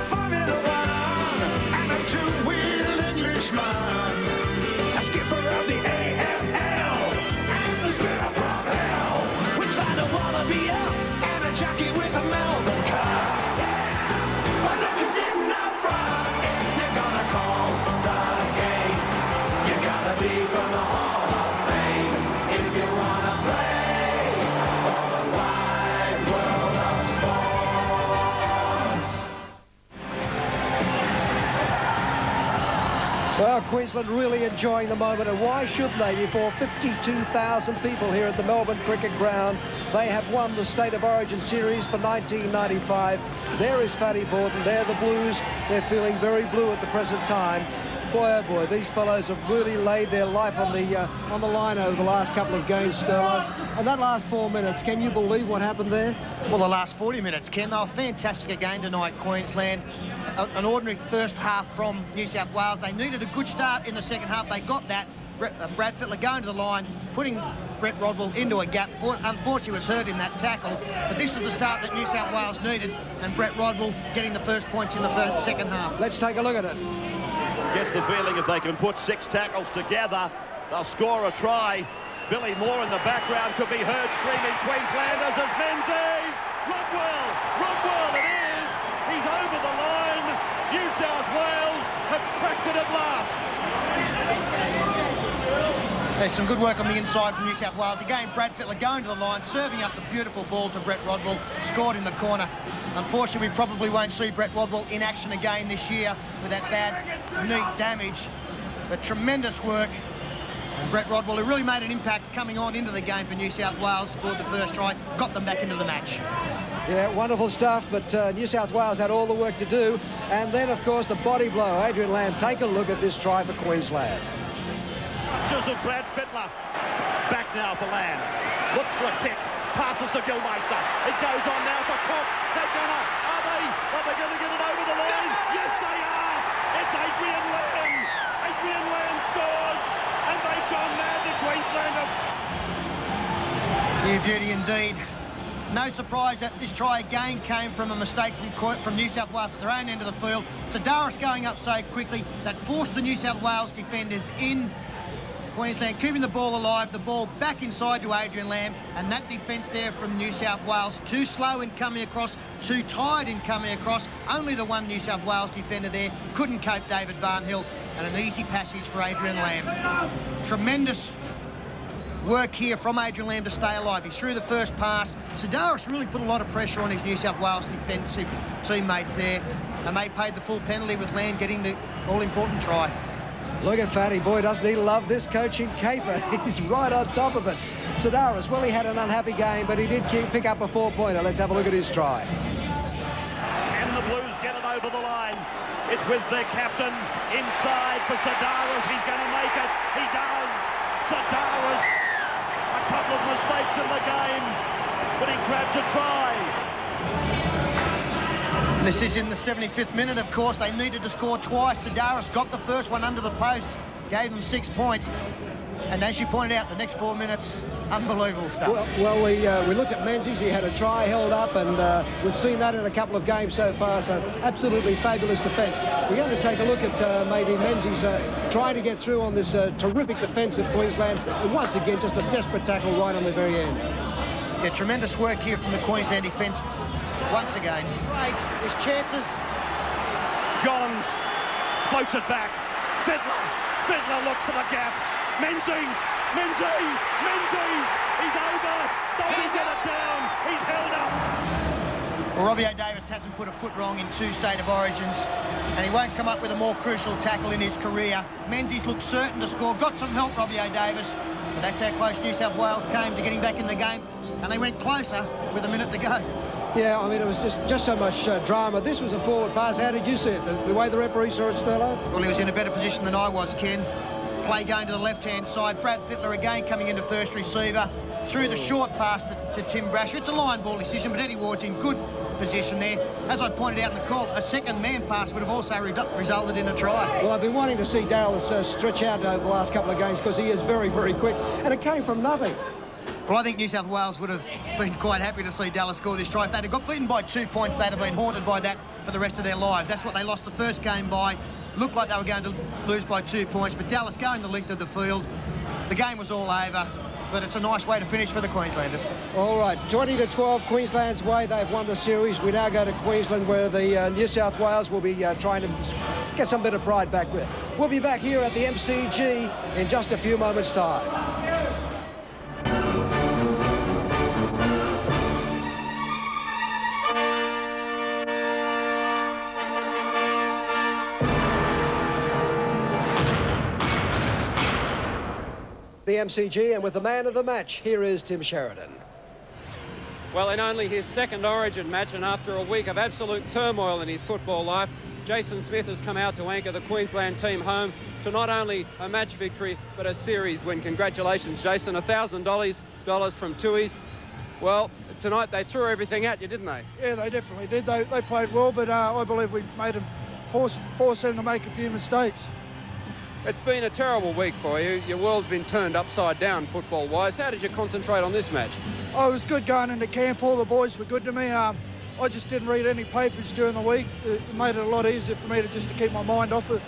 Formula One and a two-wheel Englishman. Well, Queensland really enjoying the moment, and why shouldn't they? Before 52,000 people here at the Melbourne Cricket Ground, they have won the State of Origin Series for 1995. There is Fatty Borden, there the Blues. They're feeling very blue at the present time. Boy, oh boy, these fellows have really laid their life on the line over the last couple of games, Sterlo. And that last 4 minutes, can you believe what happened there? Well, the last 40 minutes, Ken, they were fantastic again tonight, Queensland. An ordinary first half from New South Wales. They needed a good start in the second half. They got that. Brad Fittler going to the line, putting Brett Rodwell into a gap. Unfortunately, was hurt in that tackle. But this is the start that New South Wales needed, and Brett Rodwell getting the first points in the second half. Let's take a look at it. Gets the feeling if they can put 6 tackles together, they'll score a try. Billy Moore in the background could be heard screaming Queenslanders as Menzies! Rodwell it is! He's over the line! New South Wales have cracked it at last! There's some good work on the inside from New South Wales. Again, Brad Fittler going to the line, serving up the beautiful ball to Brett Rodwell, scored in the corner. Unfortunately, we probably won't see Brett Rodwell in action again this year with that bad knee damage. But tremendous work. And Brett Rodwell, who really made an impact coming on into the game for New South Wales, scored the first try, got them back into the match. Yeah, wonderful stuff, but New South Wales had all the work to do. And then, of course, the body blow. Adrian Lamb, take a look at this try for Queensland. Punches of Brad Fittler. Back now for Lamb. Looks for a kick. Passes to Gilmeister. It goes on now for Cook. Are they going to get it over the line? Yes, they are. It's Adrian Lamb. Adrian Lamb scores, and they've gone mad, the Queenslanders. Yeah, beauty indeed. No surprise that this try again came from a mistake from New South Wales at their own end of the field. Sedaris going up so quickly that forced the New South Wales defenders in. Queensland keeping the ball alive, the ball back inside to Adrian Lamb, and that defence there from New South Wales, too slow in coming across, too tired in coming across. Only the one New South Wales defender there couldn't cope, David Barnhill, and an easy passage for Adrian Lamb. Tremendous work here from Adrian Lamb to stay alive. He threw the first pass. Sedaris really put a lot of pressure on his New South Wales defensive teammates there, and they paid the full penalty with Lamb getting the all-important try. Look at Fatty, boy, doesn't he love this coaching caper. He's right on top of it. Sedaris, well, he had an unhappy game, but he did pick up a 4-pointer. Let's have a look at his try. Can the Blues get it over the line? It's with their captain inside for Sedaris. He's going to make it. He does. Sedaris. A couple of mistakes in the game, but he grabs a try. This is in the 75th minute, of course. They needed to score twice. Sedaris got the first one under the post, gave them 6 points. And as you pointed out, the next 4 minutes, unbelievable stuff. Well, we looked at Menzies. He had a try held up, and we've seen that in a couple of games so far, so absolutely fabulous defence. We're going to take a look at maybe Menzies trying to get through on this terrific defence of Queensland. And once again, just a desperate tackle right on the very end. Yeah, tremendous work here from the Queensland defence. Once again, there's chances. Johns floats it back. Fittler looks for the gap. Menzies. He's over. Does he get it down? He's held up. Well, Robbie O'Davis hasn't put a foot wrong in 2 State of Origins, and he won't come up with a more crucial tackle in his career. Menzies looked certain to score. Got some help, Robbie O'Davis, but that's how close New South Wales came to getting back in the game, and they went closer with a minute to go. Yeah, I mean, it was just so much drama. This was a forward pass. How did you see it? The way the referee saw it, Sterlo? Well, he was in a better position than I was, Ken. Play going to the left-hand side. Brad Fittler again coming into first receiver. Threw the short pass to Tim Brasher. It's a line ball decision, but Eddie Ward's in good position there. As I pointed out in the call, a second man pass would have also resulted in a try. Well, I've been wanting to see Darryl stretch out over the last couple of games because he is very, very quick, and it came from nothing. Well, I think New South Wales would have been quite happy to see Dallas score this try. If they'd have got beaten by 2 points, they'd have been haunted by that for the rest of their lives. That's what they lost the first game by. Looked like they were going to lose by 2 points, but Dallas going the length of the field. The game was all over, but it's a nice way to finish for the Queenslanders. All right, 20-12 Queensland's way. They've won the series. We now go to Queensland, where the New South Wales will be trying to get some bit of pride back with. We'll be back here at the MCG in just a few moments' time. the MCG and with the man of the match, here is Tim Sheridan. Well, in only his second Origin match and after a week of absolute turmoil in his football life, Jason Smith has come out to anchor the Queensland team home to not only a match victory, but a series win. Congratulations, Jason. $1,000 from Tui's. Well, tonight they threw everything at you, didn't they? Yeah, they definitely did. They played well, but I believe we made them force them to make a few mistakes. It's been a terrible week for you. Your world's been turned upside down football-wise. How did you concentrate on this match? Oh, it was good going into camp. All the boys were good to me. I just didn't read any papers during the week. It made it a lot easier for me to keep my mind off it.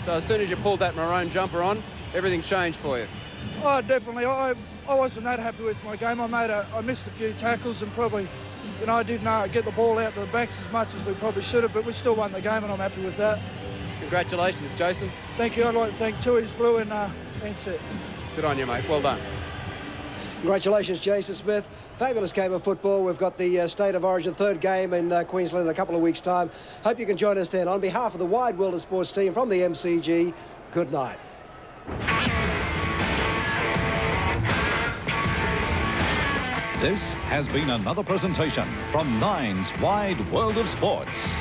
So as soon as you pulled that maroon jumper on, everything changed for you? Oh, definitely. I wasn't that happy with my game. I missed a few tackles and probably, I didn't get the ball out to the backs as much as we probably should have, but we still won the game and I'm happy with that. Congratulations, Jason. Thank you. I'd like to thank Tui's Blue and Ansett. Good on you, mate. Well done. Congratulations, Jason Smith. Fabulous game of football. We've got the State of Origin third game in Queensland in a couple of weeks' time. Hope you can join us then. On behalf of the wide world of sports team from the MCG, good night. This has been another presentation from Nine's Wide World of Sports.